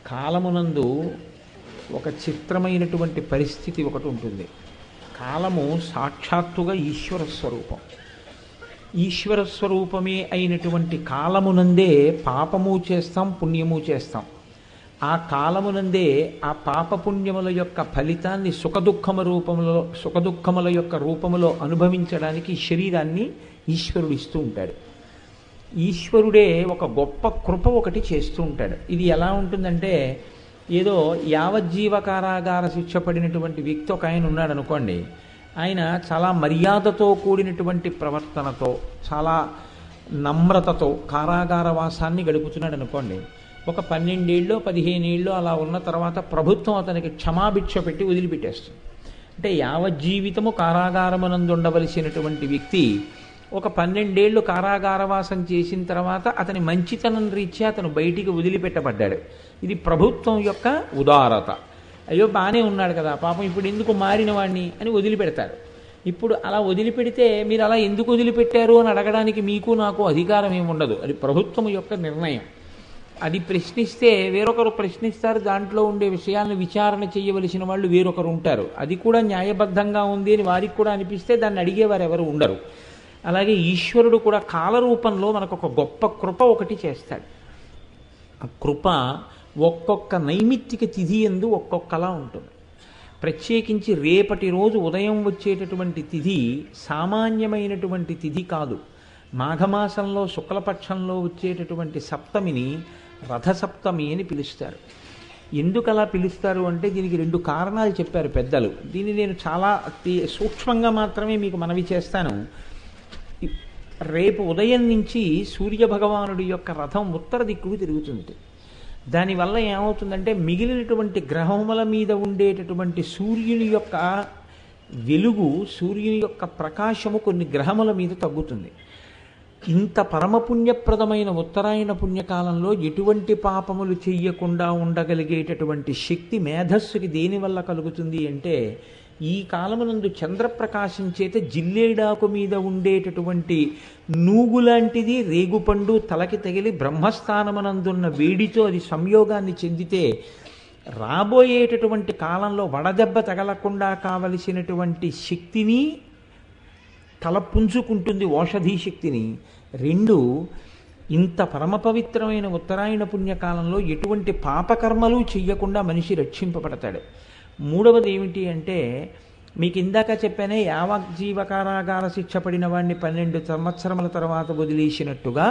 కాలమునందు ఒక చిత్రమైనటువంటి పరిస్థితి ఒకటి ఉంటుంది. కాలము సాక్షాత్తుగా ఈశ్వర స్వరూపం. ఈశ్వర స్వరూపమే అయినటువంటి కాలమునందే పాపము చేస్తాం, పుణ్యము చేస్తాం. ఆ కాలమునందే ఆ పాపపుణ్యముల యొక్క ఫలితాన్ని సుఖదుఖముల యొక్క రూపములో అనుభవించడానికి శరీరాన్ని ఈశ్వరుడు ఇస్తూ ఉంటాడు. ఈశ్వరుడే ఒక గొప్ప కృప ఒకటి చేస్తూ ఉంటాడు. ఇది ఎలా ఉంటుందంటే, ఏదో యావజ్జీవ కారాగార శిక్ష పడినటువంటి వ్యక్తి ఒక ఆయన ఉన్నాడు అనుకోండి. ఆయన చాలా మర్యాదతో కూడినటువంటి ప్రవర్తనతో, చాలా నమ్రతతో కారాగార వాసాన్ని గడుపుతున్నాడు అనుకోండి. ఒక 12 ఏళ్ళో 15 ఏళ్ళో అలా ఉన్న తర్వాత ప్రభుత్వం అతనికి క్షమాభిక్ష పెట్టి వదిలిపెట్టేస్తుంది. అంటే యావజ్జీవితము కారాగారమునందు ఉండవలసినటువంటి వ్యక్తి ఒక 12 ఏళ్ళు కారాగారవాసం చేసిన తర్వాత అతని మంచితనం రీత్యా అతను బయటికి వదిలిపెట్టబడ్డాడు. ఇది ప్రభుత్వం యొక్క ఉదారత. అయ్యో బాగానే ఉన్నాడు కదా పాపం, ఇప్పుడు ఎందుకు మారిన వాడిని అని వదిలిపెడతారు. ఇప్పుడు అలా వదిలిపెడితే మీరు అలా ఎందుకు వదిలిపెట్టారు అని అడగడానికి మీకు నాకు అధికారం ఏమి ఉండదు. అది ప్రభుత్వం యొక్క నిర్ణయం. అది ప్రశ్నిస్తే వేరొకరు ప్రశ్నిస్తారు. దాంట్లో ఉండే విషయాలను విచారణ చేయవలసిన వాళ్ళు వేరొకరు ఉంటారు. అది కూడా న్యాయబద్ధంగా ఉంది అని వారికి కూడా అనిపిస్తే దాన్ని అడిగేవారు ఎవరు ఉండరు. అలాగే ఈశ్వరుడు కూడా కాలరూపంలో మనకు ఒక గొప్ప కృప ఒకటి చేస్తాడు. ఆ కృప ఒక్కొక్క నైమిత్తిక తిథి యందు ఒక్కొక్కలా ఉంటుంది. ప్రత్యేకించి రేపటి రోజు ఉదయం వచ్చేటటువంటి తిథి సామాన్యమైనటువంటి తిథి కాదు. మాఘమాసంలో శుక్లపక్షంలో వచ్చేటటువంటి సప్తమిని రథసప్తమి అని పిలుస్తారు. ఎందుకు అలా పిలుస్తారు అంటే దీనికి 2 కారణాలు చెప్పారు పెద్దలు. దీన్ని నేను చాలా సూక్ష్మంగా మాత్రమే మీకు మనవి చేస్తాను. రేపు ఉదయం నుంచి సూర్యభగవానుడి యొక్క రథం ఉత్తర దిక్కుకు తిరుగుతుంది. దానివల్ల ఏమవుతుందంటే మిగిలినటువంటి గ్రహముల మీద ఉండేటటువంటి సూర్యుని యొక్క వెలుగు, సూర్యుని యొక్క ప్రకాశము కొన్ని గ్రహముల మీద తగ్గుతుంది. ఇంత పరమపుణ్యప్రదమైన ఉత్తరాయణ పుణ్యకాలంలో ఎటువంటి పాపములు చెయ్యకుండా ఉండగలిగేటటువంటి శక్తి మేధస్సుకి దేనివల్ల కలుగుతుంది అంటే, ఈ కాలమునందు చంద్రప్రకాశం చేత జిల్లేడాకు మీద ఉండేటటువంటి నూగులాంటిది రేగుపండు తలకి తగిలి బ్రహ్మస్థానమునందున్న వేడితో అది సంయోగాన్ని చెందితే రాబోయేటటువంటి కాలంలో వడదెబ్బ తగలకుండా కావలసినటువంటి శక్తిని తల పుంజుకుంటుంది, ఓషధీ శక్తిని. 2, ఇంత పరమపవిత్రమైన ఉత్తరాయణ పుణ్యకాలంలో ఎటువంటి పాపకర్మలు చెయ్యకుండా మనిషి రక్షింపబడతాడు. 3వది ఏమిటి అంటే, మీకు ఇందాక చెప్పానే యావజ్జీవకారాగార శిక్ష పడిన వాడిని 12 సంవత్సరముల తర్వాత వదిలేసినట్టుగా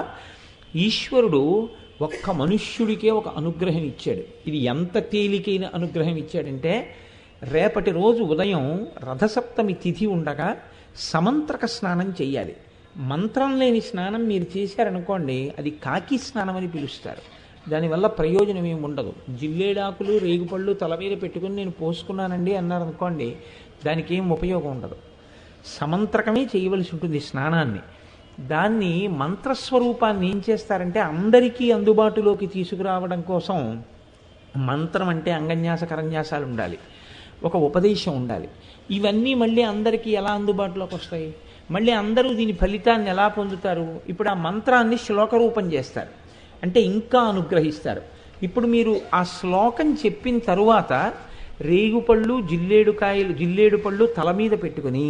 ఈశ్వరుడు ఒక్క మనుష్యుడికే ఒక అనుగ్రహం ఇచ్చాడు. ఇది ఎంత తేలికైన అనుగ్రహం ఇచ్చాడంటే, రేపటి రోజు ఉదయం రథసప్తమి తిథి ఉండగా సమంత్రక స్నానం చెయ్యాలి. మంత్రం లేని స్నానం మీరు చేశారనుకోండి, అది కాకి స్నానం అని పిలుస్తారు. దానివల్ల ప్రయోజనం ఏమి ఉండదు. జిల్లేడాకులు రేగుపళ్ళు తల మీద పెట్టుకుని నేను పోసుకున్నానండి అన్నారనుకోండి, దానికి ఏం ఉపయోగం ఉండదు. సమంత్రకమే చేయవలసి ఉంటుంది స్నానాన్ని. దాన్ని మంత్రస్వరూపాన్ని ఏం చేస్తారంటే అందరికీ అందుబాటులోకి తీసుకురావడం కోసం మంత్రం అంటే అంగన్యాస కరన్యాసాలు ఉండాలి, ఒక ఉపదేశం ఉండాలి. ఇవన్నీ మళ్ళీ అందరికీ ఎలా అందుబాటులోకి వస్తాయి? మళ్ళీ అందరూ దీని ఫలితాన్ని ఎలా పొందుతారు? ఇప్పుడు ఆ మంత్రాన్ని శ్లోక రూపం చేస్తారు, అంటే ఇంకా అనుగ్రహిస్తారు. ఇప్పుడు మీరు ఆ శ్లోకం చెప్పిన తరువాత రేగుపళ్ళు జిల్లేడు పళ్ళు తల మీద పెట్టుకుని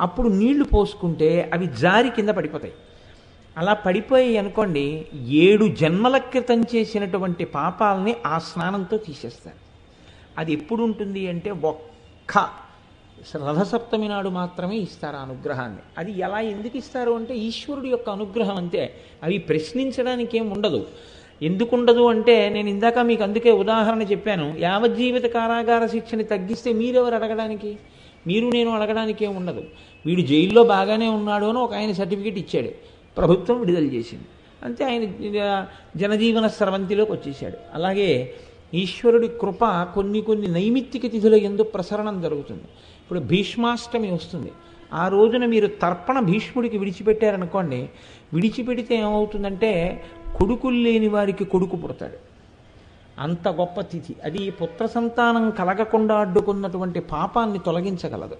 అప్పుడు నీళ్లు పోసుకుంటే అవి జారి కింద పడిపోతాయి. అలా పడిపోయి అనుకోండి, 7 జన్మల క్రితం చేసినటువంటి పాపాలని ఆ స్నానంతో తీసేస్తారు. అది ఎప్పుడు ఉంటుంది అంటే ఒక్క రథసప్తమి నాడు మాత్రమే ఇస్తారు ఆ అనుగ్రహాన్ని. అది ఎలా ఎందుకు ఇస్తారు అంటే ఈశ్వరుడు యొక్క అనుగ్రహం అంతే. అవి ప్రశ్నించడానికి ఏం ఉండదు. ఎందుకు ఉండదు అంటే, నేను ఇందాక మీకు అందుకే ఉదాహరణ చెప్పాను. యావజ్జీవిత కారాగార శిక్షని తగ్గిస్తే మీరెవరు అడగడానికి? మీరు నేను అడగడానికి ఏం ఉండదు. వీడు జైల్లో బాగానే ఉన్నాడు అని ఒక ఆయన సర్టిఫికేట్ ఇచ్చాడు, ప్రభుత్వం విడుదల చేసింది, అంతే. ఆయన జనజీవన స్రవంతిలోకి వచ్చేసాడు. అలాగే ఈశ్వరుడి కృప కొన్ని నైమిత్తిక తిథుల యందు ప్రసరణం జరుగుతుంది. ఇప్పుడు భీష్మాష్టమి వస్తుంది. ఆ రోజున మీరు తర్పణ భీష్ముడికి విడిచిపెట్టారనుకోండి, విడిచిపెడితే ఏమవుతుందంటే కొడుకులు లేని వారికి కొడుకు పుడతాడు. అంత గొప్ప తిథి అది. పుత్ర సంతానం కలగకుండా అడ్డుకున్నటువంటి పాపాన్ని తొలగించగలదు.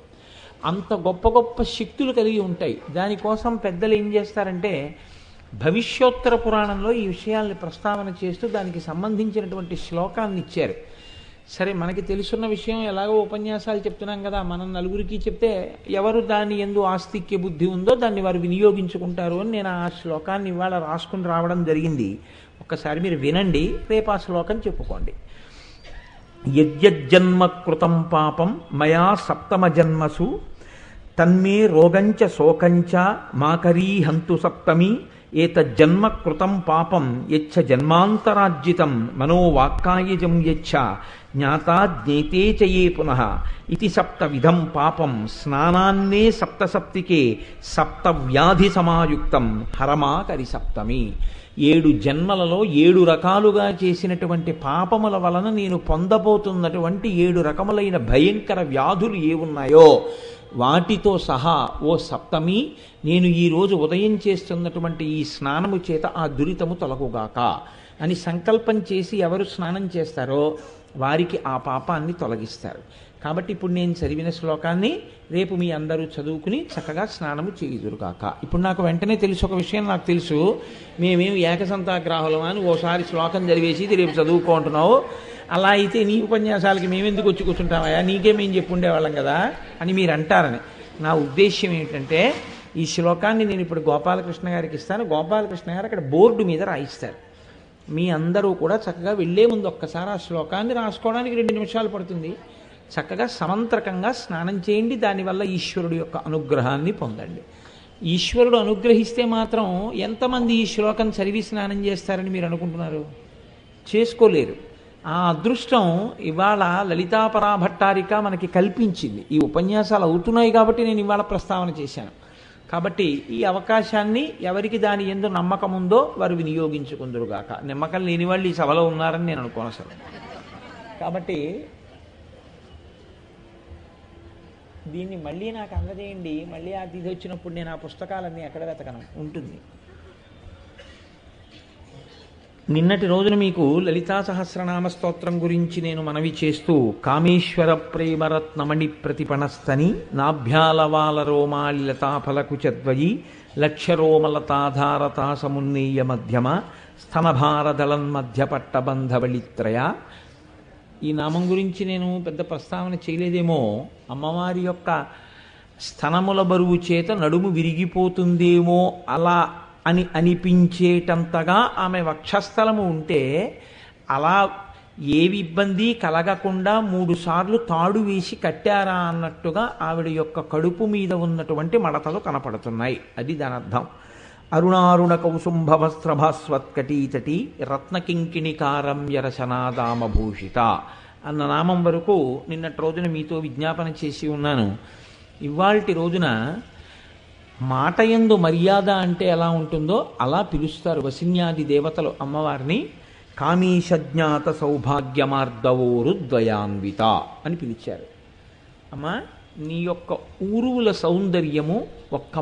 అంత గొప్ప గొప్ప శక్తులు కలిగి ఉంటాయి. దానికోసం పెద్దలు ఏం చేస్తారంటే భవిష్యోత్తర పురాణంలో ఈ విషయాల్ని ప్రస్తావన చేస్తూ దానికి సంబంధించినటువంటి శ్లోకాన్ని ఇచ్చారు. సరే, మనకి తెలుసున్న విషయం ఎలాగో ఉపన్యాసాలు చెప్తున్నాం కదా, మనం నలుగురికి చెప్తే ఎవరు దాని యందు ఆస్తిక్య బుద్ధి ఉందో దాన్ని వారు వినియోగించుకుంటారు అని నేను ఆ శ్లోకాన్ని ఇవాళ రాసుకుని రావడం జరిగింది. ఒక్కసారి మీరు వినండి, రేపు ఆ శ్లోకం చెప్పుకోండి. యజ్జన్మ కృతం పాపం మయా సప్తమ జన్మసు తన్మే రోగంచ శోకంచ మాకరీహంతు సప్తమి ఏతజ్జన్మ కృతం పాపం యచ్చ జన్మాంతరార్జితం మనోవాక్కాయజం యచ్చ జ్ఞాతా జ్ఞేతే చ యే పునః ఇతి సప్తవిధం పాపం స్నానాన్నే సప్తసప్తికే సప్తవ్యాధి సమాయుక్తం హరమాకరి సప్తమి. 7 జన్మలలో 7 రకాలుగా చేసినటువంటి పాపముల వలన నేను పొందబోతున్నటువంటి 7 రకములైన భయంకర వ్యాధులు ఏ ఉన్నాయో వాటితో సహా ఓ సప్తమి, నేను ఈరోజు ఉదయం చేస్తున్నటువంటి ఈ స్నానము చేత ఆ దురితము తొలగుగాక అని సంకల్పం చేసి ఎవరు స్నానం చేస్తారో వారికి ఆ పాపాన్ని తొలగిస్తారు. కాబట్టి ఇప్పుడు నేను చదివిన శ్లోకాన్ని రేపు మీ అందరూ చదువుకుని చక్కగా స్నానము చేయుదురుగాక. ఇప్పుడు నాకు వెంటనే తెలుసు, ఒక విషయం నాకు తెలుసు, మేమేమి ఏకసంతాగ్రాహులం అని ఓసారి శ్లోకం చదివేసి ఇది రేపు చదువుకుంటున్నావు, అలా అయితే నీ ఉపన్యాసాలకి మేమెందుకు వచ్చి కూర్చుంటామయ్యా, నీకే మేము చెప్పుండేవాళ్ళం కదా అని మీరు అంటారని. నా ఉద్దేశ్యం ఏంటంటే ఈ శ్లోకాన్ని నేను ఇప్పుడు గోపాలకృష్ణ గారికి ఇస్తాను. గోపాలకృష్ణ గారు అక్కడ బోర్డు మీద రాయిస్తారు. మీ అందరూ కూడా చక్కగా వెళ్లే ముందు ఒక్కసారి ఆ శ్లోకాన్ని రాసుకోవడానికి 2 నిమిషాలు పడుతుంది. చక్కగా సమంత్రకంగా స్నానం చేయండి, దానివల్ల ఈశ్వరుడు యొక్క అనుగ్రహాన్ని పొందండి. ఈశ్వరుడు అనుగ్రహిస్తే మాత్రం ఎంతమంది ఈ శ్లోకం చదివి స్నానం చేస్తారని మీరు అనుకుంటున్నారు? చేసుకోలేరు. ఆ అదృష్టం ఇవాళ లలితాపరాభట్టారిక మనకి కల్పించింది. ఈ ఉపన్యాసాలు అవుతున్నాయి కాబట్టి నేను ఇవాళ ప్రస్తావన చేశాను. కాబట్టి ఈ అవకాశాన్ని ఎవరికి దాని యందు నమ్మకం ఉందో వారు వినియోగించుకుందరుగాక. నమ్మకం లేని వాళ్ళు ఈ సభలో ఉన్నారని నేను అనుకోను అసలు. కాబట్టి దీన్ని మళ్ళీ నాకు అందజేయండి. మళ్ళీ ఆ తిథి వచ్చినప్పుడు నేను ఆ పుస్తకాలన్నీ ఎక్కడ వెతకను ఉంటుంది. నిన్నటి రోజున మీకు లలితా సహస్రనామ స్తోత్రం గురించి నేను మనవి చేస్తూ కామేశ్వర ప్రేమరత్నమణి ప్రతిపణస్తని నాభ్యాలవాల రోమాలి లతాఫలకు చద్వయి లక్ష్యరోమలతాధారతా సమున్నీయ మధ్యమ స్తనభారదళన్ మధ్య పట్టబంధవళిత్రయ. ఈ నామం గురించి నేను పెద్ద ప్రస్తావన చేయలేదేమో. అమ్మవారి యొక్క స్తనముల బరువు చేత నడుము విరిగిపోతుందేమో అలా అని అనిపించేటంతగా ఆమె వక్షస్థలము ఉంటే అలా ఏవి ఇబ్బంది కలగకుండా 3 సార్లు తాడు వేసి కట్టారా అన్నట్టుగా ఆవిడ యొక్క కడుపు మీద ఉన్నటువంటి మడతలు కనపడుతున్నాయి. అది దాని అర్థం. అరుణారుణ కౌసుంభవస్త్రభాస్వత్కటీతటి రత్నకింకిణికారం యరశనాదామభూషిత అన్న నామం వరకు నిన్నటి రోజున మీతో విజ్ఞాపన చేసి ఉన్నాను. ఇవాల్టి రోజున మాటయందు మర్యాద అంటే ఎలా ఉంటుందో అలా పిలుస్తారు వసిన్యాది దేవతలు అమ్మవారిని. కామీషజ్ఞాత సౌభాగ్యమార్దవోరుద్వయాన్విత అని పిలిచారు. అమ్మా, నీ యొక్క ఊరువుల సౌందర్యము ఒక్క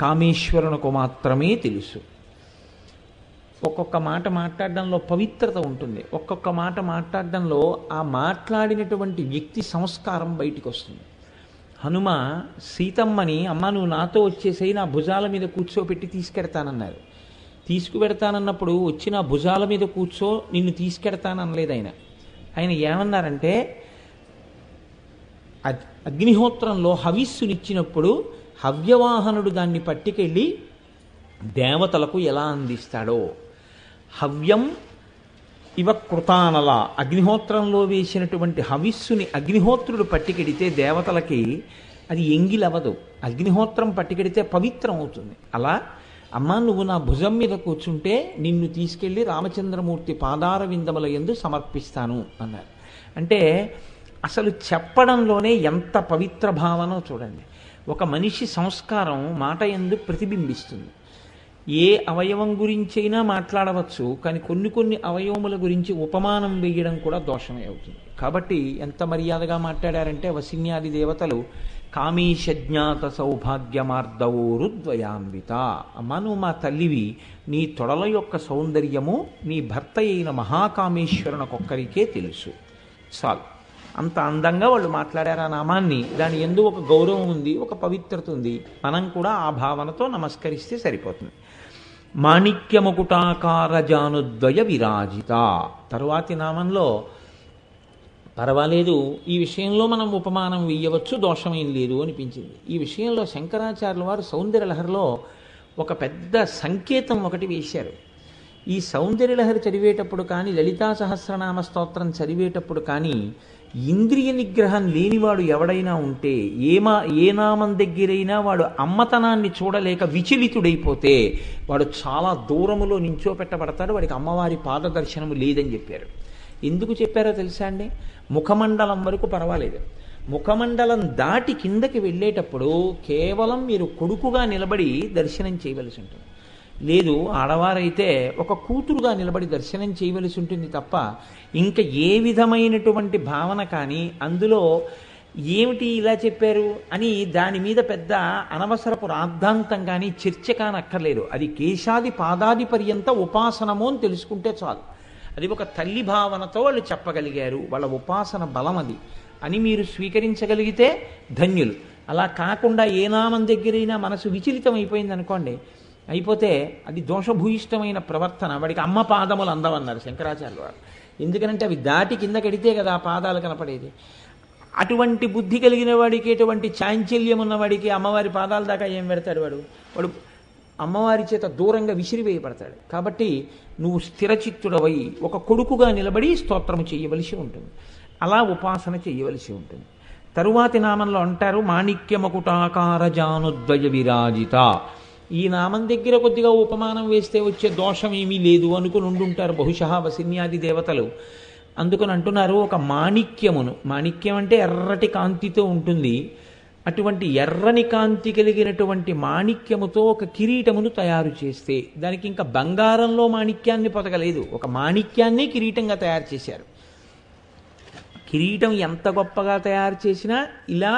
కామేశ్వరునకు మాత్రమే తెలుసు. ఒక్కొక్క మాట మాట్లాడడంలో పవిత్రత ఉంటుంది. ఒక్కొక్క మాట మాట్లాడడంలో ఆ మాట్లాడినటువంటి వ్యక్తి సంస్కారం బయటికి వస్తుంది. హనుమ సీతమ్మని, అమ్మ నువ్వు నాతో వచ్చేసేయి, నా భుజాల మీద కూర్చోపెట్టి తీసుకెడతానన్నారు. తీసుకువెడతానన్నప్పుడు వచ్చి నా భుజాల మీద కూర్చో, నిన్ను తీసుకెడతాననలేదు ఆయన. ఆయన ఏమన్నారంటే అగ్నిహోత్రంలో హవిస్సునిచ్చినప్పుడు హవ్యవాహనుడు దాన్ని పట్టుకెళ్ళి దేవతలకు ఎలా అందిస్తాడో, హవ్యం ఇవ కృతానల, అగ్నిహోత్రంలో వేసినటువంటి హవిస్సుని అగ్నిహోత్రుడు పట్టుకెడితే దేవతలకి అది ఎంగిలవదు. అగ్నిహోత్రం పట్టుకెడితే పవిత్రం అవుతుంది. అలా అమ్మ నువ్వు నా భుజం మీద కూర్చుంటే నిన్ను తీసుకెళ్ళి రామచంద్రమూర్తి పాదార విందముల యందు సమర్పిస్తాను అన్నారు. అంటే అసలు చెప్పడంలోనే ఎంత పవిత్ర భావనో చూడండి. ఒక మనిషి సంస్కారం మాట యందు ప్రతిబింబిస్తుంది. ఏ అవయవం గురించైనా మాట్లాడవచ్చు, కానీ కొన్ని అవయవముల గురించి ఉపమానం వేయడం కూడా దోషమే అవుతుంది. కాబట్టి ఎంత మర్యాదగా మాట్లాడారంటే వసిన్యాది దేవతలు కామీషజ్ఞాత సౌభాగ్యమార్దవోరుద్వయాన్విత. అమ్మ నువ్వు మా తల్లివి, నీ తొడల యొక్క సౌందర్యము నీ భర్త అయిన మహాకామేశ్వరునకొక్కరికే తెలుసు. చాలు. అంత అందంగా వాళ్ళు మాట్లాడారు ఆ నామాన్ని. దాని యందు ఒక గౌరవం ఉంది, ఒక పవిత్రత ఉంది. మనం కూడా ఆ భావనతో నమస్కరిస్తే సరిపోతుంది. మాణిక్యముకుటాకార జానుద్వయ విరాజిత. తరువాతి నామంలో పర్వాలేదు, ఈ విషయంలో మనం ఉపమానం వేయవచ్చు, దోషమేం లేదు అనిపించింది. ఈ విషయంలో శంకరాచార్యుల వారు సౌందర్యలహరిలో ఒక పెద్ద సంకేతం ఒకటి వేశారు. ఈ సౌందర్యలహరి చదివేటప్పుడు కానీ, లలితా సహస్రనామ స్తోత్రం చదివేటప్పుడు కానీ, ఇంద్రియ నిగ్రహం లేనివాడు ఎవడైనా ఉంటే, ఏ నామం దగ్గరైనా వాడు అమ్మతనాన్ని చూడలేక విచలితుడైపోతే వాడు చాలా దూరములో నించోపెట్టబడతాడు, వాడికి అమ్మవారి పాదదర్శనము లేదని చెప్పారు. ఎందుకు చెప్పారో తెలుసా అండి? ముఖమండలం వరకు పర్వాలేదు, ముఖమండలం దాటి కిందకి వెళ్ళేటప్పుడు కేవలం మీరు కొడుకుగా నిలబడి దర్శనం చేయవలసి ఉంటుంది. లేదు, ఆడవారైతే ఒక కూతురుగా నిలబడి దర్శనం చేయవలసి ఉంటుంది తప్ప ఇంకా ఏ విధమైనటువంటి భావన కానీ, అందులో ఏమిటి ఇలా చెప్పారు అని దాని మీద పెద్ద అనవసరపు రాద్ధాంతం కానీ చర్చ కానక్కర్లేదు. అది కేశాది పాదాది పర్యంత ఉపాసనము అని తెలుసుకుంటే చాలు. అది ఒక తల్లి భావనతో వాళ్ళు చెప్పగలిగారు, వాళ్ళ ఉపాసన బలం అది అని మీరు స్వీకరించగలిగితే ధన్యులు. అలా కాకుండా ఏ నామం దగ్గరైనా మనసు విచలితం అయిపోయింది అనుకోండి, అయిపోతే అది దోషభూయిష్టమైన ప్రవర్తన. వాడికి అమ్మ పాదములు అందవన్నారు శంకరాచార్యుల వారు. ఎందుకనంటే అవి దాటి కింద కడితే కదా ఆ పాదాలు కనపడేది. అటువంటి బుద్ధి కలిగిన వాడికి, ఎటువంటి చాంచల్యం ఉన్నవాడికి అమ్మవారి పాదాల దాకా ఏం పెడతాడు? వాడు అమ్మవారి చేత దూరంగా విసిరివేయబడతాడు. కాబట్టి నువ్వు స్థిరచిత్తుడవై ఒక కొడుకుగా నిలబడి స్తోత్రము చేయవలసి ఉంటుంది, అలా ఉపాసన చేయవలసి ఉంటుంది. తరువాతి నామంలో అంటారు మాణిక్యమకుటాకార జానుద్వయ విరాజిత. ఈ నామం దగ్గర కొద్దిగా ఉపమానం వేస్తే వచ్చే దోషం ఏమీ లేదు అనుకుని ఉండుంటారు బహుశా వసిన్యాది దేవతలు. అందుకని అంటున్నారు ఒక మాణిక్యమును, మాణిక్యం అంటే ఎర్రటి కాంతితో ఉంటుంది, అటువంటి ఎర్రని కాంతి కలిగినటువంటి మాణిక్యముతో ఒక కిరీటమును తయారు చేస్తే, దానికి ఇంకా బంగారంలో మాణిక్యాన్ని పొదగలేదు, ఒక మాణిక్యాన్ని కిరీటంగా తయారు చేశారు. కిరీటం ఎంత గొప్పగా తయారు చేసినా ఇలా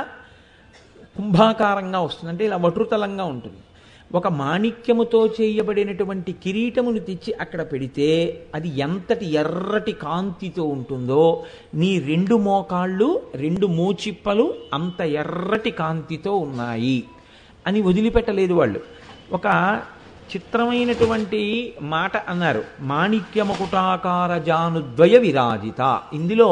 కుంభాకారంగా వస్తుంది, అంటే ఇలా వటుతలంగా ఉంటుంది. ఒక మాణిక్యముతో చేయబడినటువంటి కిరీటమును తెచ్చి అక్కడ పెడితే అది ఎంతటి ఎర్రటి కాంతితో ఉంటుందో, నీ రెండు మోకాళ్ళు రెండు మోచిప్పలు అంత ఎర్రటి కాంతితో ఉన్నాయి అని వదిలిపెట్టలేదు వాళ్ళు. ఒక చిత్రమైనటువంటి మాట అన్నారు, మాణిక్యమకుటాకార జానుద్వయ విరాజిత. ఇందులో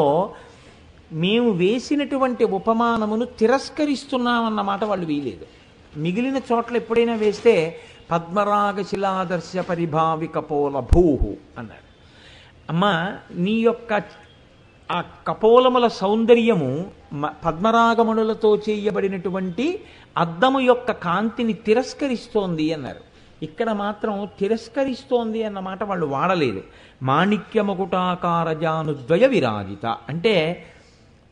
మేము వేసినటువంటి ఉపమానమును తిరస్కరిస్తున్నామన్నమాట వాళ్ళు వేయలేదు. మిగిలిన చోట్ల ఎప్పుడైనా వేస్తే పద్మరాగ శిలాదర్శ పరిభావిక పోల భూహు అన్నాడు. అమ్మ, నీ యొక్క ఆ కపోలముల సౌందర్యము పద్మరాగములతో చేయబడినటువంటి అద్దము యొక్క కాంతిని తిరస్కరిస్తోంది అన్నారు. ఇక్కడ మాత్రం తిరస్కరిస్తోంది అన్నమాట వాళ్ళు వాడలేదు. మాణిక్యమకుటాకార జానుద్వయ విరాజిత అంటే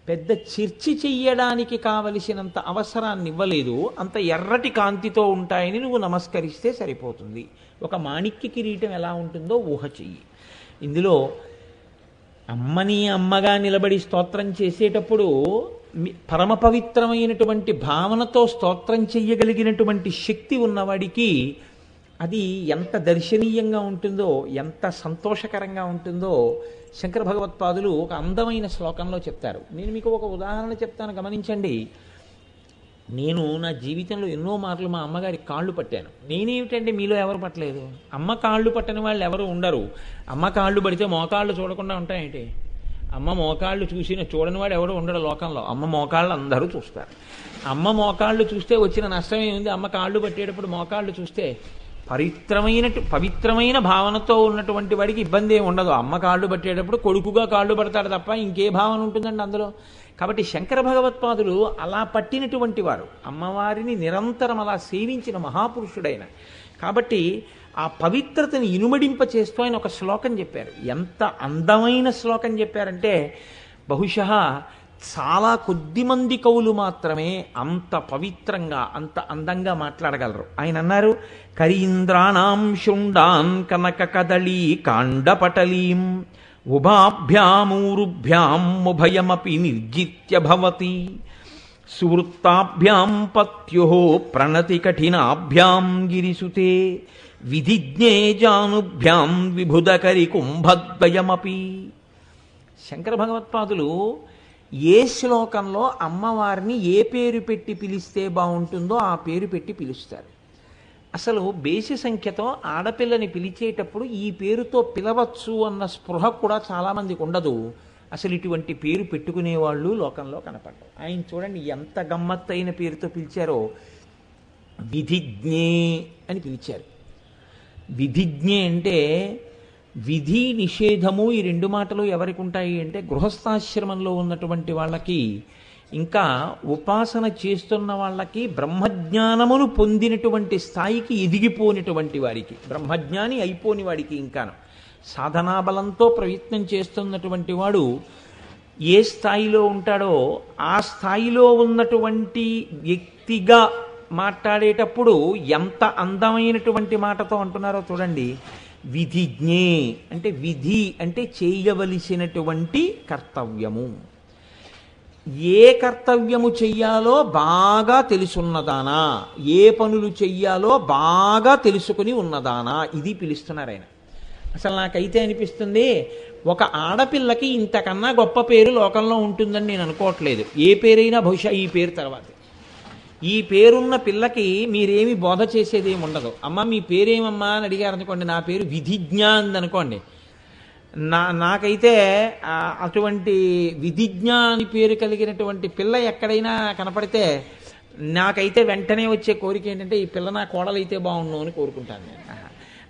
పెద్ద చర్చి చెయ్యడానికి కావలసినంత అవసరాన్ని ఇవ్వలేదు, అంత ఎర్రటి కాంతితో ఉంటాయని నువ్వు నమస్కరిస్తే సరిపోతుంది. ఒక మాణిక్య కిరీటం ఎలా ఉంటుందో ఊహ చెయ్యి. ఇందులో అమ్మని అమ్మగా నిలబడి స్తోత్రం చేసేటప్పుడు పరమ పవిత్రమైనటువంటి భావనతో స్తోత్రం చెయ్యగలిగినటువంటి శక్తి ఉన్నవాడికి అది ఎంత దర్శనీయంగా ఉంటుందో, ఎంత సంతోషకరంగా ఉంటుందో శంకర భగవత్పాదులు ఒక అందమైన శ్లోకంలో చెప్తారు. నేను మీకు ఒక ఉదాహరణ చెప్తాను, గమనించండి. నేను నా జీవితంలో ఎన్నో మార్లు మా అమ్మగారి కాళ్ళు పట్టాను. నేనేమిటంటే మీలో ఎవరు పట్టలేదు? అమ్మ కాళ్ళు పట్టని వాళ్ళు ఎవరు ఉండరు. అమ్మ కాళ్ళు పడితే మోకాళ్ళు చూడకుండా ఉంటాయేంటి? అమ్మ మోకాళ్ళు చూడని వాడు ఎవడు ఉండడు లోకంలో. అమ్మ మోకాళ్ళు అందరూ చూస్తారు. అమ్మ మోకాళ్ళు చూస్తే వచ్చిన నష్టం ఏముంది? అమ్మ కాళ్ళు పట్టేటప్పుడు మోకాళ్ళు చూస్తే పవిత్రమైన భావనతో ఉన్నటువంటి వాడికి ఇబ్బంది ఏమి ఉండదు. అమ్మ కాళ్ళు పట్టేటప్పుడు కొడుకుగా కాళ్ళు పడతాడు తప్ప ఇంకే భావన ఉంటుందండి అందులో. కాబట్టి శంకర భగవత్పాదులు అలా పట్టినటువంటి వారు, అమ్మవారిని నిరంతరం అలా సేవించిన మహాపురుషుడైన. కాబట్టి ఆ పవిత్రతని ఇనుమడింప చేస్తూ ఆయన ఒక శ్లోకం చెప్పారు. ఎంత అందమైన శ్లోకం చెప్పారంటే బహుశా చాలా కొద్ది మంది కవులు మాత్రమే అంత పవిత్రంగా అంత అందంగా మాట్లాడగలరు. ఆయన అన్నారు, కరీంద్రాణం శృండాన్ కనక కదళీ కాండపటలీం ఉభాభ్యామూరుభ్యాం ఉభయమపి నిర్జిత్య భవతి సువృత్తాభ్యాం పత్యుః ప్రణతి కఠినాభ్యాం గిరిసుతే విధిజ్ఞే జానుభ్యాం విభుదకరి కుంభద్వయమపి. శంకర భగవత్పాదులు ఏ శ్లోకంలో అమ్మవారిని ఏ పేరు పెట్టి పిలిస్తే బాగుంటుందో ఆ పేరు పెట్టి పిలుస్తారు. అసలు బేసి సంఖ్యతో ఆడపిల్లని పిలిచేటప్పుడు ఈ పేరుతో పిలవచ్చు అన్న స్పృహ కూడా చాలామందికి ఉండదు. అసలు ఇటువంటి పేరు పెట్టుకునేవాళ్ళు లోకంలో కనపడ్డారు. ఆయన చూడండి ఎంత గమ్మత్తైన పేరుతో పిలిచారో. విధిజ్ఞే అని పిలిచారు. విధిజ్ఞే అంటే విధి నిషేధము ఈ రెండు మాటలు ఎవరికి ఉంటాయి అంటే గృహస్థాశ్రమంలో ఉన్నటువంటి వాళ్ళకి, ఇంకా ఉపాసన చేస్తున్న వాళ్ళకి, బ్రహ్మజ్ఞానమును పొందినటువంటి స్థాయికి ఎదిగిపోయినటువంటి వారికి, బ్రహ్మజ్ఞాని అయిపోని వాడికి, ఇంకాను సాధనాబలంతో ప్రయత్నం చేస్తున్నటువంటి వాడు ఏ స్థాయిలో ఉంటాడో ఆ స్థాయిలో ఉన్నటువంటి వ్యక్తిగా మాట్లాడేటప్పుడు ఎంత అందమైనటువంటి మాటతో అంటున్నారో చూడండి. విధిజ్ఞే అంటే విధి అంటే చేయవలసినటువంటి కర్తవ్యము. ఏ కర్తవ్యము చెయ్యాలో బాగా తెలుసున్నదానా, ఏ పనులు చెయ్యాలో బాగా తెలుసుకుని ఉన్నదానా, ఇది పిలుస్తున్నారు ఆయన. అసలు నాకైతే అనిపిస్తుంది ఒక ఆడపిల్లకి ఇంతకన్నా గొప్ప పేరు లోకంలో ఉంటుందని నేను అనుకోవట్లేదు. ఏ పేరైనా బహుశా ఈ పేరు తర్వాత. ఈ పేరున్న పిల్లకి మీరేమి బోధ చేసేది ఏమి ఉండదు. అమ్మ మీ పేరేమమ్మా అని అడిగారు అనుకోండి, నా పేరు విధిజ్ఞ అనుకోండి. నాకైతే అటువంటి విధిజ్ఞ అని పేరు కలిగినటువంటి పిల్ల ఎక్కడైనా కనపడితే నాకైతే వెంటనే వచ్చే కోరిక ఏంటంటే ఈ పిల్ల నా కోడలైతే బాగుండు అని కోరుకుంటాను నేను.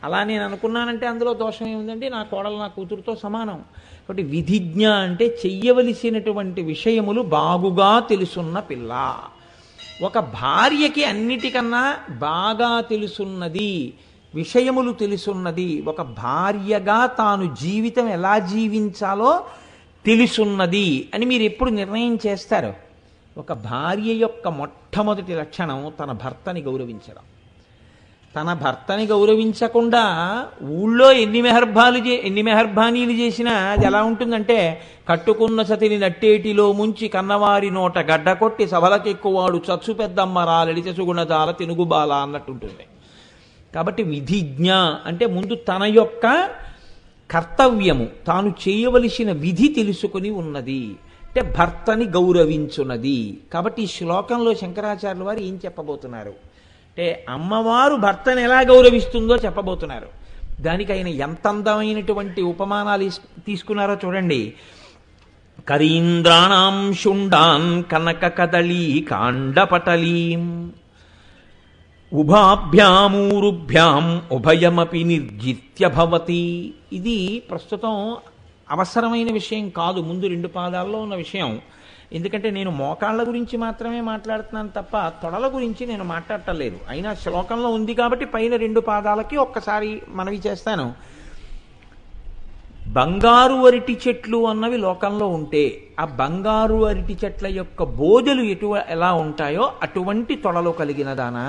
అలా నేను అనుకున్నానంటే అందులో దోషం ఏముందండి? నా కోడలు నా కూతురుతో సమానం. కాబట్టి విధిజ్ఞ అంటే చెయ్యవలసినటువంటి విషయములు బాగుగా తెలుసున్న పిల్ల. ఒక భార్యకి అన్నిటికన్నా బాగా తెలుసున్నది, విషయములు తెలుసున్నది, ఒక భార్యగా తాను జీవితం ఎలా జీవించాలో తెలుసున్నది అని మీరు ఎప్పుడు నిర్ణయం చేస్తారు? ఒక భార్య యొక్క మొట్టమొదటి లక్షణం తన భర్తని గౌరవించడం. తన భర్తని గౌరవించకుండా ఊళ్ళో ఎన్ని మెహర్బానీలు చేసినా అది ఎలా ఉంటుందంటే, కట్టుకున్న సతిని నట్టేటిలో ముంచి కన్నవారి నోట గడ్డ కొట్టి సభలకెక్కువాడు చచ్చు పెద్దమ్మ రాలడిచ సుగుణదాల తెనుగుబాల అన్నట్టుంటుంది. కాబట్టి విధిజ్ఞ అంటే ముందు తన యొక్క కర్తవ్యము, తాను చేయవలసిన విధి తెలుసుకుని ఉన్నది, అంటే భర్తని గౌరవించున్నది. కాబట్టి ఈ శ్లోకంలో శంకరాచార్యుల వారు ఏం చెప్పబోతున్నారు అంటే అమ్మవారు భర్తను ఎలా గౌరవిస్తుందో చెప్పబోతున్నారు. దానికి ఆయన ఎంత అందమైనటువంటి ఉపమానాలు తీసుకున్నారో చూడండి. కరీంద్రాణం శుండాన్ కనక కదళీ కాండపటలీం ఉభాభ్యామూరుభ్యాం ఉభయమపి నిర్జిత్య భవతి. ఇది ప్రస్తుతం అవసరమైన విషయం కాదు, ముందు రెండు పాదాల్లో ఉన్న విషయం. ఎందుకంటే నేను మోకాళ్ళ గురించి మాత్రమే మాట్లాడుతున్నాను తప్ప తొడల గురించి నేను మాట్లాడటలేదు. అయినా శ్లోకంలో ఉంది కాబట్టి పైన రెండు పాదాలకి ఒక్కసారి మనవి చేస్తాను. బంగారు అరటి చెట్లు అన్నవి లోకంలో ఉంటే ఆ బంగారు అరటి చెట్ల యొక్క బోధలు ఎలా ఉంటాయో అటువంటి తొడలు కలిగినదానా,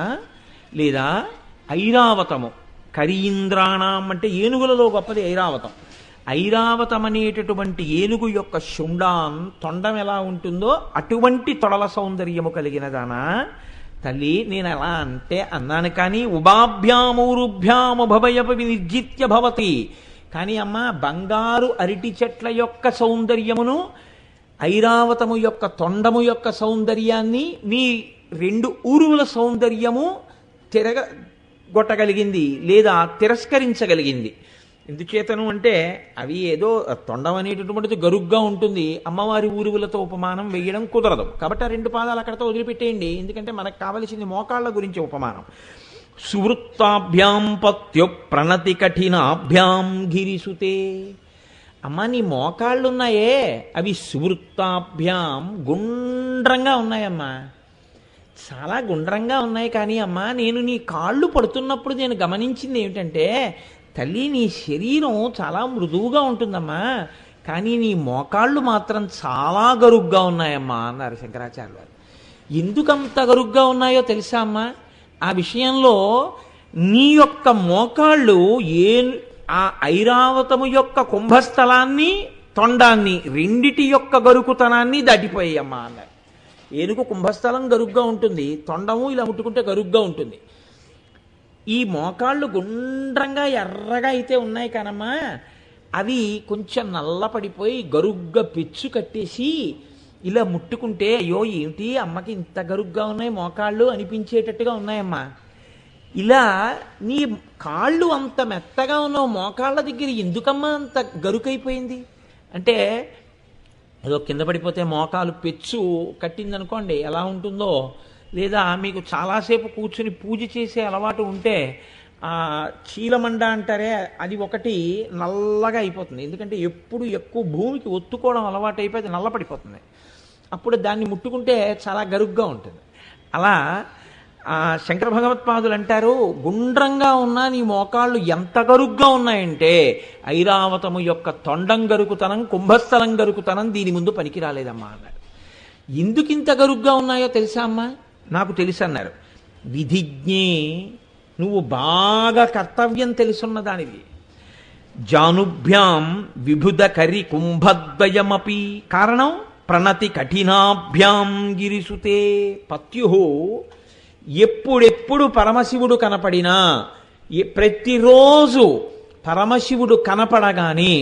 లేదా ఐరావతము, కరీంద్రాణం అంటే ఏనుగులలో గొప్పది ఐరావతం. ఐరావతం అనేటటువంటి ఏనుగు యొక్క శుండాన్ తొండం ఎలా ఉంటుందో అటువంటి తొడల సౌందర్యము కలిగినదానా తల్లి. నేను ఎలా అంటే అన్నాను కానీ ఉభాభ్యామూరుభ్యాము భవయపి నిర్జిత్య భవతి. కానీ అమ్మ బంగారు అరటి చెట్ల యొక్క సౌందర్యమును, ఐరావతము యొక్క తొండము యొక్క సౌందర్యాన్ని మీ రెండు ఊరువుల సౌందర్యము తిరగొట్టగలిగింది లేదా తిరస్కరించగలిగింది. ఎందుచేతను అంటే అవి ఏదో తొండం అనేటటువంటిది గరుగ్గా ఉంటుంది, అమ్మవారి ఊరువులతో ఉపమానం వేయడం కుదరదు. కాబట్టి ఆ రెండు పాదాలు అక్కడతో వదిలిపెట్టేయండి. ఎందుకంటే మనకు కావలసింది మోకాళ్ళ గురించి ఉపమానం. సువృత్తాభ్యాం పత్యు ప్రణతి కఠినాభ్యాం గిరిసుతే. అమ్మ నీ మోకాళ్ళున్నాయే అవి సువృత్తాభ్యాం గుండ్రంగా ఉన్నాయమ్మా, చాలా గుండ్రంగా ఉన్నాయి. కానీ అమ్మా నేను నీ కాళ్ళు పడుతున్నప్పుడు నేను గమనించింది ఏమిటంటే, తల్లి నీ శరీరం చాలా మృదువుగా ఉంటుందమ్మా, కానీ నీ మోకాళ్ళు మాత్రం చాలా గరుగ్గా ఉన్నాయమ్మా అన్నారు శంకరాచార్య వారు. ఎందుకంత గరుగ్గా ఉన్నాయో తెలుసా అమ్మా? ఆ విషయంలో నీ యొక్క మోకాళ్ళు ఆ ఐరావతము యొక్క కుంభస్థలాన్ని తొండాన్ని రెండిటి యొక్క గరుకుతనాన్ని దాటిపోయాయమ్మా అన్నారు. ఏనుగు కుంభస్థలం గరుగ్గా ఉంటుంది, తొండము ఇలా ముట్టుకుంటే గరుగ్గా ఉంటుంది. ఈ మోకాళ్ళు గుండ్రంగా ఎర్రగా అయితే ఉన్నాయి కానమ్మా, అవి కొంచెం నల్లపడిపోయి గరుగ్గా పెచ్చు కట్టేసి ఇలా ముట్టుకుంటే అయ్యో ఏమిటి అమ్మకి ఇంత గరుగ్గా ఉన్నాయి మోకాళ్ళు అనిపించేటట్టుగా ఉన్నాయమ్మా. ఇలా నీ కాళ్ళు అంత మెత్తగా ఉన్న మోకాళ్ళ దగ్గర ఎందుకమ్మా అంత గరుకైపోయింది అంటే ఏదో కింద పడిపోతే మోకాలు పెచ్చు కట్టిందనుకోండి ఎలా ఉంటుందో, లేదా మీకు చాలాసేపు కూర్చుని పూజ చేసే అలవాటు ఉంటే ఆ చీలమండ అంటారే అది ఒకటి నల్లగా అయిపోతుంది. ఎందుకంటే ఎప్పుడు ఎక్కువ భూమికి ఒత్తుకోవడం అలవాటు అయిపోయి అది నల్ల పడిపోతుంది. అప్పుడు దాన్ని ముట్టుకుంటే చాలా గరుగ్గా ఉంటుంది. అలా శంకర భగవత్పాదులు అంటారు, గుండ్రంగా ఉన్న నీ మోకాళ్ళు ఎంత గరుగ్గా ఉన్నాయంటే ఐరావతము యొక్క తొండం గరుకుతనం, కుంభస్థలం గరుకుతనం దీని ముందు పనికి రాలేదమ్మా అన్నారు. ఎందుకు ఇంత గరుగ్గా ఉన్నాయో తెలుసా అమ్మా? నాకు తెలుసు అన్నారు. విధిజ్ఞే, నువ్వు బాగా కర్తవ్యం తెలుసున్న దానివి. జానుభ్యాం విభుద కరి కుంభద్వయమపి, కారణం ప్రణతి కఠినాభ్యాం గిరిసుతే. పత్యు ఎప్పుడెప్పుడు పరమశివుడు కనపడినా, ప్రతిరోజు పరమశివుడు కనపడగానే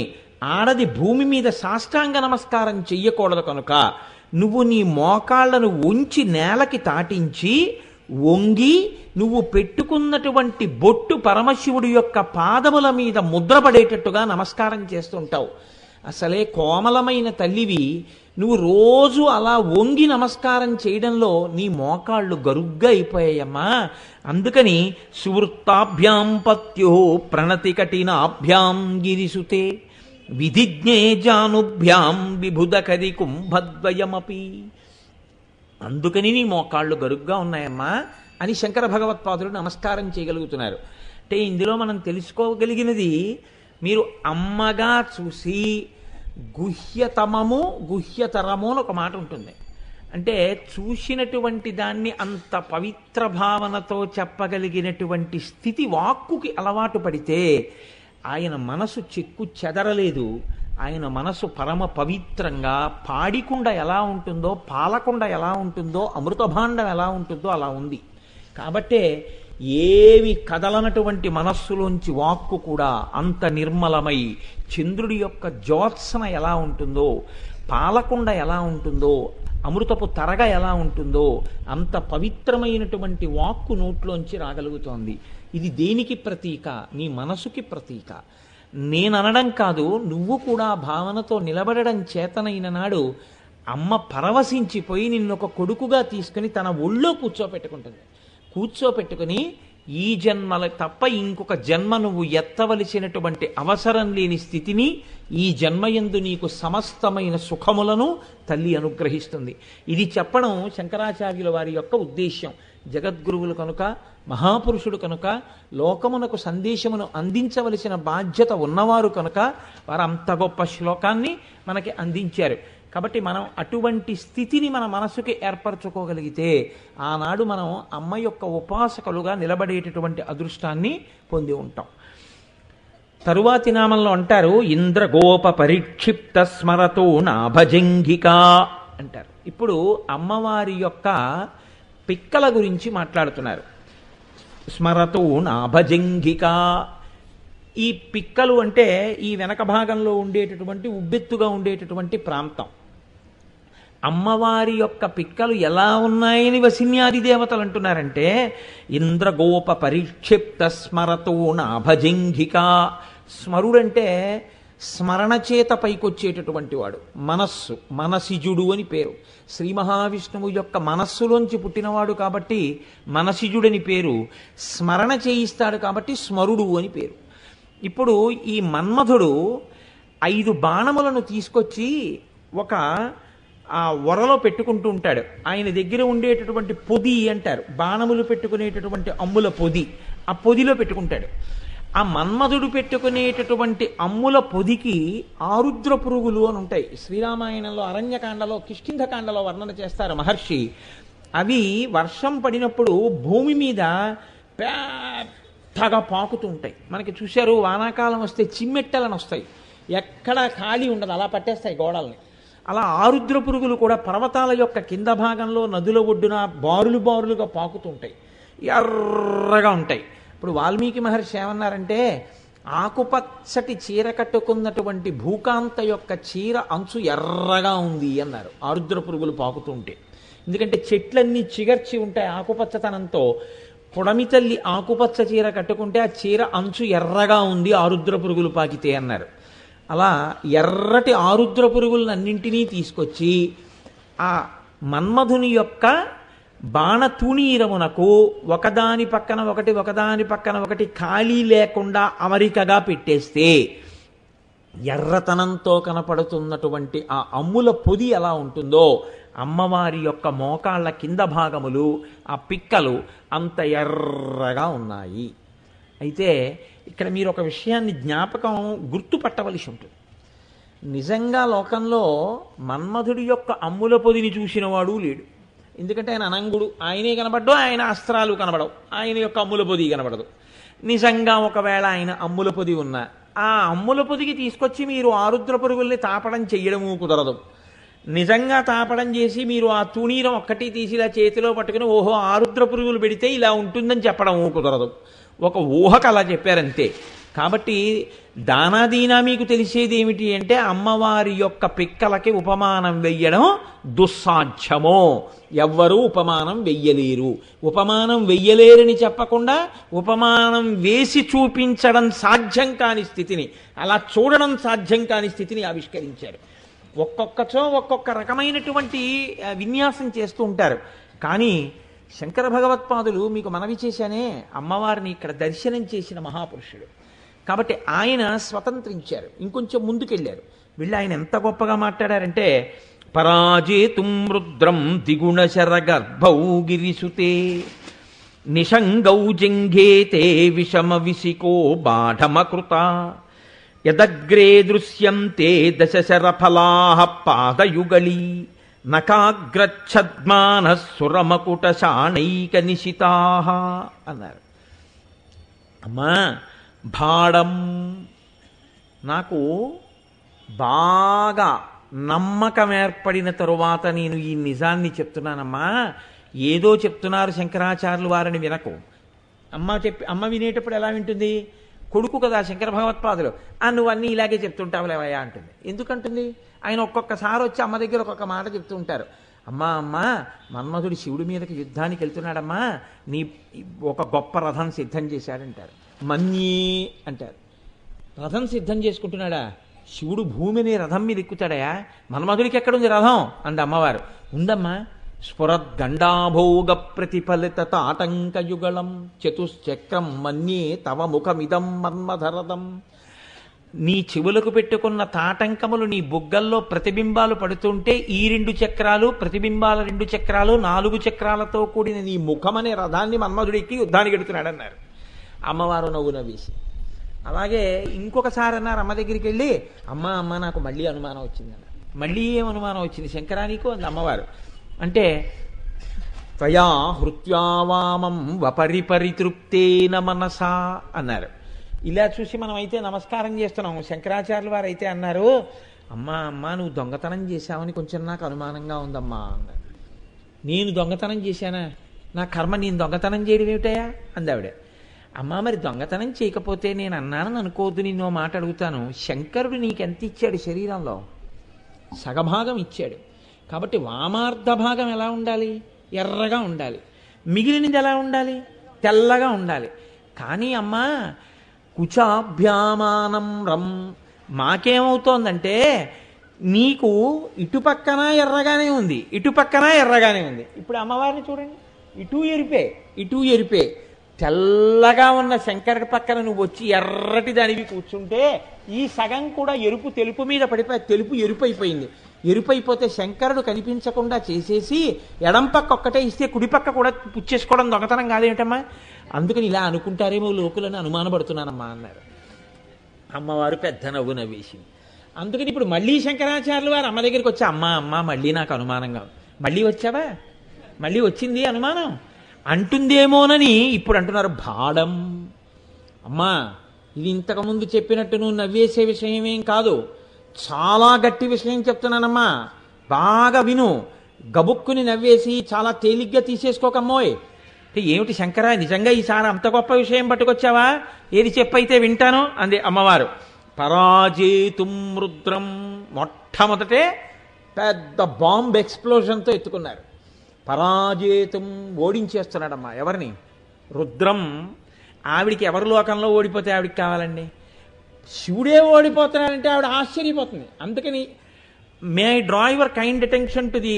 ఆడది భూమి మీద సాష్టాంగ నమస్కారం చెయ్యకూడదు కనుక నువ్వు నీ మోకాళ్లను ఉంచి నేలకి తాటించి వంగి నువ్వు పెట్టుకున్నటువంటి బొట్టు పరమశివుడి యొక్క పాదముల మీద ముద్రపడేటట్టుగా నమస్కారం చేస్తుంటావు. అసలే కోమలమైన తల్లివి, నువ్వు రోజు అలా వంగి నమస్కారం చేయడంలో నీ మోకాళ్ళు గరుగ్గా అయిపోయాయమ్మా. అందుకని సువృత్తాభ్యాం పత్యు ప్రణతి కఠినాభ్యాం గిరిసుతే విధిజ్ఞే జానుభ్యాం విభుదకరి కుంభద్వయమపి. అందుకని నీ మోకాళ్ళు గరుగ్గా ఉన్నాయమ్మా అని శంకర భగవత్పాదులు నమస్కారం చేయగలుగుతున్నారు. అంటే ఇందులో మనం తెలుసుకోగలిగినది, మీరు అమ్మగా చూసి గుహ్యతమము గుహ్యతరము అని ఒక మాట ఉంటుంది. అంటే చూసినటువంటి దాన్ని అంత పవిత్ర భావనతో చెప్పగలిగినటువంటి స్థితి వాక్కుకి అలవాటు పడితే ఆయన మనసు చెక్కు చెదరలేదు. ఆయన మనసు పరమ పవిత్రంగా పాడికుండ ఎలా ఉంటుందో, పాలకుండ ఎలా ఉంటుందో, అమృతభాండం ఎలా ఉంటుందో అలా ఉంది. కాబట్టే ఏవి కదలనటువంటి మనస్సులోంచి వాక్కు కూడా అంత నిర్మలమై, చంద్రుడి యొక్క జ్యోత్సన ఎలా ఉంటుందో, పాలకుండ ఎలా ఉంటుందో, అమృతపు తరగ ఎలా ఉంటుందో అంత పవిత్రమైనటువంటి వాక్కు నోట్లోంచి రాగలుగుతోంది. ఇది దేనికి ప్రతీక? నీ మనసుకి ప్రతీక. నేననడం కాదు, నువ్వు కూడా భావనతో నిలబడడం చేతనైన నాడు అమ్మ పరవశించిపోయి నిన్నొక కొడుకుగా తీసుకుని తన ఒళ్ళో కూర్చోపెట్టుకుంటుంది. కూర్చోపెట్టుకుని ఈ జన్మల తప్ప ఇంకొక జన్మ నువ్వు ఎత్తవలసినటువంటి అవసరం లేని స్థితిని, ఈ జన్మయందు నీకు సమస్తమైన సుఖములను తల్లి అనుగ్రహిస్తుంది. ఇది చెప్పడం శంకరాచార్యుల వారి యొక్క ఉద్దేశ్యం. జగద్గురువులు కనుక, మహాపురుషుడు కనుక, లోకమునకు సందేశమును అందించవలసిన బాధ్యత ఉన్నవారు కనుక వారు అంత గొప్ప శ్లోకాన్ని మనకి అందించారు. కాబట్టి మనం అటువంటి స్థితిని మన మనసుకి ఏర్పరచుకోగలిగితే ఆనాడు మనం అమ్మ యొక్క ఉపాసకులుగా నిలబడేటటువంటి అదృష్టాన్ని పొంది ఉంటాం. తరువాతి నామంలో అంటారు, ఇంద్రగోప పరిక్షిప్త స్మరతో నాభజంఘిక అంటారు. ఇప్పుడు అమ్మవారి యొక్క పిక్కల గురించి మాట్లాడుతున్నారు. స్మరతో నాభజంఘిక. ఈ పిక్కలు అంటే ఈ వెనక భాగంలో ఉండేటటువంటి ఉబ్బెత్తుగా ఉండేటటువంటి ప్రాంతం. అమ్మవారి యొక్క పిక్కలు ఎలా ఉన్నాయని వసిన్యాది దేవతలు అంటున్నారంటే, ఇంద్రగోప పరిక్షిప్త స్మరతో నాభజంఘిక. స్మరుడంటే స్మరణ చేత పైకొచ్చేటటువంటి వాడు. మనస్సు, మనసిజుడు అని పేరు. శ్రీ మహావిష్ణువు యొక్క మనస్సులోంచి పుట్టినవాడు కాబట్టి మనసిజుడని పేరు. స్మరణ చేయిస్తాడు కాబట్టి స్మరుడు అని పేరు. ఇప్పుడు ఈ మన్మధుడు 5 బాణములను తీసుకొచ్చి ఒక వరలో పెట్టుకుంటూ ఉంటాడు. ఆయన దగ్గర ఉండేటటువంటి పొది అంటారు, బాణములు పెట్టుకునేటటువంటి అమ్ముల పొది, ఆ పొదిలో పెట్టుకుంటాడు. ఆ మన్మధుడు పెట్టుకునేటటువంటి అమ్ముల పొదికి ఆరుద్ర పురుగులు అని ఉంటాయి. శ్రీరామాయణంలో అరణ్యకాండలో, కిష్కింధకాండలో వర్ణన చేస్తారు మహర్షి. అవి వర్షం పడినప్పుడు భూమి మీద పెద్దగా పాకుతూ ఉంటాయి. మనకి చూశారు, వానాకాలం వస్తే చిమ్మెట్టలను వస్తాయి, ఎక్కడ ఖాళీ ఉండదు, అలా పట్టేస్తాయి గోడల్ని. అలా ఆరుద్ర పురుగులు కూడా పర్వతాల యొక్క కింద భాగంలో నదుల ఒడ్డున బారులు బారులుగా పాకుతూ ఉంటాయి, ఎర్రగా ఉంటాయి. ఇప్పుడు వాల్మీకి మహర్షి ఏమన్నారంటే, ఆకుపచ్చటి చీర కట్టుకున్నటువంటి భూకాంత యొక్క చీర అంచు ఎర్రగా ఉంది అన్నారు ఆరుద్ర పురుగులు పాకుతూ ఉంటే. ఎందుకంటే చెట్లన్నీ చిగర్చి ఉంటాయి ఆకుపచ్చతనంతో. పొడమి తల్లి ఆకుపచ్చ చీర కట్టుకుంటే ఆ చీర అంచు ఎర్రగా ఉంది ఆరుద్ర పురుగులు పాకితే అన్నారు. అలా ఎర్రటి ఆరుద్ర పురుగులన్నింటినీ తీసుకొచ్చి ఆ మన్మధుని యొక్క బాణతూణీరమునకు ఒకదాని పక్కన ఒకటి ఒకదాని పక్కన ఒకటి ఖాళీ లేకుండా అమరికగా పెట్టేస్తే ఎర్రతనంతో కనపడుతున్నటువంటి ఆ అమ్ముల పొది ఎలా ఉంటుందో అమ్మవారి యొక్క మోకాళ్ళ కింద భాగములు ఆ పిక్కలు అంత ఎర్రగా ఉన్నాయి. అయితే ఇక్కడ మీరు ఒక విషయాన్ని జ్ఞాపకం గుర్తుపట్టవలసి ఉంటుంది. నిజంగా లోకంలో మన్మధుడి యొక్క అమ్ముల పొదిని చూసినవాడు లేడు. ఎందుకంటే ఆయన అనంగుడు, ఆయనే కనబడ్డు, ఆయన అస్త్రాలు కనబడవు, ఆయన యొక్క అమ్ముల పొది కనబడదు. నిజంగా ఒకవేళ ఆయన అమ్ముల పొది ఉన్నా ఆ అమ్ముల పొదికి తీసుకొచ్చి మీరు ఆరుద్ర పురుగుల్ని తాపడం చెయ్యడము కుదరదు. నిజంగా తాపడం చేసి మీరు ఆ తుణీరం ఒక్కటి తీసి ఇలా చేతిలో పట్టుకుని ఓహో ఆరుద్ర పురుగులు పెడితే ఇలా ఉంటుందని చెప్పడం కుదరదు. ఒక ఊహకు అలా చెప్పారంతే. కాబట్టి దానాదీనా మీకు తెలిసేది ఏమిటి అంటే అమ్మవారి యొక్క పిక్కలకి ఉపమానం వెయ్యడం దుస్సాధ్యమో, ఎవ్వరూ ఉపమానం వెయ్యలేరు. ఉపమానం వెయ్యలేరని చెప్పకుండా ఉపమానం వేసి చూపించడం సాధ్యం కాని స్థితిని, అలా చూడడం సాధ్యం కాని స్థితిని ఆవిష్కరించారు. ఒక్కొక్కచో ఒక్కొక్క రకమైనటువంటి విన్యాసం చేస్తూ ఉంటారు. కానీ శంకర భగవత్పాదులు మీకు మనవి చేశానే, అమ్మవారిని ఇక్కడ దర్శనం చేసిన మహాపురుషుడు కాబట్టి ఆయన స్వతంత్రించారు, ఇంకొంచెం ముందుకెళ్ళారు. వీళ్ళు ఆయన ఎంత గొప్పగా మాట్లాడారంటే పరాజేతుం రుద్రం దిగుణశర గర్భౌ గిరిసుతే నిషంగౌ జంఘేతే విషమ విసికో బాఢమకృత యదగ్రే దృశ్యంతే దశశరఫలాః పాదయుగళీ నకాగ్రచ్ఛద్మానః సురమకుట శాణైక నిశితాః అన్నారు. అమ్మా భాడం, నాకు బాగా నమ్మకం ఏర్పడిన తరువాత నేను ఈ నిజాన్ని చెప్తున్నానమ్మా. ఏదో చెప్తున్నారు శంకరాచార్యులు వారిని వినకు. అమ్మ వినేటప్పుడు ఎలా వింటుంది? కొడుకు కదా శంకర భగవత్పాదులు, నువ్వు అన్నీ ఇలాగే చెప్తుంటావులేవయ్యా అంటుంది. ఎందుకంటుంది? ఆయన ఒక్కొక్కసారి వచ్చి అమ్మ దగ్గర ఒక్కొక్క మాట చెప్తూ ఉంటారు. అమ్మా మన్మధుడు శివుడి మీదకి యుద్ధానికి వెళ్తున్నాడమ్మా, నీ ఒక గొప్ప రథం సిద్ధం చేశాడంటారు. మన్యే అంటారు. రథం సిద్ధం చేసుకుంటున్నాడా? శివుడు భూమిని రథం మీద ఎక్కుతాడయా, మన్మధుడికి ఎక్కడుంది రథం అంది అమ్మవారు. ఉందమ్మా, స్ఫురద్గండాభోగ ప్రతిఫలిత తాటంకయుగళం చతుశ్చక్రం మన్యే తవ ముఖమిదం మన్మధరథం. నీ చెవులకు పెట్టుకున్న తాటంకములు నీ బుగ్గల్లో ప్రతిబింబాలు పడుతుంటే ఈ 2 చక్రాలు ప్రతిబింబాల 2 చక్రాలు 4 చక్రాలతో కూడిన నీ ముఖమనే రథాన్ని మన్మధుడికి యుద్ధానికి ఎడుతున్నాడు అన్నారు. అమ్మవారు నవ్వు నవ్వేసి. అలాగే ఇంకొకసారి అన్నారు అమ్మ దగ్గరికి వెళ్ళి, అమ్మ నాకు మళ్ళీ అనుమానం వచ్చిందన్నారు. మళ్ళీ ఏం అనుమానం వచ్చింది శంకరా నీకు అంది అమ్మవారు. అంటే త్వయా హృత్యావామం వపరిపరితృప్తేన మనసా అన్నారు. ఇలా చూసి మనం అయితే నమస్కారం చేస్తున్నాం. శంకరాచార్యుల వారు అయితే అన్నారు, అమ్మా నువ్వు దొంగతనం చేశావని కొంచెం నాకు అనుమానంగా ఉందమ్మా అన్నారు. నేను దొంగతనం చేశానా? నా కర్మ, నేను దొంగతనం చేయడం ఏమిటయా అంది ఆవిడ. అమ్మా మరి దొంగతనం చేయకపోతే నేను అన్నానని అనుకోవద్దు, నిన్నో మాట అడుగుతాను. శంకరుడు నీకెంత ఇచ్చాడు శరీరంలో? సగభాగం ఇచ్చాడు. కాబట్టి వామార్ధ భాగం ఎలా ఉండాలి? ఎర్రగా ఉండాలి. మిగిలినది ఎలా ఉండాలి? తెల్లగా ఉండాలి. కానీ అమ్మా కుచాభ్యామానం రం, మాకేమవుతోందంటే నీకు ఇటుపక్కన ఎర్రగానే ఉంది, ఇటుపక్కన ఎర్రగానే ఉంది. ఇప్పుడు అమ్మవారిని చూడండి, ఇటు ఎరిపే తెల్లగా ఉన్న శంకరుడి పక్కన నువ్వు వచ్చి ఎర్రటి దానివి కూర్చుంటే ఈ సగం కూడా ఎరుపు తెలుపు మీద పడిపోయి తెలుపు ఎరుపు అయిపోయింది. ఎరుపైపోతే శంకరుడు కనిపించకుండా చేసేసి ఎడం పక్క ఒక్కటే ఇస్తే కుడి పక్క కూడా పుచ్చేసుకోవడం దొంగతనం కాదేమిటమ్మా? అందుకని ఇలా అనుకుంటారేమో లోకులని అనుమానపడుతున్నానమ్మా అన్నారు. అమ్మవారు పెద్ద నవ్వు నవ్వేసింది. అందుకని ఇప్పుడు మళ్ళీ శంకరాచార్యులు వారు అమ్మ దగ్గరికి వచ్చి, అమ్మ మళ్ళీ నాకు అనుమానంగా, మళ్ళీ వచ్చావా? మళ్ళీ వచ్చింది అనుమానం అంటుందేమోనని ఇప్పుడు అంటున్నారు భాడం. అమ్మా ఇది ఇంతకుముందు చెప్పినట్టు నువ్వు నవ్వేసే విషయమేం కాదు, చాలా గట్టి విషయం చెప్తున్నానమ్మా, బాగా విను. గబుక్కుని నవ్వేసి చాలా తేలిగ్గా తీసేసుకోకమ్మోయ్. అంటే ఏమిటి శంకరా, నిజంగా ఈసారి అంత గొప్ప విషయం పట్టుకొచ్చావా? ఏది చెప్పైతే వింటాను అంది అమ్మవారు. పరాజేతుం రుద్రం, మొట్టమొదటే పెద్ద బాంబ్ ఎక్స్ప్లోజన్తో ఎత్తుకున్నారు. పరాజేతుం, ఓడించేస్తున్నాడమ్మా. ఎవరిని? రుద్రం. ఆవిడికి ఎవరి లోకంలో ఓడిపోతే ఆవిడికి కావాలండి? శివుడే ఓడిపోతున్నాడంటే ఆవిడ ఆశ్చర్యపోతుంది. అందుకని may I draw your kind attention to the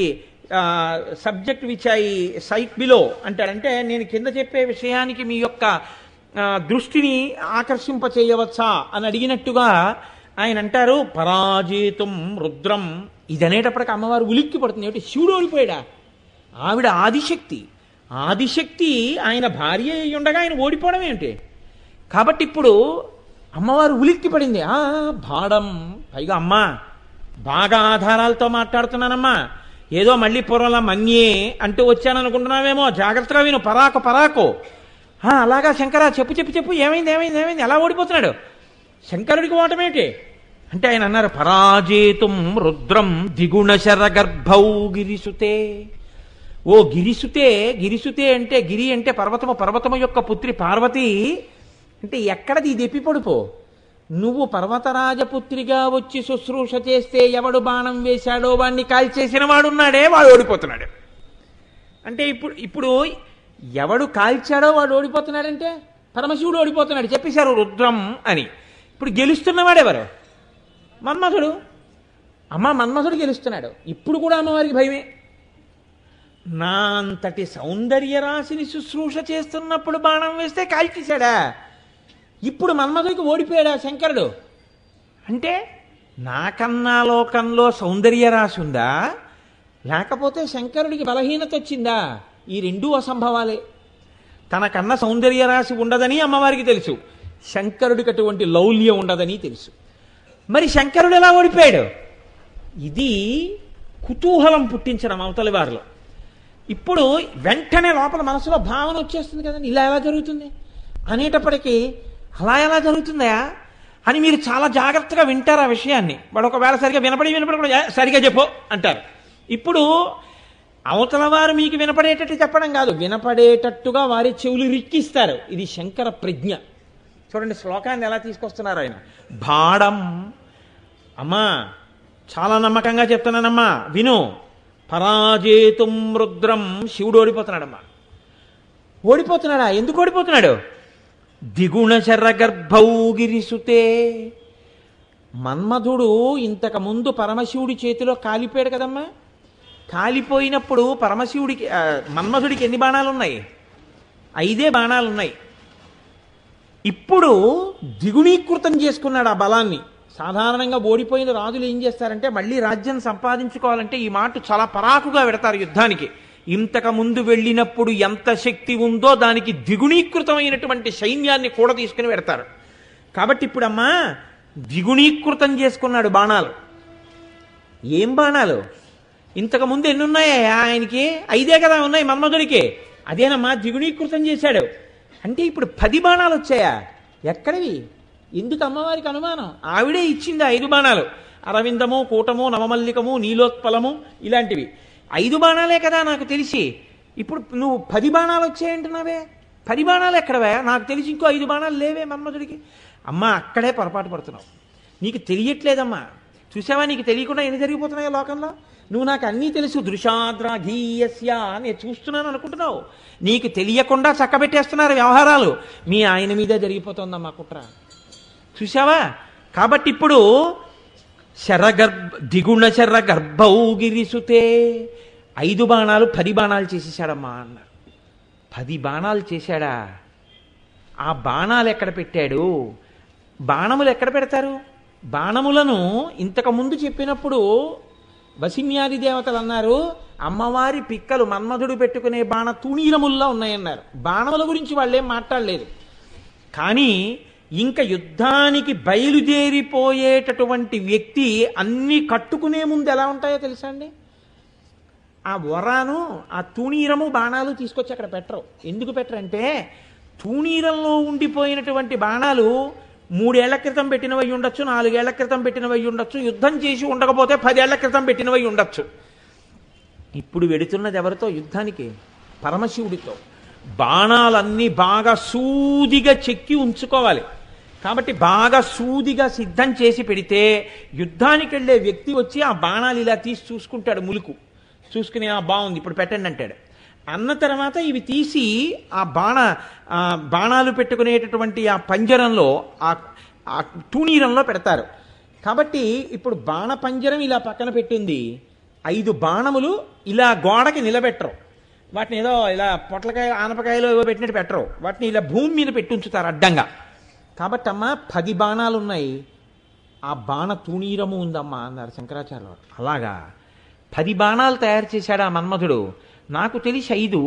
subject which I cite below అంటాడంటే, నేను కింద చెప్పే విషయానికి మీ యొక్క దృష్టిని ఆకర్షింప చేయవచ్చా అని అడిగినట్టుగా ఆయన అంటారు, పరాజేతుం రుద్రం. ఇది అనేటప్పటికి అమ్మవారు ఉలిక్కి పడుతుంది. ఏమిటి, శివుడు ఓడిపోయాడా? ఆవిడ ఆదిశక్తి. ఆదిశక్తి ఆయన భార్య అయి ఉండగా ఆయన ఓడిపోవడం ఏమిటి? కాబట్టి ఇప్పుడు అమ్మవారు ఉలిక్కి పడింది. భాడం. పైగా అమ్మా, బాగా ఆధారాలతో మాట్లాడుతున్నానమ్మా, ఏదో మళ్ళీ పూర్వంలా మన్యే అంటూ వచ్చాననుకుంటున్నావేమో, జాగ్రత్తగా విను. పరాకు పరాకు. అలాగా శంకరా, చెప్పు చెప్పు చెప్పు, ఏమైంది ఏమైంది ఏమైంది, ఎలా ఓడిపోతున్నాడు? శంకరుడికి ఓటమేంటి అంటే ఆయన అన్నారు, పరాజేతుం రుద్రం దిగుణశర గర్భౌ గిరిసుతే. ఓ గిరిసుతే. గిరిసుతే అంటే గిరి అంటే పర్వతము, పర్వతము యొక్క పుత్రి పార్వతి. అంటే ఎక్కడది ఇది ఎప్పిపడుపో. నువ్వు పర్వతరాజపుత్రిగా వచ్చి శుశ్రూష చేస్తే ఎవడు బాణం వేశాడో వాడిని కాల్చేసిన వాడున్నాడే, వాడు ఓడిపోతున్నాడు. అంటే ఇప్పుడు ఎవడు కాల్చాడో వాడు ఓడిపోతున్నాడంటే పరమశివుడు ఓడిపోతున్నాడు. చెప్పేశారు రుద్రం అని. ఇప్పుడు గెలుస్తున్నవాడెవరు? మన్మథుడు. మన్మథుడు గెలుస్తున్నాడు. ఇప్పుడు కూడా అమ్మవారికి భయమే. నా అంతటి సౌందర్య రాశిని శుశ్రూష చేస్తున్నప్పుడు బాణం వేస్తే కాల్చేశాడా? ఇప్పుడు మన్మథుడికి ఓడిపోయాడా శంకరుడు? అంటే నాకన్నా లోకంలో సౌందర్య రాశి ఉందా, లేకపోతే శంకరుడికి బలహీనత వచ్చిందా? ఈ రెండూ అసంభవాలే. తనకన్నా సౌందర్య రాశి ఉండదని అమ్మవారికి తెలుసు, శంకరుడికి అటువంటి లౌల్యం ఉండదని తెలుసు. మరి శంకరుడు ఎలా ఓడిపోయాడు? ఇది కుతూహలం పుట్టించడం అవతలి వారిలో. ఇప్పుడు వెంటనే లోపల మనసులో భావన వచ్చేస్తుంది కదండి, ఇలా ఎలా జరుగుతుంది అనేటప్పటికీ, అలా ఎలా జరుగుతుందా అని మీరు చాలా జాగ్రత్తగా వింటారు ఆ విషయాన్ని. వాడు ఒకవేళ సరిగా వినపడి కూడా సరిగా చెప్పు అంటారు. ఇప్పుడు అవతల వారు మీకు వినపడేటట్టు చెప్పడం కాదు, వినపడేటట్టుగా వారి చెవులు రిక్కిస్తారు. ఇది శంకర ప్రజ్ఞ. చూడండి శ్లోకాన్ని ఎలా తీసుకొస్తున్నారు ఆయన. భాడం. అమ్మా చాలా నమ్మకంగా చెప్తున్నానమ్మా, విను. పరాజేతుం రుద్రం. శివుడు ఓడిపోతున్నాడమ్మా. ఓడిపోతున్నాడా? ఎందుకు ఓడిపోతున్నాడు? దిగుణశర గర్భౌ గిరిసుతే. మన్మధుడు ఇంతకు ముందు పరమశివుడి చేతిలో కాలిపోయాడు కదమ్మా. కాలిపోయినప్పుడు పరమశివుడికి మన్మధుడికి ఎన్ని బాణాలు ఉన్నాయి? 5 బాణాలు ఉన్నాయి. ఇప్పుడు ద్విగుణీకృతం చేసుకున్నాడు ఆ బలాన్ని. సాధారణంగా ఓడిపోయిన రాజులు ఏం చేస్తారంటే, మళ్ళీ రాజ్యం సంపాదించుకోవాలంటే ఈ మాట చాలా పరాకుగా పెడతారు యుద్ధానికి. ఇంతకు ముందు వెళ్ళినప్పుడు ఎంత శక్తి ఉందో దానికి ద్విగుణీకృతమైనటువంటి సైన్యాన్ని కూడా తీసుకుని పెడతారు. కాబట్టి ఇప్పుడమ్మా ద్విగుణీకృతం చేసుకున్నాడు బాణాలు. ఏం బాణాలు? ఇంతకు ముందు ఎన్ని ఉన్నాయా ఆయనకి? 5 కదా ఉన్నాయి మన్మధుడికి. అదేనమ్మా ద్విగుణీకృతం చేశాడు. అంటే ఇప్పుడు 10 బాణాలు వచ్చాయా? ఎక్కడివి? ఎందుకు అమ్మవారికి అనుమానం? ఆవిడే ఇచ్చింది 5 బాణాలు. అరవిందము, కూటము, నవమల్లికము, నీలోత్పలము ఇలాంటివి 5 బాణాలే కదా నాకు తెలిసి. ఇప్పుడు నువ్వు 10 బాణాలు వచ్చాయంటున్నావే, 10 బాణాలు ఎక్కడవా? నాకు తెలిసి ఇంకో 5 బాణాలు లేవే మన్మధుడికి. అమ్మా అక్కడే పొరపాటు పడుతున్నావు. నీకు తెలియట్లేదమ్మా. చూసావా, నీకు తెలియకుండా ఎన్ని జరిగిపోతున్నాయో లోకంలో. నువ్వు నాకు అన్నీ తెలుసు, దృశాద్రాఘీయస్య నేను చూస్తున్నాను అనుకుంటున్నావు. నీకు తెలియకుండా చక్కబెట్టేస్తున్నారు వ్యవహారాలు. మీ ఆయన మీదే జరిగిపోతుందమ్మా కుట్ర. చూసావా? కాబట్టి ఇప్పుడు దిగుణ శర గర్భౌ గిరిసుతే 5 బాణాలు 10 బాణాలు చేసేసాడమ్మా అన్నారు. 10 బాణాలు చేశాడా? ఆ బాణాలు ఎక్కడ పెట్టాడు? బాణములు ఎక్కడ పెడతారు? బాణములను ఇంతకు ముందు చెప్పినప్పుడు వసిన్యాది దేవతలు అన్నారు, అమ్మవారి పిక్కలు మన్మధుడు పెట్టుకునే బాణ తూణీరముల్లా ఉన్నాయన్నారు. బాణముల గురించి వాళ్ళేం మాట్లాడలేదు. కానీ ఇంకా యుద్ధానికి బయలుదేరిపోయేటటువంటి వ్యక్తి అన్ని కట్టుకునే ముందు ఎలా ఉంటాయో తెలుసా అండి? ఆ వరాను, ఆ తూణీరము, బాణాలు తీసుకొచ్చి అక్కడ పెట్టరు. ఎందుకు పెట్టరంటే, తూణీరంలో ఉండిపోయినటువంటి బాణాలు 3 ఏళ్ల క్రితం పెట్టినవై ఉండొచ్చు, 4 ఏళ్ల క్రితం పెట్టినవై ఉండొచ్చు, యుద్ధం చేసి ఉండకపోతే 10 ఏళ్ల క్రితం పెట్టినవై ఉండొచ్చు. ఇప్పుడు వెడుతున్నది ఎవరితో యుద్ధానికి? పరమశివుడితో. బాణాలన్నీ బాగా సూదిగా చెక్కి ఉంచుకోవాలి. కాబట్టి బాగా సూదిగా సిద్ధం చేసి పెడితే యుద్ధానికి వెళ్ళే వ్యక్తి వచ్చి ఆ బాణాలు ఇలా తీసి చూసుకుంటాడు, ములుకు చూసుకుని బాగుంది ఇప్పుడు పెట్టండి అంటాడు. అన్న తర్వాత ఇవి తీసి ఆ బాణాలు పెట్టుకునేటటువంటి ఆ పంజరంలో ఆ తూణీరంలో పెడతారు. కాబట్టి ఇప్పుడు బాణ పంజరం ఇలా పక్కన పెట్టింది, 5 బాణములు ఇలా గోడకి నిలబెట్టరు, వాటిని ఏదో ఇలా పొట్లకాయ ఆనపకాయలో ఏవో పెట్టినట్టు పెట్టరు, వాటిని ఇలా భూమి మీద పెట్టి ఉంచుతారు అడ్డంగా. కాబట్టి అమ్మ 10 బాణాలు ఉన్నాయి, ఆ బాణ తూణీరము ఉందమ్మా అన్నారు శంకరాచార్యులు. అలాగా 10 బాణాలు తయారు చేశాడు ఆ మన్మధుడు. నాకు తెలిసి 5,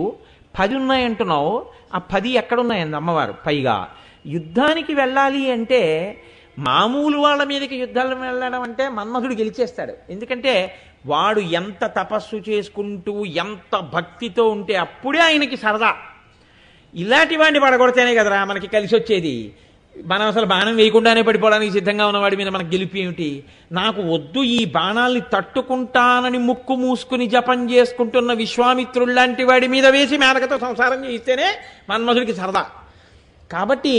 10 ఉన్నాయంటున్నావు, ఆ 10 ఎక్కడున్నాయండి అమ్మవారు. పైగా యుద్ధానికి వెళ్ళాలి అంటే మామూలు వాళ్ళ మీదకి యుద్ధాలు వెళ్ళడం అంటే మన్మధుడు గెలిచేస్తాడు. ఎందుకంటే వాడు ఎంత తపస్సు చేసుకుంటూ ఎంత భక్తితో ఉంటే అప్పుడే ఆయనకి సరదా. ఇలాంటి వాడిని పడగొడితేనే కదరా మనకి కలిసి వచ్చేది. మనం అసలు బాణం వేయకుండానే పడిపోవడానికి సిద్ధంగా ఉన్నవాడి మీద మనకు గెలిపి ఏమిటి? నాకు వద్దు, ఈ బాణాల్ని తట్టుకుంటానని ముక్కు మూసుకుని జపం చేసుకుంటున్న విశ్వామిత్రుల్లాంటి వాడి మీద వేసి మేనకతో సంసారం చేయిస్తేనే మన్మధుడికి సరదా. కాబట్టి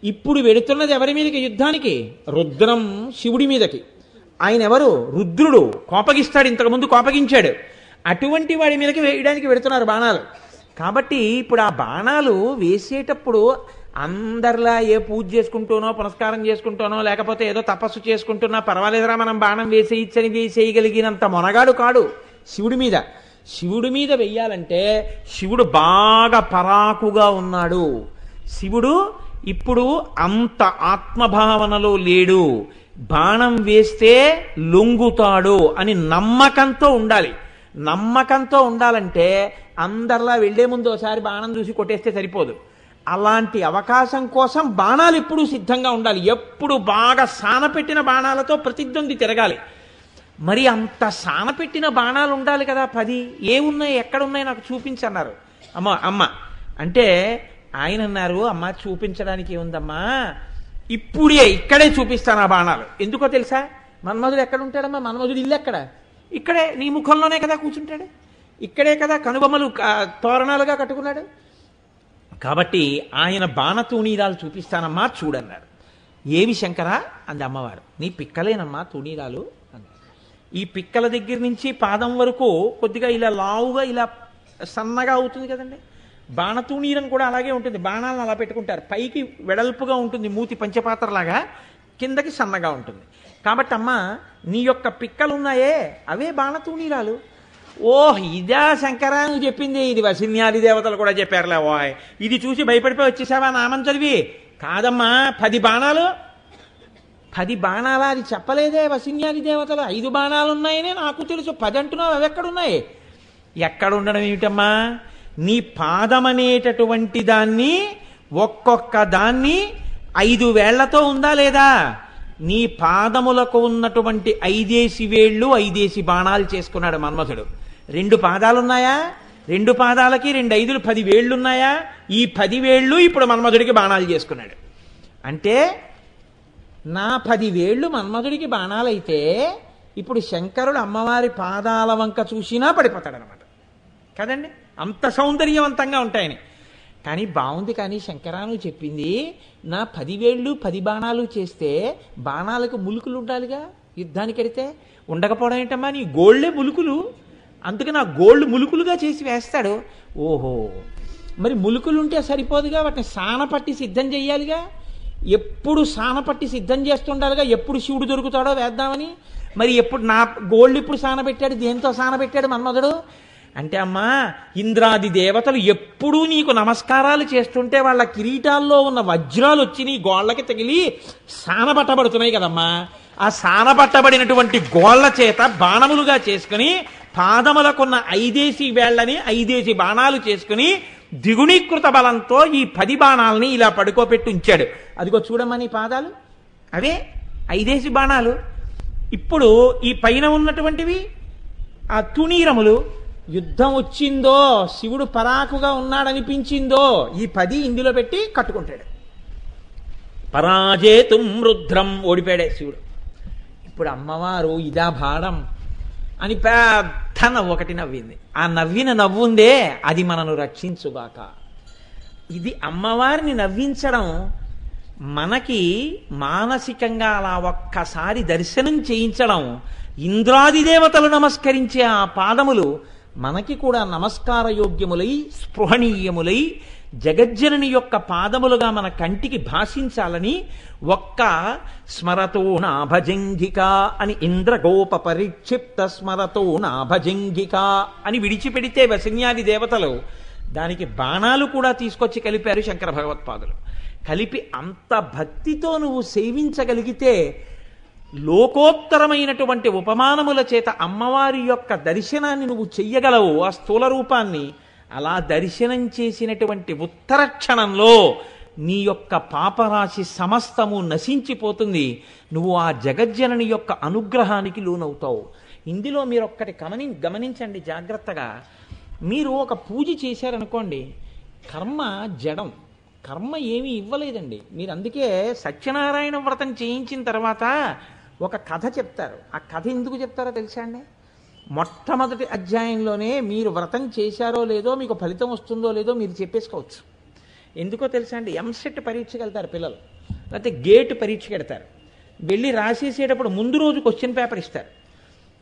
ఇప్పుడు వెడుతున్నది ఎవరి మీదకి యుద్ధానికి? రుద్రం శివుడి మీదకి. ఆయన ఎవరు? రుద్రుడు. కోపగిస్తాడు, ఇంతకుముందు కోపగించాడు. అటువంటి వాడి మీదకి వేయడానికి వెడుతున్నారు బాణాలు. కాబట్టి ఇప్పుడు ఆ బాణాలు వేసేటప్పుడు అందరిలా ఏ పూజ చేసుకుంటూనో పునస్కారం చేసుకుంటూనో లేకపోతే ఏదో తపస్సు చేసుకుంటున్నా పర్వాలేదురా మనం బాణం వేసేయచ్చని వేసేయగలిగినంత మొనగాడు కాడు శివుడి మీద. శివుడి మీద వెయ్యాలంటే శివుడు బాగా పరాకుగా ఉన్నాడు. శివుడు ఇప్పుడు అంత ఆత్మభావనలో లేడు, బాణం వేస్తే లొంగుతాడు అని నమ్మకంతో ఉండాలి. నమ్మకంతో ఉండాలంటే అందరిలా వెళ్లే ముందు ఒకసారి బాణం చూసి కొట్టేస్తే సరిపోదు. అలాంటి అవకాశం కోసం బాణాలు ఎప్పుడూ సిద్ధంగా ఉండాలి. ఎప్పుడు బాగా సానపెట్టిన బాణాలతో ప్రతిద్వంది తిరగాలి. మరి అంత సానపెట్టిన బాణాలు ఉండాలి కదా. 10 ఏమున్నాయి, ఎక్కడున్నాయి నాకు చూపించన్నారు అమ్మ అంటే ఆయన అన్నారు, అమ్మ చూపించడానికి ఏముందమ్మా, ఇక్కడే చూపిస్తాను ఆ బాణాలు. ఎందుకో తెలుసా? మన్మధుడు ఎక్కడ ఉంటాడమ్మా? మన్మధుడు ఇల్లు ఎక్కడ? ఇక్కడే, నీ ముఖంలోనే కదా కూర్చుంటాడు, ఇక్కడే కదా కనుబొమ్మలు తోరణాలుగా కట్టుకున్నాడు. కాబట్టి ఆయన బాణతూణీరాలు చూపిస్తానమ్మా చూడన్నారు. ఏవి శంకరా అంది అమ్మవారు. నీ పిక్కలేనమ్మా తూణీరాలు అన్నారు. ఈ పిక్కల దగ్గర నుంచి పాదం వరకు కొద్దిగా ఇలా లావుగా ఇలా సన్నగా అవుతుంది కదండి. బాణతూణీరం కూడా అలాగే ఉంటుంది. బాణాలను అలా పెట్టుకుంటారు, పైకి వెడల్పుగా ఉంటుంది మూతి పంచపాత్రలాగా, కిందకి సన్నగా ఉంటుంది. కాబట్టి అమ్మ నీ యొక్క పిక్కలు ఉన్నాయే అవే బాణతూణీరాలు. ఓహ్ ఇదా శంకరా నువ్వు చెప్పింది, ఇది వసిన్యాది దేవతలు కూడా చెప్పారులే. ఓయ్ ఇది చూసి భయపడిపోయి వచ్చేసావా నామం చదివి? కాదమ్మా 10 బాణాలు. 10 బాణాలా? అది చెప్పలేదే వసిన్యాది దేవతలు. 5 బాణాలు ఉన్నాయనే నాకు తెలుసు. 10 అంటున్నావు, అవి ఎక్కడున్నాయి? ఎక్కడ ఉండడం ఏమిటమ్మా? నీ పాదం అనేటటువంటి దాన్ని ఒక్కొక్క దాన్ని 5 వేళ్లతో ఉందా లేదా? నీ పాదములకు ఉన్నటువంటి 5 వేళ్ళు 5 బాణాలు చేసుకున్నాడు మన్మథుడు. 2 పాదాలున్నాయా? 2 పాదాలకి 2 5లు 10 వేళ్లున్నాయా? ఈ 10 వేళ్ళు ఇప్పుడు మన్మథుడికి బాణాలు చేసుకున్నాడు. అంటే నా 10 వేళ్ళు మన్మథుడికి బాణాలైతే ఇప్పుడు శంకరుడు అమ్మవారి పాదాల వంక చూసినా పడిపోతాడనమాట కదండి. అంత సౌందర్యవంతంగా ఉంటాయని. కానీ బాగుంది. కానీ శంకరాను చెప్పింది నా 10 వేళ్ళు 10 బాణాలు చేస్తే బాణాలకు ములుకులు ఉండాలిగా. యుద్ధానికి వెడితే ఉండకపోవడం ఏంటమ్మా? నీ గోళ్లే ములుకులు, అందుకని ఆ గోళ్ళు ములుకులుగా చేసి వేస్తాడు. ఓహో మరి ములుకులుంటే సరిపోదుగా, వాటిని సానపట్టి సిద్ధం చెయ్యాలిగా. ఎప్పుడు సానపట్టి సిద్ధం చేస్తుండాలిగా, ఎప్పుడు శివుడు దొరుకుతాడో వేద్దామని. మరి ఎప్పుడు నా గోళ్ళు ఇప్పుడు సానబెట్టాడు, దేంతో సానబెట్టాడు మన్మధుడు అంటే అమ్మా ఇంద్రాది దేవతలు ఎప్పుడూ నీకు నమస్కారాలు చేస్తుంటే వాళ్ళ కిరీటాల్లో ఉన్న వజ్రాలు వచ్చి నీ గోళ్ళకి తగిలి సానబట్టబడుతున్నాయి కదమ్మా. ఆ సానబట్టబడినటువంటి గోళ్ల చేత బాణములుగా చేసుకుని పాదములకున్న 5 వేళ్లని 5 బాణాలు చేసుకుని ద్విగుణీకృత బలంతో ఈ 10 బాణాలని ఇలా పడుకోపెట్టి ఉంచాడు. అదిగో చూడమ్మా నీ పాదాలు, అవే 5 బాణాలు. ఇప్పుడు ఈ పైన ఉన్నటువంటివి ఆ తుణీరములు. యుద్ధం వచ్చిందో, శివుడు పరాకుగా ఉన్నాడనిపించిందో, ఈ 10 ఇందులో పెట్టి కట్టుకుంటాడు. పరాజేతుం రుద్రం, ఓడిపోయాడే శివుడు. ఇప్పుడు అమ్మవారు ఇదా భాడం అని పెద్ద నవ్వు ఒకటి నవ్వింది. ఆ నవ్విన నవ్వుందే అది మనను రక్షించుగాక. ఇది అమ్మవారిని నవ్వించడం మనకి మానసికంగా అలా ఒక్కసారి దర్శనం చేయించడం, ఇంద్రాది దేవతలు నమస్కరించే ఆ పాదములు మనకి కూడా నమస్కార యోగ్యములై స్పృహణీయములై జగజ్జనని యొక్క పాదములుగా మన కంటికి భాషించాలని ఒక్క స్మరతో నాభజంగిక అని ఇంద్రగోప పరిక్షిప్త స్మరతో నాభజంగిక అని విడిచిపెడితే వసిన్యాది దేవతలు దానికి బాణాలు కూడా తీసుకొచ్చి కలిపారు శంకర భగవత్పాదులు. కలిపి అంత భక్తితో నువ్వు సేవించగలిగితే లోకోత్తరమైనటువంటి ఉపమానముల చేత అమ్మవారి యొక్క దర్శనాన్ని నువ్వు చెయ్యగలవు. ఆ స్థూల రూపాన్ని అలా దర్శనం చేసినటువంటి ఉత్తర క్షణంలో నీ యొక్క పాపరాశి సమస్తము నశించిపోతుంది. నువ్వు ఆ జగజ్జనని యొక్క అనుగ్రహానికి లోనవుతావు. ఇందులో మీరు ఒక్కటి గమనించండి జాగ్రత్తగా. మీరు ఒక పూజ చేశారనుకోండి, కర్మ జడం, కర్మ ఏమీ ఇవ్వలేదండి. మీరు అందుకే సత్యనారాయణ వ్రతం చేయించిన తర్వాత ఒక కథ చెప్తారు. ఆ కథ ఎందుకు చెప్తారో తెలుసా అండి? మొట్టమొదటి అధ్యాయంలోనే మీరు వ్రతం చేశారో లేదో, మీకు ఫలితం వస్తుందో లేదో మీరు చెప్పేసుకోవచ్చు. ఎందుకో తెలుసా అండి? ఎంసెట్ పరీక్షకి వెళ్తారు పిల్లలు, లేకపోతే గేట్ పరీక్షకి వెళ్తారు. వెళ్ళి రాసేసేటప్పుడు ముందు రోజు క్వశ్చన్ పేపర్ ఇస్తారు.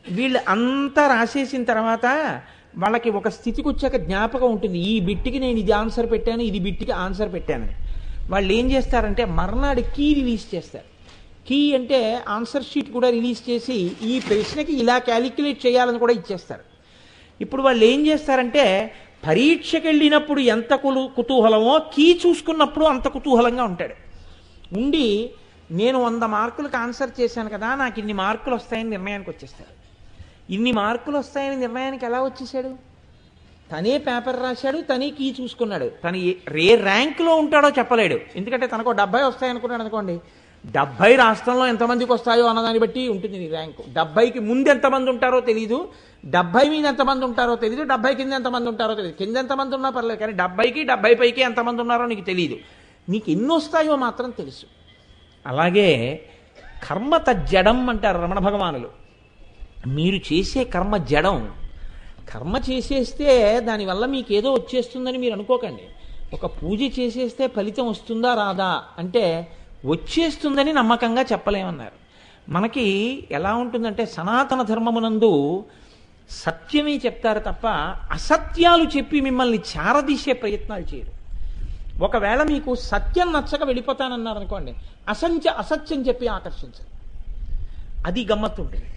వీళ్ళు అంతా రాసేసిన తర్వాత వాళ్ళకి ఒక స్థితికి వచ్చాక జ్ఞాపకం ఉంటుంది, ఈ బిట్టికి నేను ఇది ఆన్సర్ పెట్టాను, ఇది బిట్టికి ఆన్సర్ పెట్టానని. వాళ్ళు ఏం చేస్తారంటే మర్నాడు కీ రిలీజ్ చేస్తారు. కీ అంటే ఆన్సర్ షీట్ కూడా రిలీజ్ చేసి ఈ ప్రశ్నకి ఇలా క్యాలిక్యులేట్ చేయాలని కూడా ఇచ్చేస్తారు. ఇప్పుడు వాళ్ళు ఏం చేస్తారంటే పరీక్షకి వెళ్ళినప్పుడు ఎంత కుతూహలమో కీ చూసుకున్నప్పుడు అంత కుతూహలంగా ఉంటాడు. ఉండి నేను 100 మార్కులకు ఆన్సర్ చేశాను కదా, నాకు ఇన్ని మార్కులు వస్తాయని నిర్ణయానికి వచ్చేస్తాడు. ఇన్ని మార్కులు వస్తాయని నిర్ణయానికి ఎలా వచ్చేసాడు? తనే పేపర్ రాశాడు, తనే కీ చూసుకున్నాడు. తను ఏ ర్యాంక్లో ఉంటాడో చెప్పలేడు. ఎందుకంటే తనకు 70 వస్తాయనుకున్నాడు అనుకోండి, 70 రాష్ట్రంలో ఎంతమందికి వస్తాయో అన్నదాన్ని బట్టి ఉంటుంది నీ ర్యాంకు. 70కి ముందు ఎంతమంది ఉంటారో తెలియదు, 70 మీద ఎంతమంది ఉంటారో తెలియదు, 70 కింద ఎంతమంది ఉంటారో తెలియదు. కింద ఎంతమంది ఉన్నా పర్లేదు, కానీ 70కి 70 పైకి ఎంతమంది ఉన్నారో నీకు తెలియదు. నీకు ఎన్ని వస్తాయో మాత్రం తెలుసు. అలాగే కర్మ తజ్జడం అంటారు రమణ భగవానులు. మీరు చేసే కర్మ జడం. కర్మ చేసేస్తే దానివల్ల మీకేదో వచ్చేస్తుందని మీరు అనుకోకండి. ఒక పూజ చేసేస్తే ఫలితం వస్తుందా రాదా అంటే వచ్చేస్తుందని నమ్మకంగా చెప్పలేమన్నారు. మనకి ఎలా ఉంటుందంటే సనాతన ధర్మమునందు సత్యమే చెప్తారు తప్ప అసత్యాలు చెప్పి మిమ్మల్ని చారదీసే ప్రయత్నాలు చేయరు. ఒకవేళ మీకు సత్యం నచ్చక వెళ్ళిపోతానన్నారు అనుకోండి, అసత్యం చెప్పి ఆకర్షించరు. అది గమ్మత్తు ఉంటుంది.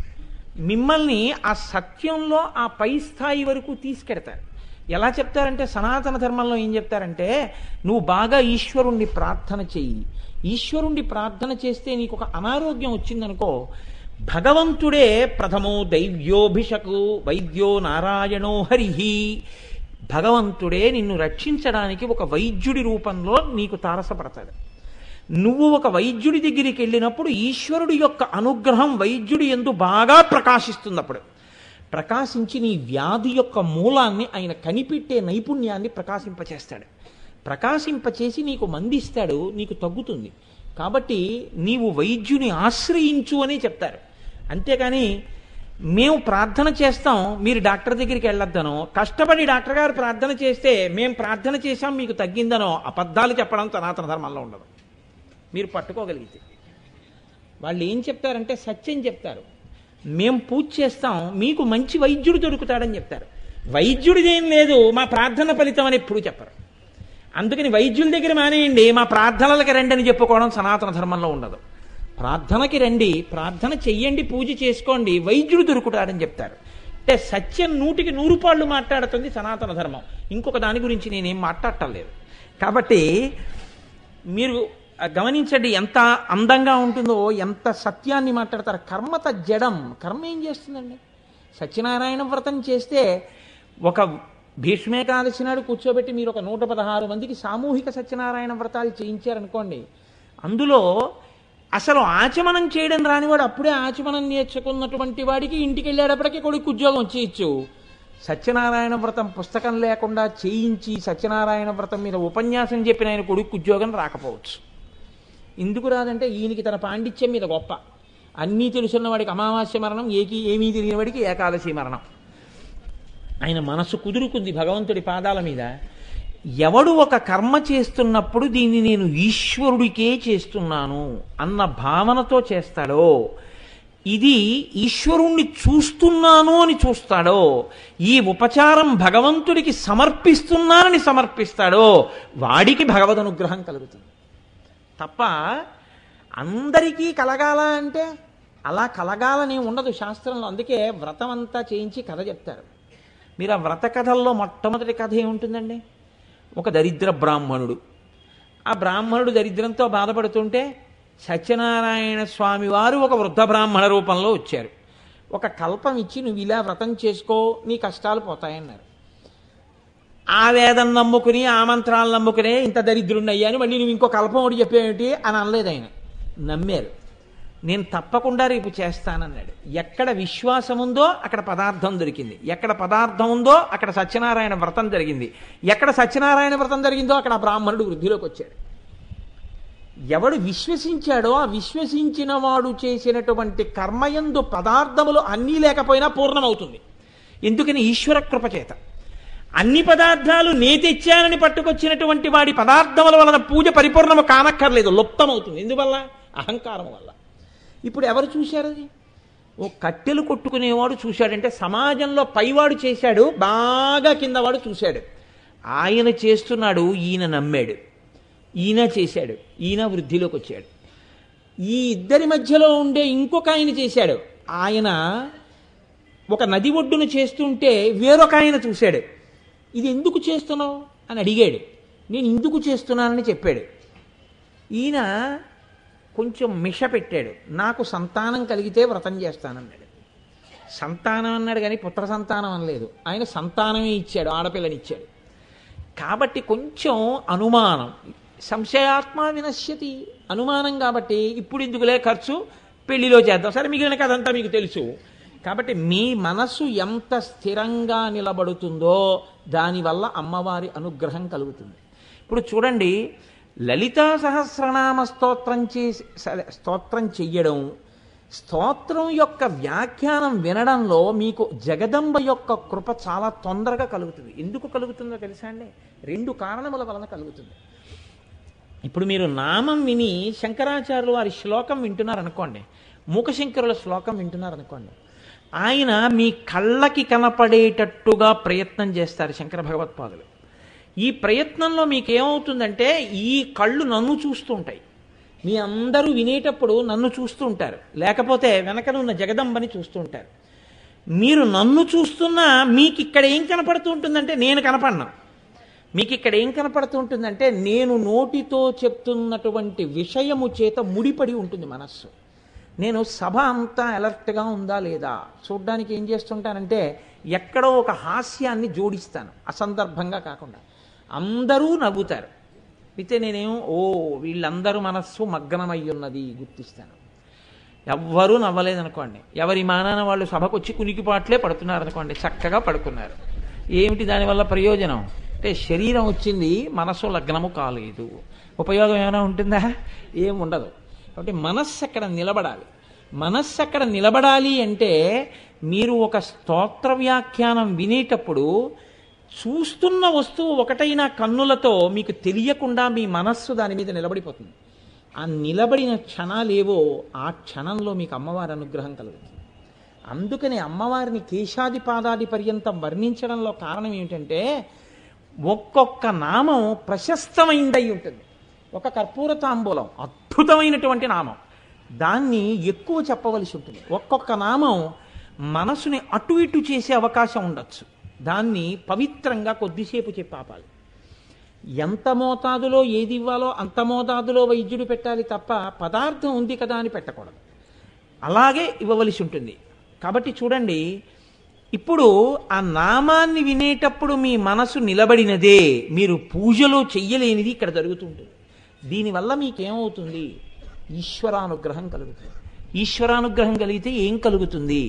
మిమ్మల్ని ఆ సత్యంలో ఆ పై స్థాయి వరకు తీసుకెడతారు. ఎలా చెప్తారంటే సనాతన ధర్మంలో ఏం చెప్తారంటే నువ్వు బాగా ఈశ్వరుణ్ణి ప్రార్థన చెయ్యి. ఈశ్వరుణ్ణి ప్రార్థన చేస్తే నీకు ఒక అనారోగ్యం వచ్చిందనుకో, భగవంతుడే ప్రథమో దైవ్యోభిషకు వైద్యో నారాయణో హరిహి. భగవంతుడే నిన్ను రక్షించడానికి ఒక వైద్యుడి రూపంలో నీకు తారసపడతాడు. నువ్వు ఒక వైద్యుడి దగ్గరికి వెళ్ళినప్పుడు ఈశ్వరుడి యొక్క అనుగ్రహం వైద్యుడి యందు బాగా ప్రకాశిస్తుంది. అప్పుడు ప్రకాశించి నీ వ్యాధి యొక్క మూలాన్ని ఆయన కనిపెట్టే నైపుణ్యాన్ని ప్రకాశింపచేస్తాడు. ప్రకాశింపచేసి నీకు మందిస్తాడు, నీకు తగ్గుతుంది. కాబట్టి నీవు వైద్యుని ఆశ్రయించు అని చెప్తారు. అంతేకాని మేము ప్రార్థన చేస్తాం మీరు డాక్టర్ దగ్గరికి వెళ్ళొద్దనో, కష్టపడి డాక్టర్ గారు ప్రార్థన చేస్తే మేము ప్రార్థన చేశాం మీకు తగ్గిందనో అబద్ధాలు చెప్పడం సనాతన ధర్మంలో ఉండదు. మీరు పట్టుకోగలిగితే వాళ్ళు ఏం చెప్తారంటే సత్యం చెప్తారు. మేము పూజ చేస్తాం మీకు మంచి వైద్యుడు దొరుకుతాడని చెప్తారు. వైద్యుడిదేం లేదు, మా ప్రార్థన ఫలితం అని ఎప్పుడు చెప్పరు. అందుకని వైద్యుల దగ్గర మానేయండి, మా ప్రార్థనలకి రండి అని చెప్పుకోవడం సనాతన ధర్మంలో ఉండదు. ప్రార్థనకి రండి, ప్రార్థన చెయ్యండి, పూజ చేసుకోండి, వైద్యుడు దొరుకుతాడని చెప్తారు. అంటే సత్యం 100కి 100 పాళ్ళు మాట్లాడుతుంది సనాతన ధర్మం. ఇంకొక దాని గురించి నేనేం మాట్లాడటం లేదు. కాబట్టి మీరు గమనించండి ఎంత అందంగా ఉంటుందో, ఎంత సత్యాన్ని మాట్లాడతారు. కర్మత జడం. కర్మ ఏం చేస్తుందండి? సత్యనారాయణ వ్రతం చేస్తే ఒక భీష్మేకాదశి నాడు కూర్చోబెట్టి మీరు ఒక 116 మందికి సామూహిక సత్యనారాయణ వ్రతాలు చేయించారనుకోండి, అందులో అసలు ఆచమనం చేయడం రానివాడు అప్పుడే ఆచమనం నేర్చుకున్నటువంటి వాడికి ఇంటికి వెళ్ళేటప్పటికీ కొడుకు ఉద్యోగం వచ్చేయచ్చు. సత్యనారాయణ వ్రతం పుస్తకం లేకుండా చేయించి సత్యనారాయణ వ్రతం మీద ఉపన్యాసం చెప్పిన ఆయన కొడుకు ఉద్యోగం రాకపోవచ్చు. ఎందుకు రాదంటే ఈయనకి తన పాండిత్యం మీద గొప్ప. అన్నీ తెలుసున్న వాడికి అమావాస్య మరణం, ఏమీ తెలియని వాడికి ఏకాదశి మరణం. ఆయన మనసు కుదురుకుంది భగవంతుడి పాదాల మీద. ఎవడు ఒక కర్మ చేస్తున్నప్పుడు దీన్ని నేను ఈశ్వరుడికే చేస్తున్నాను అన్న భావనతో చేస్తాడో, ఇది ఈశ్వరుణ్ణి చూస్తున్నాను అని చూస్తాడో, ఈ ఉపచారం భగవంతుడికి సమర్పిస్తున్నానని సమర్పిస్తాడో వాడికి భగవద్ అనుగ్రహం కలుగుతుంది. తప్ప అందరికీ కలగాల అంటే అలా కలగాలని ఉండదు శాస్త్రంలో. అందుకే వ్రతం అంతా చేయించి కథ చెప్తారు. మీరు ఆ వ్రత కథల్లో మొట్టమొదటి కథ ఏముంటుందండి? ఒక దరిద్ర బ్రాహ్మణుడు. ఆ బ్రాహ్మణుడు దరిద్రంతో బాధపడుతుంటే సత్యనారాయణ స్వామి వారు ఒక వృద్ధ బ్రాహ్మణ రూపంలో వచ్చారు. ఒక కల్పం ఇచ్చి నువ్వు ఇలా వ్రతం చేసుకో, నీ కష్టాలు పోతాయన్నారు. ఆ వేదం నమ్ముకుని ఆ మంత్రాలు నమ్ముకునే ఇంత దరిద్రుణ్ణి అయ్యాను, మళ్ళీ నువ్వు ఇంకో కల్పం ఒకటి చెప్పేమిటి అని అనలేదు ఆయన. నమ్మారు. నేను తప్పకుండా రేపు చేస్తానన్నాడు. ఎక్కడ విశ్వాసం ఉందో అక్కడ పదార్థం దొరికింది, ఎక్కడ పదార్థం ఉందో అక్కడ సత్యనారాయణ వ్రతం జరిగింది, ఎక్కడ సత్యనారాయణ వ్రతం జరిగిందో అక్కడ ఆ బ్రాహ్మణుడు వృద్ధిలోకి వచ్చాడు. ఎవడు విశ్వసించాడో ఆ విశ్వసించిన వాడు చేసినటువంటి కర్మయందు పదార్థములు అన్నీ లేకపోయినా పూర్ణమవుతుంది. ఎందుకని? ఈశ్వర కృప చేత. అన్ని పదార్థాలు నే తెచ్చానని పట్టుకొచ్చినటువంటి వాడి పదార్థముల వలన పూజ పరిపూర్ణము కానక్కర్లేదు, లుప్తమవుతుంది. ఎందువల్ల? అహంకారం వల్ల. ఇప్పుడు ఎవరు చూశారు అది? ఓ కట్టెలు కొట్టుకునేవాడు చూశాడంటే సమాజంలో పైవాడు చేశాడు, బాగా కిందవాడు చూశాడు. ఆయన చేస్తున్నాడు, ఈయన నమ్మాడు, ఈయన చేశాడు, ఈయన వృద్ధిలోకి వచ్చాడు. ఈ ఇద్దరి మధ్యలో ఉండే ఇంకొక ఆయన చేశాడు. ఆయన ఒక నది ఒడ్డును చేస్తుంటే వేరొక ఆయన చూశాడు. ఇది ఎందుకు చేస్తున్నావు అని అడిగాడు. నేను ఇందుకు చేస్తున్నానని చెప్పాడు. ఈయన కొంచెం మిష పెట్టాడు. నాకు సంతానం కలిగితే వ్రతం చేస్తానన్నాడు. సంతానం అన్నాడు కానీ పుత్ర సంతానం అనలేదు. ఆయన సంతానమే ఇచ్చాడు, ఆడపిల్లనిచ్చాడు. కాబట్టి కొంచెం అనుమానం, సంశయాత్మ వినశ్యతి, అనుమానం. కాబట్టి ఇప్పుడు ఇందుకులే ఖర్చు, పెళ్లిలో చేద్దాం, సరే మిగిలిన కథంతా మీకు తెలుసు. కాబట్టి మీ మనస్సు ఎంత స్థిరంగా నిలబడుతుందో దానివల్ల అమ్మవారి అనుగ్రహం కలుగుతుంది. ఇప్పుడు చూడండి, లలితా సహస్రనామ స్తోత్రం చెయ్యడం, స్తోత్రం యొక్క వ్యాఖ్యానం వినడంలో మీకు జగదంబ యొక్క కృప చాలా తొందరగా కలుగుతుంది. ఎందుకు కలుగుతుందో తెలుసా అండి? 2 కారణముల వలన కలుగుతుంది. ఇప్పుడు మీరు నామం విని శంకరాచార్యులు వారి శ్లోకం వింటున్నారనుకోండి, మూకశంకరుల శ్లోకం వింటున్నారనుకోండి, ఆయన మీ కళ్ళకి కనపడేటట్టుగా ప్రయత్నం చేస్తారు శంకర భగవత్పాదులు. ఈ ప్రయత్నంలో మీకేమవుతుందంటే ఈ కళ్ళు నన్ను చూస్తూ ఉంటాయి. మీ అందరూ వినేటప్పుడు నన్ను చూస్తూ ఉంటారు, లేకపోతే వెనకనున్న జగదంబని చూస్తూ ఉంటారు. మీరు నన్ను చూస్తున్నా మీకు ఇక్కడ ఏం కనపడుతూ ఉంటుందంటే నేను కనపడను. మీకు ఇక్కడ ఏం కనపడుతూ ఉంటుందంటే నేను నోటితో చెప్తున్నటువంటి విషయము చేత ముడిపడి ఉంటుంది మనస్సు. నేను సభ అంతా అలర్ట్గా ఉందా లేదా చూడ్డానికి ఏం చేస్తుంటానంటే ఎక్కడో ఒక హాస్యాన్ని జోడిస్తాను, అసందర్భంగా కాకుండా. అందరూ నవ్వుతారు, అయితే నేనేమో వీళ్ళందరూ మనస్సు మగ్నమై ఉన్నది గుర్తిస్తాను. ఎవ్వరూ నవ్వలేదనుకోండి, ఎవరి మానాన వాళ్ళు సభకు వచ్చి కునికిపాట్లే పడుతున్నారు అనుకోండి, చక్కగా పడుకున్నారు. ఏమిటి దానివల్ల ప్రయోజనం అంటే శరీరం వచ్చింది, మనస్సు లగ్నము కాలేదు. ఉపయోగం ఏమైనా ఉంటుందా? ఏం ఉండదు. కాబట్టి మనస్సు అక్కడ నిలబడాలి. మనస్సు అక్కడ నిలబడాలి అంటే మీరు ఒక స్తోత్ర వ్యాఖ్యానం వినేటప్పుడు చూస్తున్న వస్తువు ఒకటైన కన్నులతో మీకు తెలియకుండా మీ మనస్సు దాని మీద నిలబడిపోతుంది. ఆ నిలబడిన క్షణాలేవో ఆ క్షణంలో మీకు అమ్మవారి అనుగ్రహం కలుగుతుంది. అందుకని అమ్మవారిని కేశాది పాదాది పర్యంతం వర్ణించడంలో కారణం ఏమిటంటే ఒక్కొక్క నామం ప్రశస్తమైందై ఉంటుంది. ఒక కర్పూర తాంబూలం అద్భుతమైనటువంటి నామం, దాన్ని ఎక్కువ చెప్పవలసి ఉంటుంది. ఒక్కొక్క నామం మనసుని అటు ఇటు చేసే అవకాశం ఉండొచ్చు, దాన్ని పవిత్రంగా కొద్దిసేపు చెప్పాపాలి. ఎంత మోతాదులో ఏది ఇవ్వాలో అంత మోతాదులో వైద్యుడు పెట్టాలి తప్ప పదార్థం ఉంది కదా అని పెట్టకూడదు. అలాగే ఇవ్వవలసి ఉంటుంది. కాబట్టి చూడండి, ఇప్పుడు ఆ నామాన్ని వినేటప్పుడు మీ మనసు నిలబడినదే, మీరు పూజలో చెయ్యలేనిది ఇక్కడ జరుగుతుంటుంది. దీనివల్ల మీకేమవుతుంది? ఈశ్వరానుగ్రహం కలుగుతుంది. ఈశ్వరానుగ్రహం కలిగితే ఏం కలుగుతుంది?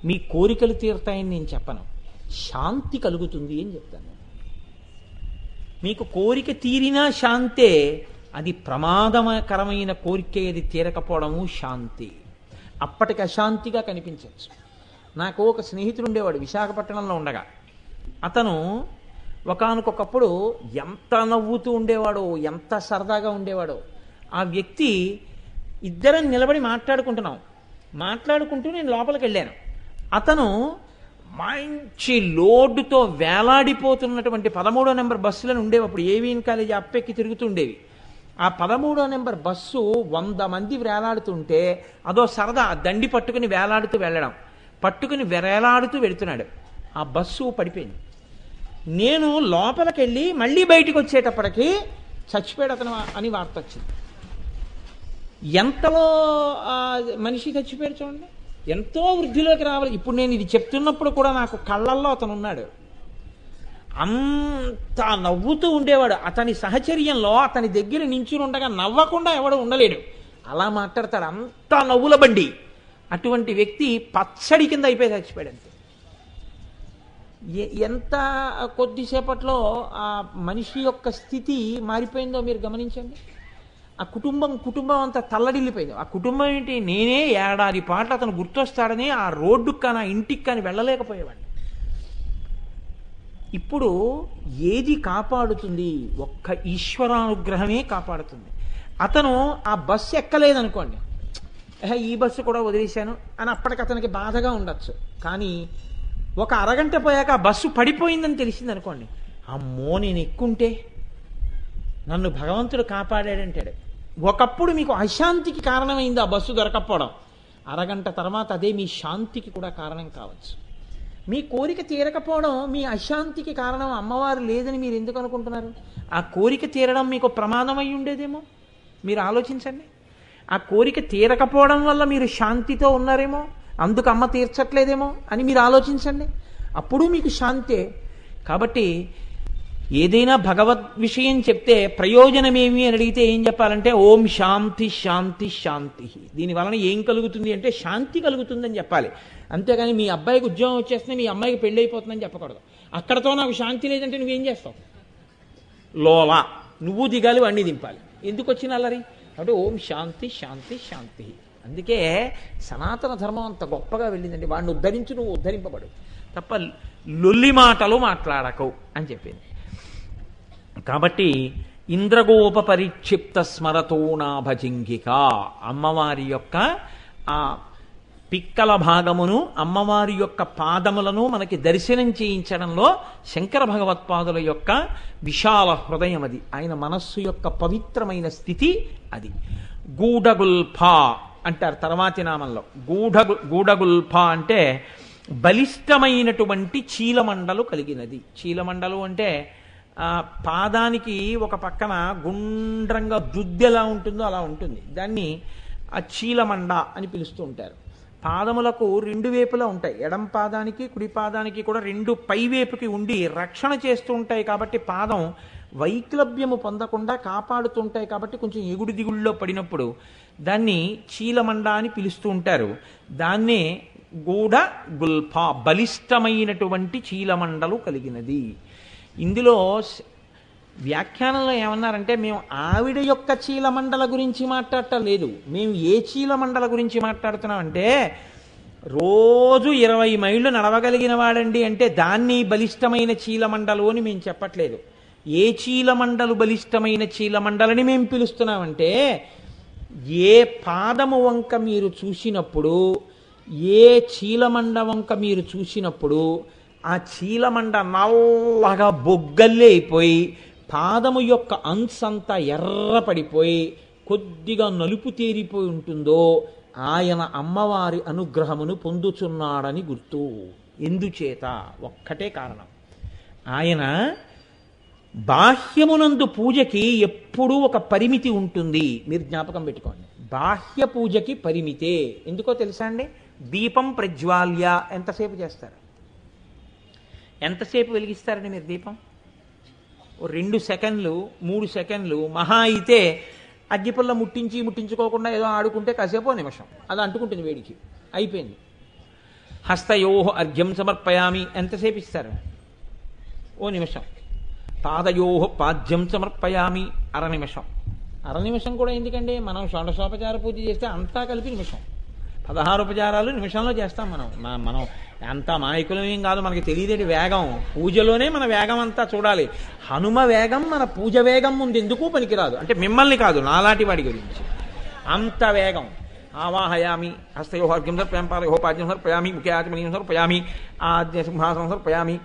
మీ కోరికలు తీరుతాయని నేను చెప్పను, శాంతి కలుగుతుంది అని చెప్తాను. మీకు కోరిక తీరినా శాంతే, అది ప్రమాదకరమైన కోరిక ఏది తీరకపోవడము శాంతి. అప్పటికి అశాంతిగా కనిపించవచ్చు. నాకు ఒక స్నేహితుడు ఉండేవాడు విశాఖపట్నంలో ఉండగా. అతను ఒకానొకప్పుడు ఎంత నవ్వుతూ ఉండేవాడో, ఎంత సరదాగా ఉండేవాడో. ఆ వ్యక్తి, ఇద్దరం నిలబడి మాట్లాడుకుంటున్నాం, మాట్లాడుకుంటూ నేను లోపలికి వెళ్ళాను. అతను మంచి లోడ్డుతో వేలాడిపోతున్నటువంటి 13వ నెంబర్ బస్సులను ఉండేవి అప్పుడు, ఏవిఎన్ కాలేజీ అప్పెక్కి తిరుగుతూ ఉండేవి. ఆ 13వ నెంబర్ బస్సు 100 మంది వేలాడుతుంటే అదో సరదా, దండి పట్టుకుని వేలాడుతూ వెళ్ళడం, పట్టుకుని వేలాడుతూ వెళుతున్నాడు. ఆ బస్సు పడిపోయింది. నేను లోపలికి వెళ్ళి మళ్ళీ బయటికి వచ్చేటప్పటికి చచ్చిపోయాడు అతను అని వార్త వచ్చింది. ఎంతలో మనిషి చచ్చిపోయాడు చూడండి, ఎంతో వృద్ధిలోకి రావాలి. ఇప్పుడు నేను ఇది చెప్తున్నప్పుడు కూడా నాకు కళ్ళల్లో అతను ఉన్నాడు. అంత నవ్వుతూ ఉండేవాడు. అతని సహచర్యంలో అతని దగ్గర నించుని ఉండగా నవ్వకుండా ఎవడు ఉండలేడు, అలా మాట్లాడతాడు. అంత నవ్వుల బండి. అటువంటి వ్యక్తి పచ్చడి కింద అయిపోయి చచ్చిపోయాడు అంతే. ఎంత కొద్దిసేపట్లో ఆ మనిషి యొక్క స్థితి మారిపోయిందో మీరు గమనించండి. ఆ కుటుంబం అంతా తల్లడిల్లిపోయింది. ఆ కుటుంబం ఏంటి, నేనే ఏడాది పాటలు అతను గుర్తొస్తాడని ఆ రోడ్డుకు కానీ ఆ ఇంటికి కానీ వెళ్ళలేకపోయేవాడిని. ఇప్పుడు ఏది కాపాడుతుంది? ఒక్క ఈశ్వరానుగ్రహమే కాపాడుతుంది. అతను ఆ బస్సు ఎక్కలేదనుకోండి, ఈ బస్సు కూడా వదిలేశాను అని అప్పటికి అతనికి బాధగా ఉండొచ్చు. కానీ ఒక అరగంట పోయాక ఆ బస్సు పడిపోయిందని తెలిసింది అనుకోండి, అమ్మో నేను ఎక్కుంటే నన్ను భగవంతుడు కాపాడాడంటాడు. ఒకప్పుడు మీకు అశాంతికి కారణమైంది ఆ బస్సు దొరకపోవడం, అరగంట తర్వాత అదే మీ శాంతికి కూడా కారణం కావచ్చు. మీ కోరిక తీరకపోవడం మీ అశాంతికి కారణం అమ్మవారు లేదని మీరు ఎందుకు అనుకుంటున్నారు? ఆ కోరిక తీరడం మీకు ప్రమాదం అయి ఉండేదేమో, మీరు ఆలోచించండి. ఆ కోరిక తీరకపోవడం వల్ల మీరు శాంతితో ఉన్నారేమో, అందుకు అమ్మ తీర్చట్లేదేమో అని మీరు ఆలోచించండి. అప్పుడు మీకు శాంతే. కాబట్టి ఏదైనా భగవద్ విషయం చెప్తే ప్రయోజనమేమి అని అడిగితే ఏం చెప్పాలంటే ఓం శాంతి శాంతి శాంతి. దీనివలన ఏం కలుగుతుంది అంటే శాంతి కలుగుతుందని చెప్పాలి. అంతేగాని మీ అబ్బాయికి ఉద్యోగం వచ్చేస్తే మీ అమ్మాయికి పెళ్ళి అయిపోతుందని చెప్పకూడదు. అక్కడతో నాకు శాంతి లేదంటే నువ్వేం చేస్తావు? లోలా నువ్వు దిగాలి, వాడిని దింపాలి. ఎందుకు వచ్చిన అల్లరి? కాబట్టి ఓం శాంతి శాంతి శాంతి. అందుకే సనాతన ధర్మం అంత గొప్పగా వెళ్ళిందండి. వాడిని ఉద్ధరించు, నువ్వు ఉద్ధరింపబడు తప్ప లొల్లి మాటలు మాట్లాడకు అని చెప్పింది. కాబట్టి ఇంద్రగోప పరిక్షిప్త స్మరతోనాభజింగిక, అమ్మవారి యొక్క ఆ పిక్కల భాగమును అమ్మవారి యొక్క పాదములను మనకి దర్శనం చేయించడంలో శంకర భగవత్పాదుల యొక్క విశాల హృదయం అది. ఆయన మనస్సు యొక్క పవిత్రమైన స్థితి అది. గూఢగుల్ఫ అంటారు తర్వాతి నామంలో. గూఢగుల్ఫ అంటే బలిష్టమైనటువంటి చీలమండలు కలిగినది. చీలమండలు అంటే పాదానికి ఒక పక్కన గుండ్రంగా దుద్దెలా ఉంటుందో అలా ఉంటుంది. దాన్ని ఆ చీలమండ అని పిలుస్తూ ఉంటారు. పాదములకు 2 వైపులా ఉంటాయి. ఎడం పాదానికి కుడి పాదానికి కూడా 2 పైవేపుకి ఉండి రక్షణ చేస్తూ ఉంటాయి. కాబట్టి పాదం వైక్లభ్యము పొందకుండా కాపాడుతుంటాయి. కాబట్టి కొంచెం ఎగుడు దిగుళ్ళలో పడినప్పుడు దాన్ని చీలమండ అని పిలుస్తూ ఉంటారు. దాన్నే గూఢ గుల్ఫ, బలిష్టమైనటువంటి చీలమండలు కలిగినది. ఇందులో వ్యాఖ్యానంలో ఏమన్నారంటే మేము ఆవిడ యొక్క చీలమండల గురించి మాట్లాడటం లేదు, మేము ఏ చీలమండల గురించి మాట్లాడుతున్నామంటే రోజు 20 మైళ్ళు నడవగలిగిన వాడండి అంటే దాన్ని బలిష్టమైన చీలమండలు అని మేము చెప్పట్లేదు. ఏ చీలమండలు బలిష్టమైన చీలమండలని మేము పిలుస్తున్నామంటే ఏ పాదము వంక మీరు చూసినప్పుడు, ఏ చీలమండ వంక మీరు చూసినప్పుడు ఆ చీలమండ నల్లగా బొగ్గల్లే అయిపోయి పాదము యొక్క అంశంతా ఎర్రపడిపోయి కొద్దిగా నలుపు తేరిపోయి ఉంటుందో ఆయన అమ్మవారి అనుగ్రహమును పొందుచున్నాడని గుర్తు. ఎందుచేత? ఒక్కటే కారణం, ఆయన బాహ్యమునందు పూజకి ఎప్పుడూ ఒక పరిమితి ఉంటుంది. మీరు జ్ఞాపకం పెట్టుకోండి, బాహ్య పూజకి పరిమితే. ఎందుకో తెలుసా అండి? దీపం ప్రజ్వాల్య ఎంతసేపు చేస్తారు? ఎంతసేపు వెలిగిస్తారండి మీరు దీపం? 2 సెకండ్లు 3 సెకండ్లు మహా అయితే. అగ్గిపుల్ల ముట్టించుకోకుండా ఏదో ఆడుకుంటే కాసేపు నిమిషం అది అంటుకుంటుంది వేడికి, అయిపోయింది. హస్తయోహ అర్ఘ్యం సమర్పయామి ఎంతసేపు ఇస్తారు? ఓ నిమిషం. పాదయోహ పాద్యం సమర్పయామి అర నిమిషం. అర నిమిషం కూడా ఎందుకండి? మనం షోడశోపచార పూజ చేస్తే అంతా కలిపి నిమిషం. 16 ఉపచారాలు నిమిషంలో చేస్తాం మనం అంత మాయకులం ఏం కాదు, మనకి తెలియదేంటి వేగం. పూజలోనే మన వేగం అంతా చూడాలి. హనుమ వేగం మన పూజ వేగం ముందు ఎందుకు పనికిరాదు. అంటే మిమ్మల్ని కాదు, నాలాంటి వాడి గురించి అంత వేగం. ఆవాహయామి హస్తయోహార్ఘ్యం సమర్పయామి పాదయోపాద్యం సమర్పయామి ముఖ్య ఆచమనీయం సమర్పయామి సింహాసనం సమర్పయామి.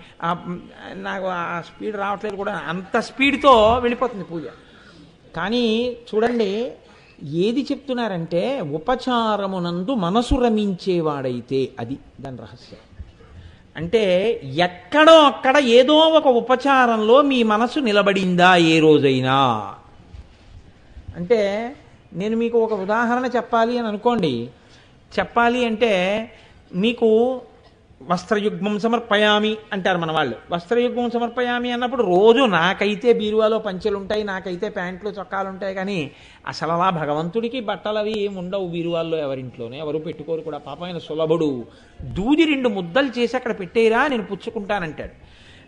నాకు ఆ స్పీడ్ రావట్లేదు కూడా, అంత స్పీడ్తో వెళ్ళిపోతుంది పూజ. కానీ చూడండి ఏది చెప్తున్నారంటే ఉపచారమునందు మనసు రమించేవాడైతే అది దాని రహస్యం. అంటే ఎక్కడో అక్కడ ఏదో ఒక ఉపచారంలో మీ మనసు నిలబడిందా ఏ రోజైనా? అంటే నేను మీకు ఒక ఉదాహరణ చెప్పాలి అని అనుకోండి. చెప్పాలి అంటే మీకు వస్త్రయుగ్మం సమర్పయామి అంటారు మన వాళ్ళు. వస్త్రయుగ్మం సమర్పయామి అన్నప్పుడు రోజు నాకైతే బీరువాలో పంచెలు ఉంటాయి, నాకైతే ప్యాంట్లు చొక్కాలు ఉంటాయి, కానీ అసలు అలా భగవంతుడికి బట్టలు అవి ఏమి ఉండవు బీరువాల్లో, ఎవరింట్లోనే ఎవరు పెట్టుకోరు కూడా. పాపమైన సులభుడు దూది 2 ముద్దలు చేసి అక్కడ పెట్టేరా నేను పుచ్చుకుంటానంటాడు.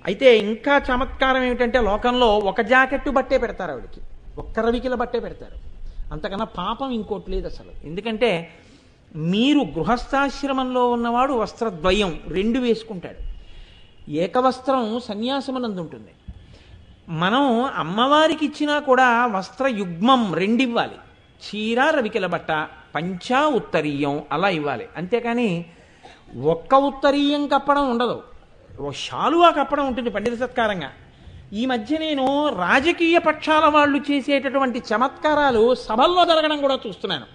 అయితే ఇంకా చమత్కారం ఏమిటంటే లోకంలో ఒక జాకెట్టు బట్టే పెడతారు ఆవిడికి, ఒక్క రవికిల బట్టే పెడతారు. అంతకన్నా పాపం ఇంకోటి లేదు అసలు. ఎందుకంటే మీరు గృహస్థాశ్రమంలో ఉన్నవాడు వస్త్రద్వయం 2 వేసుకుంటాడు. ఏకవస్త్రం సన్యాసమనందు ఉంటుంది. మనం అమ్మవారికి ఇచ్చినా కూడా వస్త్రయుగ్మం 2 ఇవ్వాలి. చీర రవికిల బట్ట, పంచా ఉత్తరీయం అలా ఇవ్వాలి. అంతేకాని ఒక్క ఉత్తరీయం కప్పడం ఉండదు, శాలువా కప్పడం ఉంటుంది పండిత సత్కారంగా. ఈ మధ్య నేను రాజకీయ పక్షాల వాళ్ళు చేసేటటువంటి చమత్కారాలు సభల్లో జరగడం కూడా చూస్తున్నాను.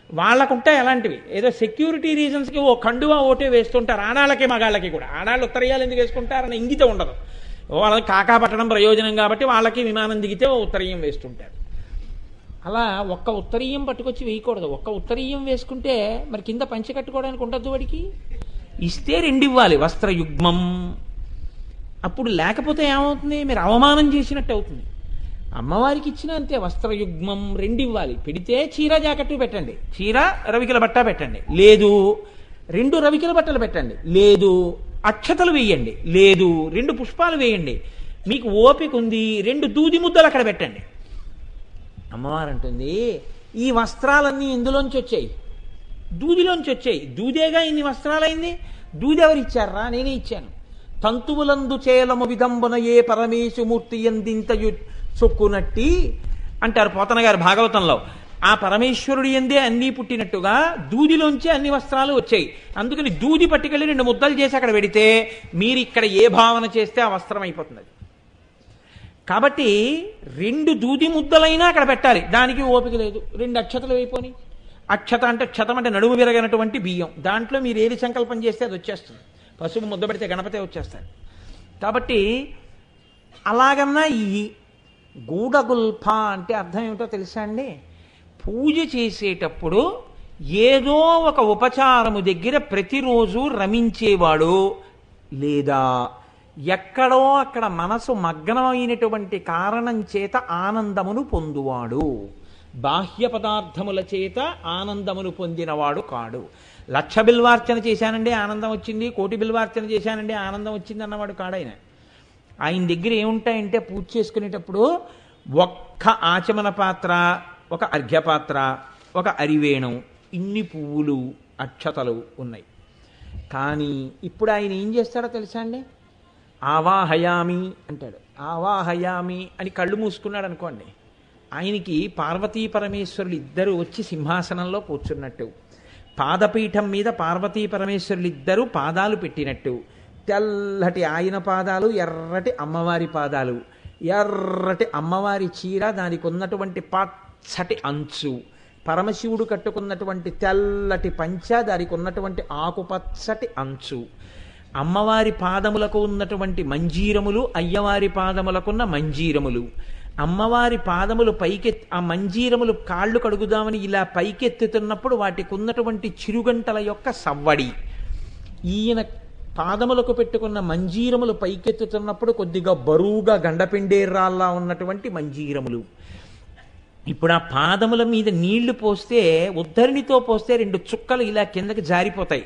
వాళ్ళకుంటాయి అలాంటివి. ఏదో సెక్యూరిటీ రీజన్స్కి ఓ కండువా ఓటే వేస్తుంటారు, ఆడాళ్ళకి మగాళ్ళకి కూడా. ఆడాళ్ళు ఉత్తరీయాలు ఎందుకు వేసుకుంటారని ఇంగితం ఉండదు, వాళ్ళకి కాకా పట్టడం ప్రయోజనం కాబట్టి వాళ్ళకి విమానం దిగితే ఓ ఉత్తరీయం వేస్తుంటారు. అలా ఒక్క ఉత్తరీయం పట్టుకొచ్చి వేయకూడదు. ఒక్క ఉత్తరీయం వేసుకుంటే మరి కింద పంచె కట్టుకోవడానికి ఉండద్దు వాడికి. ఇస్తే 2 ఇవ్వాలి వస్త్రయుగ్మం. అప్పుడు లేకపోతే ఏమవుతుంది, మీరు అవమానం చేసినట్టు అవుతుంది. అమ్మవారికి ఇచ్చిన అంతే, వస్త్రయుగ్మం 2 ఇవ్వాలి. పెడితే చీర జాకెట్టు పెట్టండి, చీర రవికిల బట్ట పెట్టండి, లేదు 2 రవికిల బట్టలు పెట్టండి, లేదు అక్షతలు వేయండి, లేదు 2 పుష్పాలు వేయండి. మీకు ఓపిక ఉంది 2 దూది ముద్దలు అక్కడ పెట్టండి. అమ్మవారు అంటుంది ఈ వస్త్రాలన్నీ ఇందులోంచి వచ్చాయి, దూదిలోంచి వచ్చాయి. దూదేగా ఇన్ని వస్త్రాలైంది. దూది ఎవరు ఇచ్చారా? నేనే ఇచ్చాను. తంతువులందు చేలము విదంబన ఏ పరమేశుమూర్తి ఎందింతయు చొక్కునట్టి అంటారు పోతన గారు భాగవతంలో. ఆ పరమేశ్వరుడి ఎందే అన్నీ పుట్టినట్టుగా దూదిలోంచి అన్ని వస్త్రాలు వచ్చాయి. అందుకని దూది పట్టుకెళ్ళి 2 ముద్దలు చేసి అక్కడ పెడితే మీరు ఇక్కడ ఏ భావన చేస్తే ఆ వస్త్రం అయిపోతుంది. కాబట్టి 2 దూది ముద్దలైనా అక్కడ పెట్టాలి. దానికి ఓపిక లేదు. 2 అక్షతలు అయిపోయి. అక్షత అంటే క్షతం అంటే నడుము విరగనటువంటి బియ్యం. దాంట్లో మీరు ఏది సంకల్పం చేస్తే అది వచ్చేస్తుంది. పసుపు ముద్ద పెడితే గణపతే వచ్చేస్తారు. కాబట్టి అలాగన్నా ఈ గూఢగుల్ఫ అంటే అర్థం ఏమిటో తెలుసా అండి? పూజ చేసేటప్పుడు ఏదో ఒక ఉపచారము దగ్గర ప్రతిరోజు రమించేవాడు, లేదా ఎక్కడో అక్కడ మనసు మగ్నమైనటువంటి కారణం చేత ఆనందమును పొందువాడు, బాహ్య పదార్థముల చేత ఆనందమును పొందినవాడు కాడు. 1,00,000 బిల్వార్చన చేశానండి ఆనందం వచ్చింది, 1,000,000 బిల్వార్చన చేశానండి ఆనందం వచ్చింది అన్నవాడు కాడాయన. ఆయన దగ్గర ఏముంటాయంటే పూజ చేసుకునేటప్పుడు ఒక్క ఆచమన పాత్ర, ఒక అర్ఘ్యపాత్ర, ఒక అరివేణం, ఇన్ని పువ్వులు అక్షతలు ఉన్నాయి. కానీ ఇప్పుడు ఆయన ఏం చేస్తాడో తెలుసా అండి? ఆవాహయామి అంటాడు. ఆవాహయామి అని కళ్ళు మూసుకున్నాడు అనుకోండి, ఆయనకి పార్వతీ పరమేశ్వరులు ఇద్దరు వచ్చి సింహాసనంలో కూర్చున్నట్టు, పాదపీఠం మీద పార్వతీ పరమేశ్వరులు ఇద్దరు పాదాలు పెట్టినట్టు, తెల్లటి ఆయన పాదాలు, ఎర్రటి అమ్మవారి పాదాలు, ఎర్రటి అమ్మవారి చీర, దానికి ఉన్నటువంటి పచ్చటి అంచు, పరమశివుడు కట్టుకున్నటువంటి తెల్లటి పంచ, దానికి ఉన్నటువంటి ఆకుపచ్చటి అంచు, అమ్మవారి పాదములకు ఉన్నటువంటి మంజీరములు, అయ్యవారి పాదములకున్న మంజీరములు, అమ్మవారి పాదములు ఆ మంజీరములు కాళ్ళు కడుగుదామని ఇలా పైకెత్తుతున్నప్పుడు వాటికి ఉన్నటువంటి చిరుగంటల యొక్క సవ్వడి, ఈయన పాదములకు పెట్టుకున్న మంజీరములు పైకెత్తుతున్నప్పుడు కొద్దిగా బరువుగా గండపిండేరాల్లా ఉన్నటువంటి మంజీరములు. ఇప్పుడు ఆ పాదముల మీద నీళ్లు పోస్తే, ఉద్ధరిణితో పోస్తే 2 చుక్కలు ఇలా కిందకి జారిపోతాయి.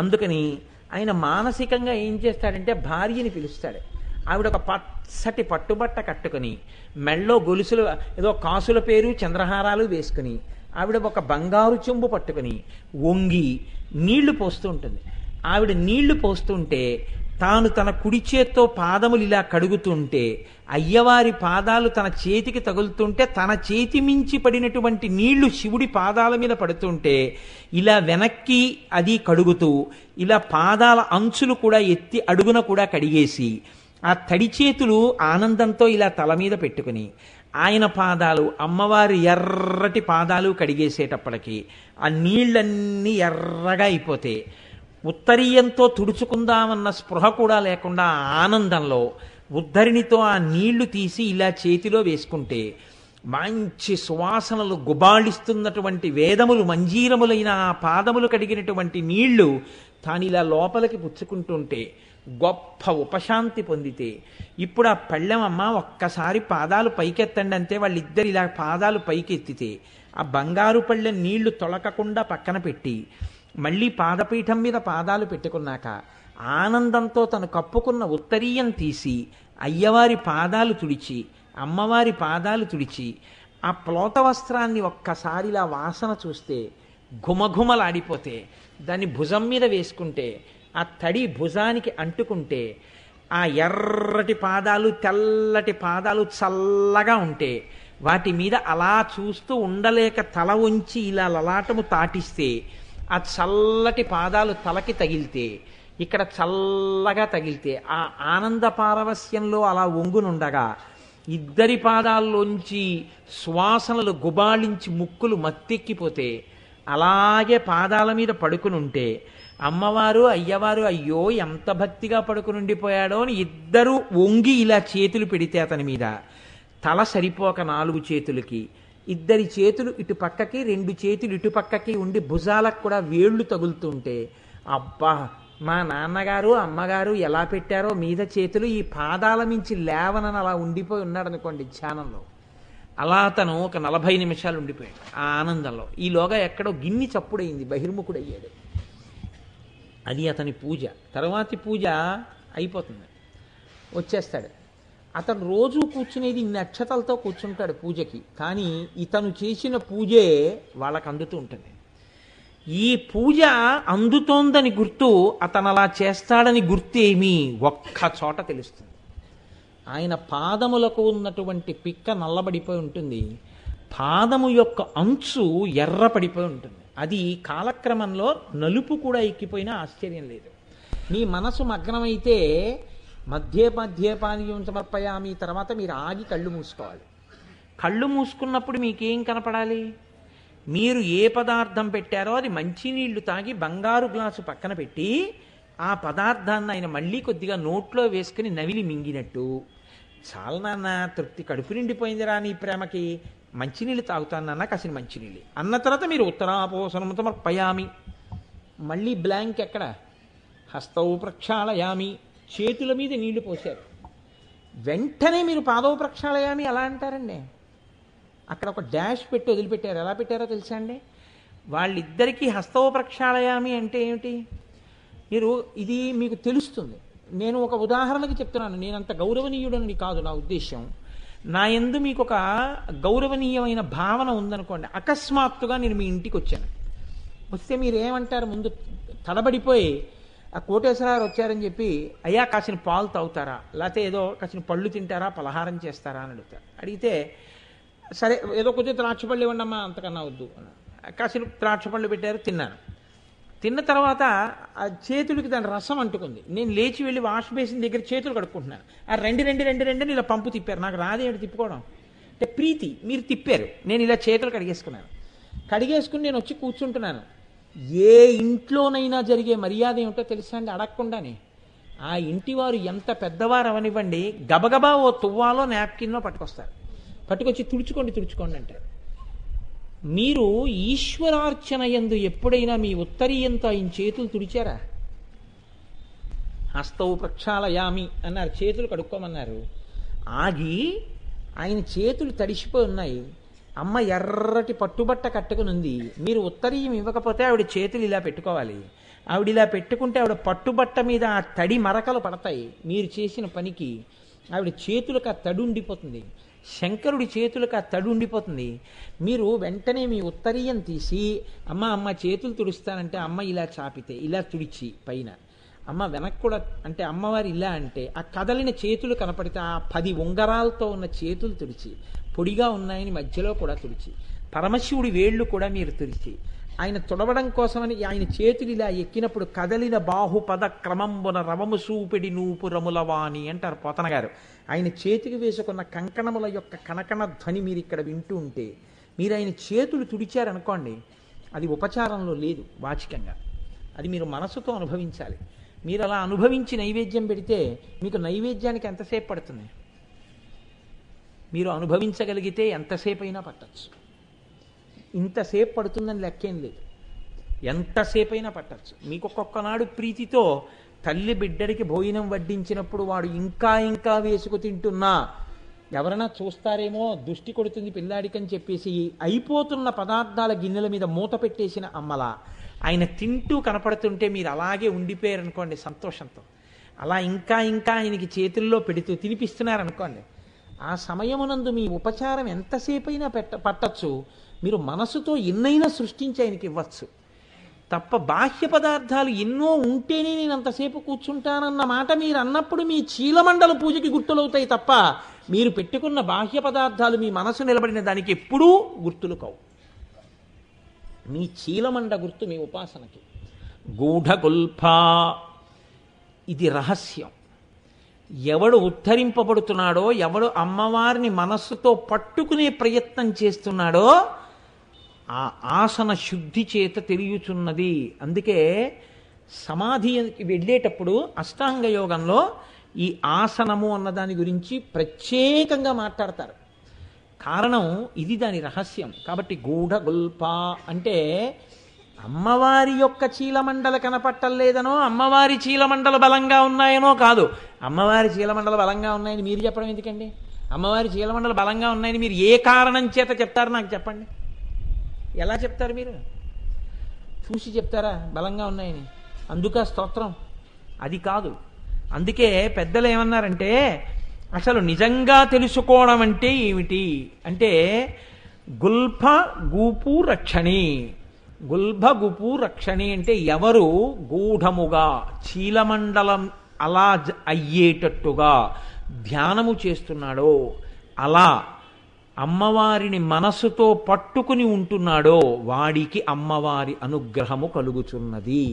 అందుకని ఆయన మానసికంగా ఏం చేస్తాడంటే భార్యని పిలుస్తాడు. ఆవిడ ఒక పచ్చటి పట్టుబట్ట కట్టుకుని, మెళ్ళో గొలుసులు ఏదో కాసుల పేరు చంద్రహారాలు వేసుకుని, ఆవిడ ఒక బంగారు చెంబు పట్టుకుని వంగి నీళ్లు పోస్తూ ఉంటుంది. ఆవిడ నీళ్లు పోస్తుంటే తాను తన కుడి చేత్తో పాదములు ఇలా కడుగుతుంటే అయ్యవారి పాదాలు తన చేతికి తగులుతుంటే తన చేతి మించి పడినటువంటి నీళ్లు శివుడి పాదాల మీద పడుతుంటే ఇలా వెనక్కి అది కడుగుతూ ఇలా పాదాల అంచులు కూడా ఎత్తి అడుగున కూడా కడిగేసి ఆ తడి చేతులు ఆనందంతో ఇలా తల మీద పెట్టుకుని ఆయన పాదాలు అమ్మవారి ఎర్రటి పాదాలు కడిగేసేటప్పటికి ఆ నీళ్ళన్నీ ఎర్రగా అయిపోతే ఉత్తరీయంతో తుడుచుకుందామన్న స్పృహ కూడా లేకుండా ఆనందంలో ఉద్ధరిణితో ఆ నీళ్లు తీసి ఇలా చేతిలో వేసుకుంటే మంచి సువాసనలు గుబాళిస్తున్నటువంటి వేదములు మంజీరములైన ఆ పాదములు కడిగినటువంటి నీళ్లు తాను ఇలా లోపలికి పుచ్చుకుంటుంటే గొప్ప ఉపశాంతి పొందితే ఇప్పుడు ఆ పళ్ళెమమ్మ ఒక్కసారి పాదాలు పైకెత్తండి అంతే వాళ్ళిద్దరు ఇలా పాదాలు పైకెత్తితే ఆ బంగారు పళ్ళెం నీళ్లు తొలకకుండా పక్కన పెట్టి మళ్ళీ పాదపీఠం మీద పాదాలు పెట్టుకున్నాక ఆనందంతో తను కప్పుకున్న ఉత్తరీయం తీసి అయ్యవారి పాదాలు తుడిచి అమ్మవారి పాదాలు తుడిచి ఆ ప్లోత వస్త్రాన్ని ఒక్కసారిలా వాసన చూస్తే ఘుమఘుమలాడిపోతే దాన్ని భుజం మీద వేసుకుంటే ఆ తడి భుజానికి అంటుకుంటే ఆ ఎర్రటి పాదాలు తెల్లటి పాదాలు చల్లగా ఉంటే వాటి మీద అలా చూస్తూ ఉండలేక తల ఉంచి ఇలా లలాటము తాటిస్తే ఆ చల్లటి పాదాలు తలకి తగిలితే ఇక్కడ చల్లగా తగిలితే ఆ ఆనంద పారవస్యంలో అలా ఒంగునుండగా ఇద్దరి పాదాల్లోంచి శ్వాసనలు గుబాళించి ముక్కులు మత్తెక్కిపోతే అలాగే పాదాల మీద పడుకునుంటే అమ్మవారు అయ్యవారు అయ్యో ఎంత భక్తిగా పడుకునుండిపోయాడో అని ఇద్దరు వంగి ఇలా చేతులు పెడితే అతని మీద తల సరిపోక 4 చేతులకి ఇద్దరి చేతులు ఇటు పక్కకి 2 చేతులు ఇటు పక్కకి ఉండి భుజాలకు కూడా వేళ్లు తగులుతుంటే అబ్బా మా నాన్నగారు అమ్మగారు ఎలా పెట్టారో మీద చేతులు ఈ పాదాల మించి లేవనని అలా ఉండిపోయి ఉన్నాడు అనుకోండి ధ్యానంలో. అలా అతను ఒక 40 నిమిషాలు ఉండిపోయాడు ఆ ఆనందంలో. ఈలోగా ఎక్కడో గిన్ని చప్పుడైంది, బహిర్ముఖుడయ్యాడు. అది అతని పూజ. తర్వాతి పూజ అయిపోతుంది, వచ్చేస్తాడు. అతను రోజు కూర్చునేది ఇన్ని అక్షతలతో కూర్చుంటాడు పూజకి, కానీ ఇతను చేసిన పూజే వాళ్ళకు అందుతూ ఉంటుంది. ఈ పూజ అందుతోందని గుర్తు, అతను అలా చేస్తాడని గుర్తేమీ ఒక్క చోట తెలుస్తుంది. ఆయన పాదములకు ఉన్నటువంటి పిక్క నల్లబడిపోయి ఉంటుంది, పాదము యొక్క అంచు ఎర్రపడిపోయి ఉంటుంది. అది కాలక్రమంలో నలుపు కూడా ఎక్కిపోయినా ఆశ్చర్యం లేదు. మీ మనసు మగ్నమైతే మధ్యే మధ్యే పానీయం సమర్పయామి తర్వాత మీరు ఆగి కళ్ళు మూసుకోవాలి. కళ్ళు మూసుకున్నప్పుడు మీకేం కనపడాలి? మీరు ఏ పదార్థం పెట్టారో అది మంచినీళ్లు తాగి బంగారు గ్లాసు పక్కన పెట్టి ఆ పదార్థాన్ని ఆయన మళ్ళీ కొద్దిగా నోట్లో వేసుకుని నవిలి మింగినట్టు, చాలా నాన్న తృప్తి కడుపు నిండిపోయిందిరా నీ ప్రేమకి, మంచినీళ్ళు తాగుతానన్నా కాసిన మంచినీళ్ళు అన్న తర్వాత మీరు ఉత్తరాపోసనం సమర్పయామి, మళ్ళీ బ్లాంక్ ఎక్కడ, హస్తౌ ప్రక్షాళయామి, చేతుల మీద నీళ్లు పోశారు. వెంటనే మీరు పాదవ ప్రక్షాళయామి ఎలా అంటారండి? అక్కడ ఒక డాష్ పెట్టి వదిలిపెట్టారు. ఎలా పెట్టారో తెలుసా అండి? వాళ్ళిద్దరికీ హస్తవ ప్రక్షాళయామి అంటే ఏమిటి? మీరు ఇది మీకు తెలుస్తుంది. నేను ఒక ఉదాహరణకి చెప్తున్నాను. నేనంత గౌరవనీయుడని కాదు నా ఉద్దేశం. నా యందు మీకు ఒక గౌరవనీయమైన భావన ఉందనుకోండి. అకస్మాత్తుగా నేను మీ ఇంటికి వచ్చాను. వస్తే మీరు ఏమంటారు? ముందు తడబడిపోయి ఆ కోటేశ్వరరావు వచ్చారని చెప్పి అయ్యా కాసిన పాలు తాగుతారా, లేకపోతే ఏదో కాసిన పళ్ళు తింటారా, పలహారం చేస్తారా అని అడుగుతారు. అడిగితే సరే ఏదో కొంచెం ద్రాక్ష పళ్ళు ఇవ్వండమ్మా, అంతకన్నా వద్దు. కాసిన ద్రాక్ష పళ్ళు పెట్టారు, తిన్నాను. తిన్న తర్వాత ఆ చేతుడికి దాని రసం అంటుకుంది. నేను లేచి వెళ్ళి వాష్ బేసిన్ దగ్గర చేతులు కడుక్కుంటున్నాను. ఆ రెండు ఇలా పంపు తిప్పారు. నాకు రాదేమిటి తిప్పుకోవడం అంటే ప్రీతి. మీరు తిప్పారు, నేను ఇలా చేతులు కడిగేసుకున్నాను. కడిగేసుకుని నేను వచ్చి కూర్చుంటున్నాను. ఏ ఇంట్లోనైనా జరిగే మర్యాద ఏమిటో తెలుసా అండి? అడగకుండానే ఆ ఇంటి వారు ఎంత పెద్దవారు అవనివ్వండి, గబగబా ఓ తువ్వాలో నాప్కిన్నో పట్టుకొస్తారు. పట్టుకొచ్చి తుడుచుకోండి అంటారు. మీరు ఈశ్వరార్చన యందు ఎప్పుడైనా మీ ఉత్తరీయంతో ఆయన చేతులు తుడిచారా? హస్తవు ప్రక్షాళయామి అన్నారు, చేతులు కడుక్కోమన్నారు. ఆగి ఆయన చేతులు తడిసిపోయి ఉన్నాయి. అమ్మ ఎర్రటి పట్టుబట్ట కట్టుకుని ఉంది. మీరు ఉత్తరీయం ఇవ్వకపోతే ఆవిడ చేతులు ఇలా పెట్టుకోవాలి. ఆవిడ ఇలా పెట్టుకుంటే ఆవిడ పట్టుబట్ట మీద ఆ తడి మరకలు పడతాయి. మీరు చేసిన పనికి ఆవిడ చేతులకు ఆ తడి ఉండిపోతుంది. శంకరుడి చేతులకు ఆ తడి ఉండిపోతుంది. మీరు వెంటనే మీ ఉత్తరీయం తీసి అమ్మ చేతులు తుడుస్తానంటే అమ్మ ఇలా చాపితే ఇలా తుడిచి పైన అమ్మ వెనక్కి కూడా అంటే అమ్మవారి ఇలా అంటే ఆ కదలిన చేతులు కనపడితే ఆ 10 ఉంగరాలతో ఉన్న చేతులు తుడిచి, పొడిగా ఉన్నాయని మధ్యలో కూడా తుడిచి, పరమశివుడి వేళ్ళు కూడా మీరు తుడిచి, ఆయన తుడవడం కోసమని ఆయన చేతులు ఇలా ఎక్కినప్పుడు కదలిన బాహుపద క్రమంబున రవము సూపిడి నూపురములవాణి అంటారు పోతన గారు. ఆయన చేతికి వేసుకున్న కంకణముల యొక్క కనకణ ధ్వని మీరు ఇక్కడ వింటూ ఉంటే, మీరు ఆయన చేతులు తుడిచారనుకోండి, అది ఉపచారంలో లేదు, వాచికంగా. అది మీరు మనసుతో అనుభవించాలి. మీరు అలా అనుభవించి నైవేద్యం పెడితే మీకు నైవేద్యానికి ఎంతసేపు పడుతుంది? మీరు అనుభవించగలిగితే ఎంతసేపు అయినా పట్టచ్చు. ఇంతసేపు పడుతుందని లెక్కేం లేదు, ఎంతసేపు అయినా పట్టచ్చు. మీకు ఒక్కొక్కనాడు ప్రీతితో తల్లి బిడ్డడికి భోజనం వడ్డించినప్పుడు వాడు ఇంకా ఇంకా వేసుకు తింటున్నా ఎవరైనా చూస్తారేమో, దృష్టి కొడుతుంది పిల్లాడికని చెప్పేసి అయిపోతున్న పదార్థాల గిన్నెల మీద మూత పెట్టేసిన అమ్మలా ఆయన తింటూ కనపడుతుంటే మీరు అలాగే ఉండిపోయారనుకోండి సంతోషంతో. అలా ఇంకా ఇంకా ఆయనకి చేతుల్లో పెడుతూ తినిపిస్తున్నారనుకోండి, ఆ సమయమునందు మీ ఉపచారం ఎంతసేపు అయినా పట్టచ్చు. మీరు మనసుతో ఎన్నైనా సృష్టించి ఆయనకి ఇవ్వచ్చు తప్ప, బాహ్య పదార్థాలు ఎన్నో ఉంటేనే నేను అంతసేపు కూర్చుంటానన్న మాట మీరు అన్నప్పుడు మీ చీలమండల పూజకి గుర్తులవుతాయి తప్ప, మీరు పెట్టుకున్న బాహ్య పదార్థాలు మీ మనసు నిలబడిన దానికి ఎప్పుడూ గుర్తులు కావు. మీ చీలమండ గుర్తు మీ ఉపాసనకి. గూఢగుల్ఫ, ఇది రహస్యం. ఎవడు ఉద్ధరింపబడుతున్నాడో, ఎవడు అమ్మవారిని మనస్సుతో పట్టుకునే ప్రయత్నం చేస్తున్నాడో ఆ ఆసన శుద్ధి చేత తెలియచున్నది. అందుకే సమాధికి వెళ్ళేటప్పుడు అష్టాంగ యోగంలో ఈ ఆసనము అన్న దాని గురించి ప్రత్యేకంగా మాట్లాడతారు. కారణం ఇది, దాని రహస్యం. కాబట్టి గూఢగుల్ప అంటే అమ్మవారి యొక్క చీలమండల కనపట్టలేదనో, అమ్మవారి చీలమండల బలంగా ఉన్నాయనో కాదు. అమ్మవారి చీలమండల బలంగా ఉన్నాయని మీరు చెప్పడం ఎందుకండి? అమ్మవారి చీలమండల బలంగా ఉన్నాయని మీరు ఏ కారణం చేత చెప్తారు నాకు చెప్పండి. ఎలా చెప్తారు? మీరు చూసి చెప్తారా బలంగా ఉన్నాయని? అందుక స్తోత్రం అది కాదు. అందుకే పెద్దలు ఏమన్నారంటే, అసలు నిజంగా తెలుసుకోవడం అంటే ఏమిటి అంటే గుల్ఫ గూపు రక్షణి. గుల్భ గుపు రక్షణి అంటే ఎవరు గూఢముగా చీలమండలం అలా అయ్యేటట్టుగా ధ్యానము చేస్తున్నాడో, అలా అమ్మవారిని మనసుతో పట్టుకుని ఉంటున్నాడో వాడికి అమ్మవారి అనుగ్రహము కలుగుచున్నది.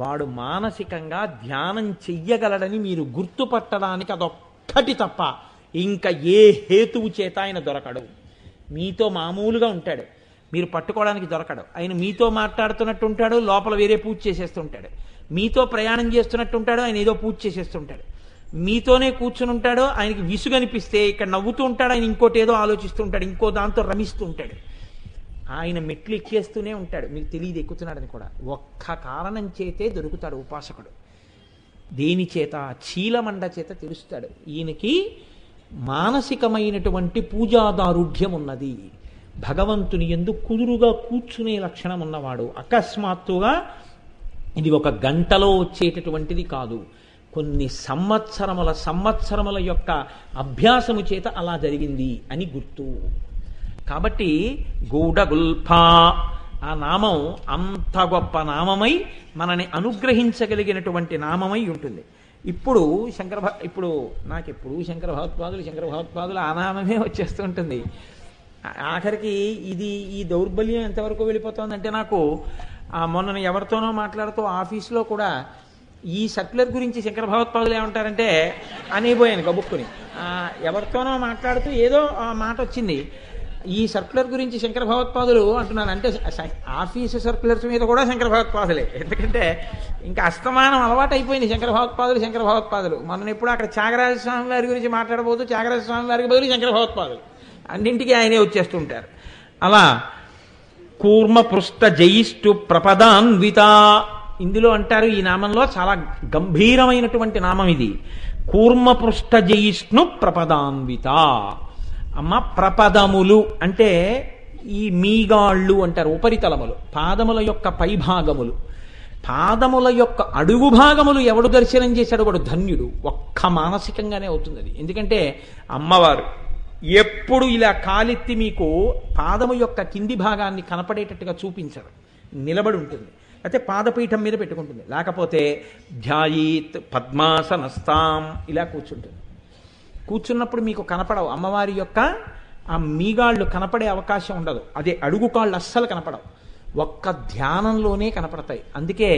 వాడు మానసికంగా ధ్యానం చెయ్యగలడని మీరు గుర్తుపట్టడానికి అదొక్కటి తప్ప ఇంకా ఏ హేతువు చేత ఆయన దొరకడు. మీతో మామూలుగా ఉంటాడు, మీరు పట్టుకోవడానికి దొరకడు. ఆయన మీతో మాట్లాడుతున్నట్టు ఉంటాడు, లోపల వేరే పూజ చేసేస్తుంటాడు. మీతో ప్రయాణం చేస్తున్నట్టు ఉంటాడు, ఆయన ఏదో పూజ చేసేస్తుంటాడు. మీతోనే కూర్చుని ఉంటాడు, ఆయనకి విసుగనిపిస్తే ఇక్కడ నవ్వుతూ ఉంటాడు, ఆయన ఇంకోటి ఏదో ఆలోచిస్తూ ఉంటాడు, ఇంకో దాంతో రమిస్తూ ఉంటాడు. ఆయన మెట్లు ఎక్కేస్తూనే ఉంటాడు, మీకు తెలియదు ఎక్కుతున్నాడని కూడా. ఒక్క కారణం చేతే దొరుకుతాడు ఉపాసకుడు. దేని చేత? చీలమండ చేత తెలుస్తాడు. ఈయనకి మానసికమైనటువంటి పూజాదారుఢ్యం ఉన్నది, భగవంతుని యందు కుదురుగా కూర్చునే లక్షణం ఉన్నవాడు. అకస్మాత్తుగా ఇది ఒక గంటలో వచ్చేటటువంటిది కాదు, కొన్ని సంవత్సరముల యొక్క అభ్యాసము చేత అలా జరిగింది అని గుర్తు. కాబట్టి గూఢగుల్ఫ ఆ నామం అంత గొప్ప నామమై మనని అనుగ్రహించగలిగినటువంటి నామమై ఉంటుంది. ఇప్పుడు నాకెప్పుడు శంకర భగవత్పాదులు ఆ నామమే వచ్చేస్తూ ఉంటుంది. ఆఖరికి ఈ దౌర్బల్యం ఎంతవరకు వెళ్ళిపోతుందంటే, నాకు మొన్న ఎవరితోనో మాట్లాడుతూ ఆఫీసులో కూడా ఈ సర్క్యులర్ గురించి శంకర భగవత్పాదులు ఏమంటారంటే అనేపోయాను గబుక్కుని. ఎవరితోనో మాట్లాడుతూ ఏదో మాట వచ్చింది, ఈ సర్క్యులర్ గురించి శంకర భగవత్పాదులు అంటున్నాను. అంటే ఆఫీసు సర్క్యులర్స్ మీద కూడా శంకర భగవత్పాదులే, ఎందుకంటే ఇంకా అస్తమానం అలవాటు అయిపోయింది శంకర భగవత్పాదులు. మనం ఎప్పుడు అక్కడ త్యాగరాజస్వామి వారి గురించి మాట్లాడబోతూ త్యాగరాజస్వామి వారికి బదులు శంకర భగవత్పాదులు, అన్నింటికీ ఆయనే వచ్చేస్తుంటారు. అలా కూర్మ పృష్ఠ జయిష్టు ప్రపదాన్విత, ఇందులో అంటారు ఈ నామంలో చాలా గంభీరమైనటువంటి నామం ఇది. కూర్మపృష్ఠ జయిష్ణు ప్రపదాన్విత. అమ్మ ప్రపదములు అంటే ఈ మీగాళ్ళు అంటారు, ఉపరితలములు, పాదముల యొక్క పైభాగములు. పాదముల యొక్క అడుగు భాగములు ఎవడు దర్శనం చేశాడు వాడు ధన్యుడు. ఒక్క మానసికంగానే అవుతుంది అది. ఎందుకంటే అమ్మవారు ఎప్పుడు ఇలా కాలెత్తి మీకు పాదము యొక్క కింది భాగాన్ని కనపడేటట్టుగా చూపించరు, నిలబడి ఉంటుంది. అయితే పాదపీఠం మీద పెట్టుకుంటుంది, లేకపోతే ధ్యాయీత్ పద్మాసనస్తాం ఇలా కూర్చుంటుంది. కూర్చున్నప్పుడు మీకు కనపడవు అమ్మవారి యొక్క ఆ మీగాళ్ళు కనపడే అవకాశం ఉండదు. అదే అడుగు కాళ్ళు అస్సలు కనపడవు, ఒక్క ధ్యానంలోనే కనపడతాయి. అందుకే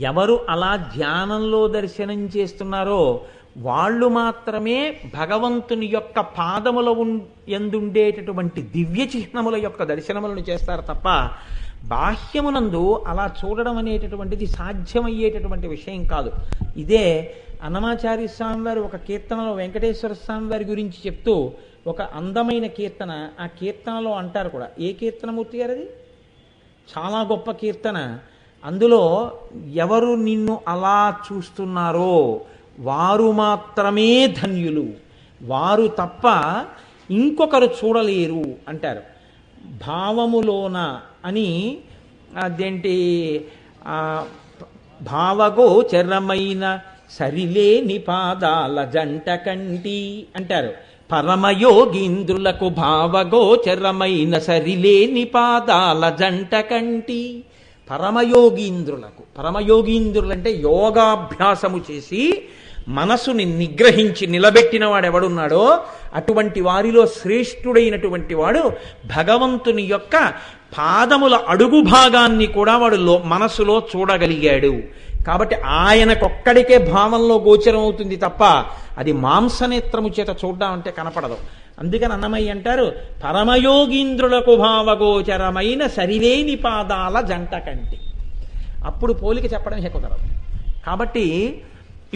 ఎవరు అలా ధ్యానంలో దర్శనం చేస్తున్నారో వాళ్ళు మాత్రమే భగవంతుని యొక్క పాదముల ఎందుండేటటువంటి దివ్య చిహ్నముల యొక్క దర్శనములను చేస్తారు తప్ప బాహ్యమునందు అలా చూడడం అనేటటువంటిది సాధ్యమయ్యేటటువంటి విషయం కాదు. ఇదే అన్నమాచార్య స్వామి వారు ఒక కీర్తనలో వెంకటేశ్వర స్వామి వారి గురించి చెప్తూ ఒక అందమైన కీర్తన, ఆ కీర్తనలో అంటారు కూడా. ఏ కీర్తనమూర్తి గారు అది? చాలా గొప్ప కీర్తన. అందులో ఎవరు నిన్ను అలా చూస్తున్నారో వారు మాత్రమే ధన్యులు, వారు తప్ప ఇంకొకరు చూడలేరు అంటారు. భావములోన అని అదేంటి భావగోచరమైన సరిలేని పాదాల జంట కంటి అంటారు. పరమయోగీంద్రులకు భావగోచరమైన సరిలేని పాదాల జంట కంటి. పరమయోగీంద్రులంటే యోగాభ్యాసము చేసి మనసుని నిగ్రహించి నిలబెట్టిన వాడు ఎవడున్నాడో అటువంటి వారిలో శ్రేష్ఠుడైనటువంటి వాడు భగవంతుని యొక్క పాదముల అడుగు భాగాన్ని కూడా వాడు మనసులో చూడగలిగాడు. కాబట్టి ఆయనకొక్కడికే భావంలో గోచరం అవుతుంది తప్ప అది మాంసనేత్రము చేత చూడ్డం అంటే కనపడదు. అందుకని అన్నమయ్య అంటారు, పరమయోగీంద్రులకు భావగోచరమైన సరిలేని పాదాల జంట కంటి. అప్పుడు పోలిక చెప్పడం కుదరదు. కాబట్టి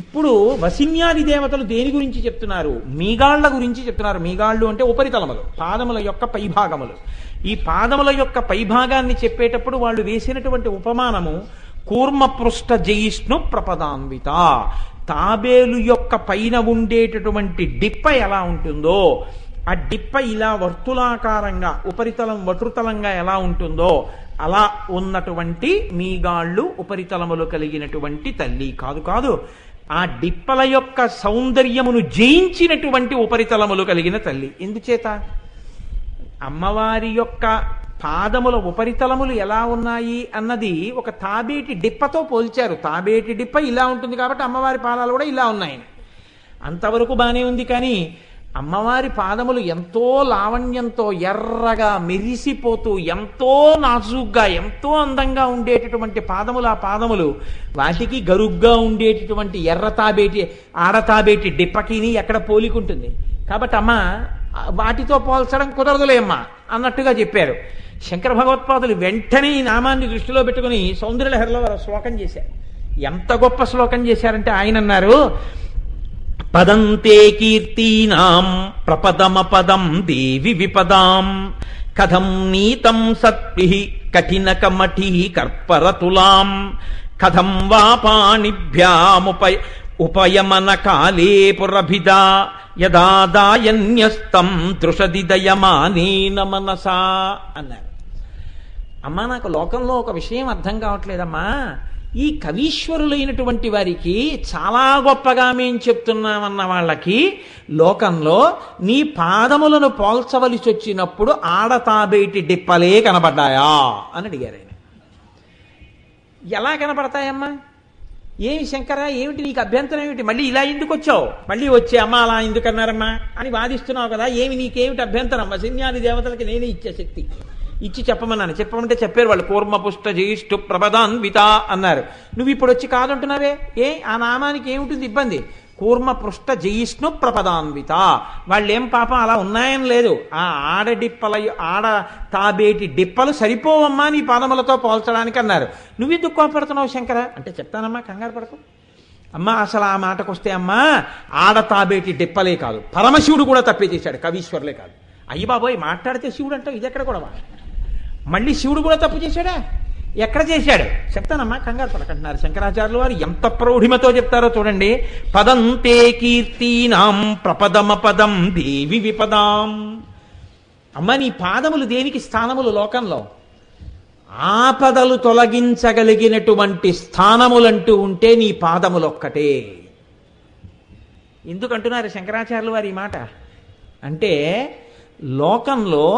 ఇప్పుడు వసిన్యాది దేవతలు దేని గురించి చెప్తున్నారు? మీగాళ్ల గురించి చెప్తున్నారు. మీగాళ్ళు అంటే ఉపరితలములు, పాదముల యొక్క పైభాగములు. ఈ పాదముల యొక్క పైభాగాన్ని చెప్పేటప్పుడు వాళ్ళు వేసినటువంటి ఉపమానము కూర్మపృష్ఠ జయిష్ణు ప్రపదాన్విత. తాబేలు యొక్క పైన ఉండేటటువంటి డిప్ప ఎలా ఉంటుందో, ఆ డిప్ప ఇలా వర్తులాకారంగా ఉపరితలం వటుతలంగా ఎలా ఉంటుందో అలా ఉన్నటువంటి మీగాళ్ళు ఉపరితలములు కలిగినటువంటి తల్లి. కాదు, ఆ డిప్పల యొక్క సౌందర్యమును జయించినటువంటి ఉపరితలములు కలిగిన తల్లి. ఎందుచేత? అమ్మవారి యొక్క పాదముల ఉపరితలములు ఎలా ఉన్నాయి అన్నది ఒక తాబేటి డిప్పతో పోల్చారు. తాబేటి డిప్ప ఇలా ఉంటుంది కాబట్టి అమ్మవారి పాదాలు కూడా ఇలా ఉన్నాయి. అంతవరకు బానే ఉంది. కానీ అమ్మవారి పాదములు ఎంతో లావణ్యంతో ఎర్రగా మెరిసిపోతూ ఎంతో నాజుగ్గా ఎంతో అందంగా ఉండేటటువంటి పాదములు. ఆ పాదములు వాటికి గరుగ్గా ఉండేటటువంటి ఎర్ర తాబేటి ఆడతాబేటి డిప్పకిని ఎక్కడ పోలికుంటుంది. కాబట్టి అమ్మ వాటితో పోల్చడం కుదరదులే అమ్మా అన్నట్టుగా చెప్పారు. శంకర భగవత్పాదులు వెంటనే ఈ నామాన్ని దృష్టిలో పెట్టుకుని సౌందర్యలహరిలో శ్లోకం చేశారు. ఎంత గొప్ప శ్లోకం చేశారంటే ఆయన అన్నారు, పదంతే కీర్తీనాం ప్రపదమపదం దేవి విపదాం కథం నీతం సత్పిః కఠిన కమఠీ కర్పరతులాం కథం వా ఉపయమన కాలే పురభిదా యదాదాయన్యస్తం దృషది దయమానేన మనసా అన్నారు. అమ్మా నాకు లోకంలో ఒక విషయం అర్థం కావట్లేదమ్మా, ఈ కవీశ్వరులైనటువంటి వారికి చాలా గొప్పగా మేం చెప్తున్నామన్న వాళ్ళకి లోకంలో నీ పాదములను పోల్చవలసి వచ్చినప్పుడు ఆడతాబేటి డిప్పలే కనబడ్డాయా అని అడిగారు ఆయన. ఎలా కనపడతాయమ్మా? ఏమి శంకర, ఏమిటి నీకు అభ్యంతరం ఏమిటి? మళ్ళీ ఇలా ఎందుకు వచ్చావు? మళ్ళీ వచ్చే అమ్మ అలా ఎందుకన్నారమ్మా అని వాదిస్తున్నావు కదా, ఏమి నీకేమిటి అభ్యంతరం? వసిన్యాది దేవతలకి నేనే ఇచ్చే శక్తి ఇచ్చి చెప్పమన్నాను. చెప్పమంటే చెప్పారు వాళ్ళు. కూర్మపుష్ట జ్యేష్ఠు ప్రపదాన్విత అన్నారు. నువ్వు ఇప్పుడు వచ్చి కాదంటున్నావే, ఆ నామానికి ఏమిటింది ఇబ్బంది? కూర్మపృష్ఠ జయిష్ణు ప్రపదాన్విత. వాళ్ళేం పాపం అలా ఉన్నాయని లేదు. ఆ ఆడ తాబేటి డిప్పలు సరిపోవమ్మా నీ పాదములతో పోల్చడానికి అన్నారు. నువ్వెందుకు కోపడుతున్నావు శంకర అంటే, చెప్తానమ్మా కంగారు పడకు అమ్మా. అసలు ఆ మాటకొస్తే అమ్మా ఆడతాబేటి డిప్పలే కాదు, పరమశివుడు కూడా తప్పే చేశాడు, కవీశ్వరులే కాదు. అయ్యి బాబోయ్ మాట్లాడితే శివుడు అంటావు, ఇది ఎక్కడ కూడా మళ్ళీ శివుడు కూడా తప్పు చేశాడా? ఎక్కడ చేశాడు చెప్తానమ్మా, కంగారు పడకంటున్నారు శంకరాచార్యులు వారు. ఎంత ప్రౌఢిమతో చెప్తారో చూడండి. పదంతే కీర్తీనాం ప్రపదమపదం దేవి విపదాం. అమ్మ నీ పాదములు దేనికి స్థానములు లోకంలో? ఆపదలు తొలగించగలిగినటువంటి స్థానములంటూ ఉంటే నీ పాదములొక్కటే. ఎందుకంటున్నారు శంకరాచార్యులు వారు ఈ మాట అంటే, లోకంలో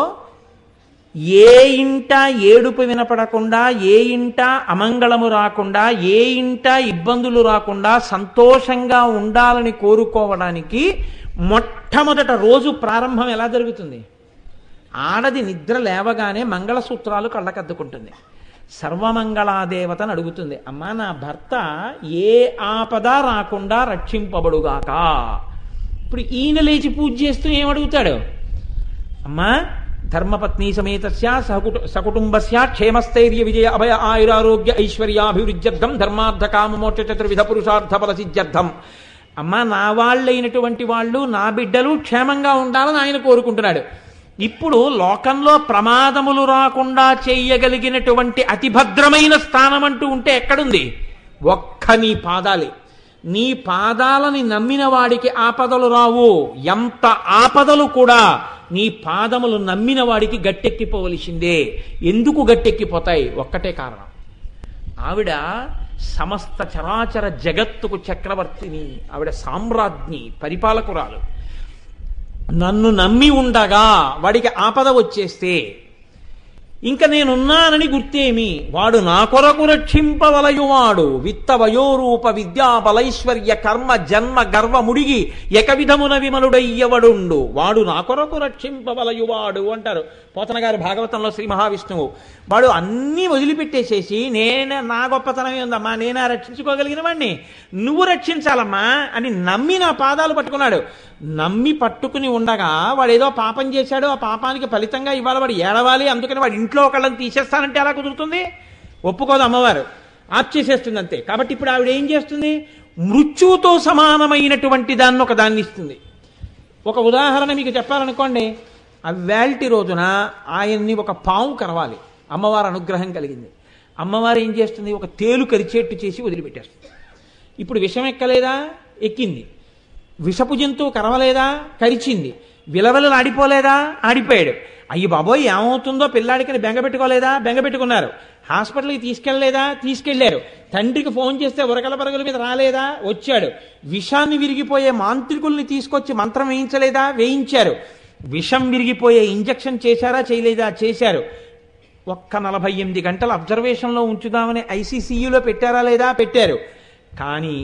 ఏ ఇంట ఏడుపు వినపడకుండా, ఏ ఇంట అమంగళము రాకుండా, ఏ ఇంట ఇబ్బందులు రాకుండా సంతోషంగా ఉండాలని కోరుకోవడానికి మొట్టమొదట రోజు ప్రారంభం ఎలా జరుగుతుంది? ఆడది నిద్ర లేవగానే మంగళసూత్రాలు కళ్ళకద్దుకుంటుంది. సర్వమంగళాదేవతను అడుగుతుంది, అమ్మా నా భర్త ఏ ఆపద రాకుండా రక్షింపబడుగాక. ఇప్పుడు ఈయన లేచి పూజ చేస్తూ ఏమడుగుతాడు? అమ్మా ధర్మపత్ని సమేతస్య సకుటుంబస్య క్షేమస్థైర్య విజయ అభయ ఆయురారోగ్య ఐశ్వర్యాభివృద్ధ్యర్థం ధర్మార్థ కామమోక్ష చతుర్విధ పురుషార్థ ఫల సిద్ధ్యర్థం. అమ్మా నా వాళ్ళైనటువంటి వాళ్ళు, నా బిడ్డలు క్షేమంగా ఉండాలని ఆయన కోరుకుంటున్నాడు. ఇప్పుడు లోకంలో ప్రమాదములు రాకుండా చేయగలిగినటువంటి అతి భద్రమైన స్థానం అంటూ ఉంటే ఎక్కడుంది? ఒక్క నీ పాదాలే. నీ పాదాలని నమ్మిన వాడికి ఆపదలు రావు. ఎంత ఆపదలు కూడా నీ పాదములు నమ్మిన వాడికి గట్టెక్కిపోవలసిందే. ఎందుకు గట్టెక్కిపోతాయి? ఒక్కటే కారణం, ఆవిడ సమస్త చరాచర జగత్తుకు చక్రవర్తిని, ఆవిడ సామ్రాజ్ఞి, పరిపాలకురాలు. నన్ను నమ్మి ఉండగా వాడికి ఆపద వచ్చేస్తే ఇంక నేనున్నానని గుర్తేమి? వాడు నా కొరకు రక్షింపవలయువాడు విత్త వయోరూప విద్యా బలైశ్వర్య కర్మ జన్మ గర్వ ముడిగి ఏకవిధమున విమలుడయ్యవడుండు. వాడు నా కొరకు రక్షింపవలయువాడు అంటారు పోతన గారు భాగవతంలో శ్రీ మహావిష్ణువు. వాడు అన్నీ వదిలిపెట్టేసేసి నా గొప్పతనమే ఉందమ్మా, నేనా రక్షించుకోగలిగిన వాడిని, నువ్వు రక్షించాలమ్మా అని నమ్మి నా పాదాలు పట్టుకున్నాడు. నమ్మి పట్టుకుని ఉండగా వాడు ఏదో పాపం చేశాడు, ఆ పాపానికి ఫలితంగా ఇవాళ వాడు ఏడవాలి, అందుకని వాడి ఇంట్లో ఒకళ్ళని తీసేస్తానంటే ఎలా కుదురుతుంది? ఒప్పుకోదు అమ్మవారు, ఆప్ చేసేస్తుంది అంతే. కాబట్టి ఇప్పుడు ఆవిడ ఏం చేస్తుంది? మృత్యువుతో సమానమైనటువంటి దాన్ని ఒక దాన్ని ఇస్తుంది. ఒక ఉదాహరణ మీకు చెప్పాలనుకోండి, అవ్వాల్టి రోజున ఆయన్ని ఒక పాము కరవాలి, అమ్మవారు అనుగ్రహం కలిగింది. అమ్మవారు ఏం చేస్తుంది? ఒక తేలు కరిచేట్టు చేసి వదిలిపెట్టేస్తుంది. ఇప్పుడు విషం ఎక్కలేదా? ఎక్కింది. విషపు జంతువు కరవలేదా? కరిచింది. విలవెలలు ఆడిపోలేదా? ఆడిపోయాడు. అయ్యి బాబోయ్ ఏమవుతుందో పిల్లాడికని బెంగపెట్టుకోలేదా? బెంగపెట్టుకున్నారు. హాస్పిటల్కి తీసుకెళ్ళలేదా? తీసుకెళ్లారు. తండ్రికి ఫోన్ చేస్తే ఉరకల పరుగుల మీద రాలేదా? వచ్చాడు. విషాన్ని విరిగిపోయే మాంత్రికుల్ని తీసుకొచ్చి మంత్రం వేయించలేదా? వేయించారు. విషం విరిగిపోయే ఇంజక్షన్ చేశారా? చేయలేదా? చేశారు. ఒక్క 48 గంటల అబ్జర్వేషన్లో ఉంచుదామని ఐసీసీయూలో పెట్టారా? లేదా? పెట్టారు. కానీ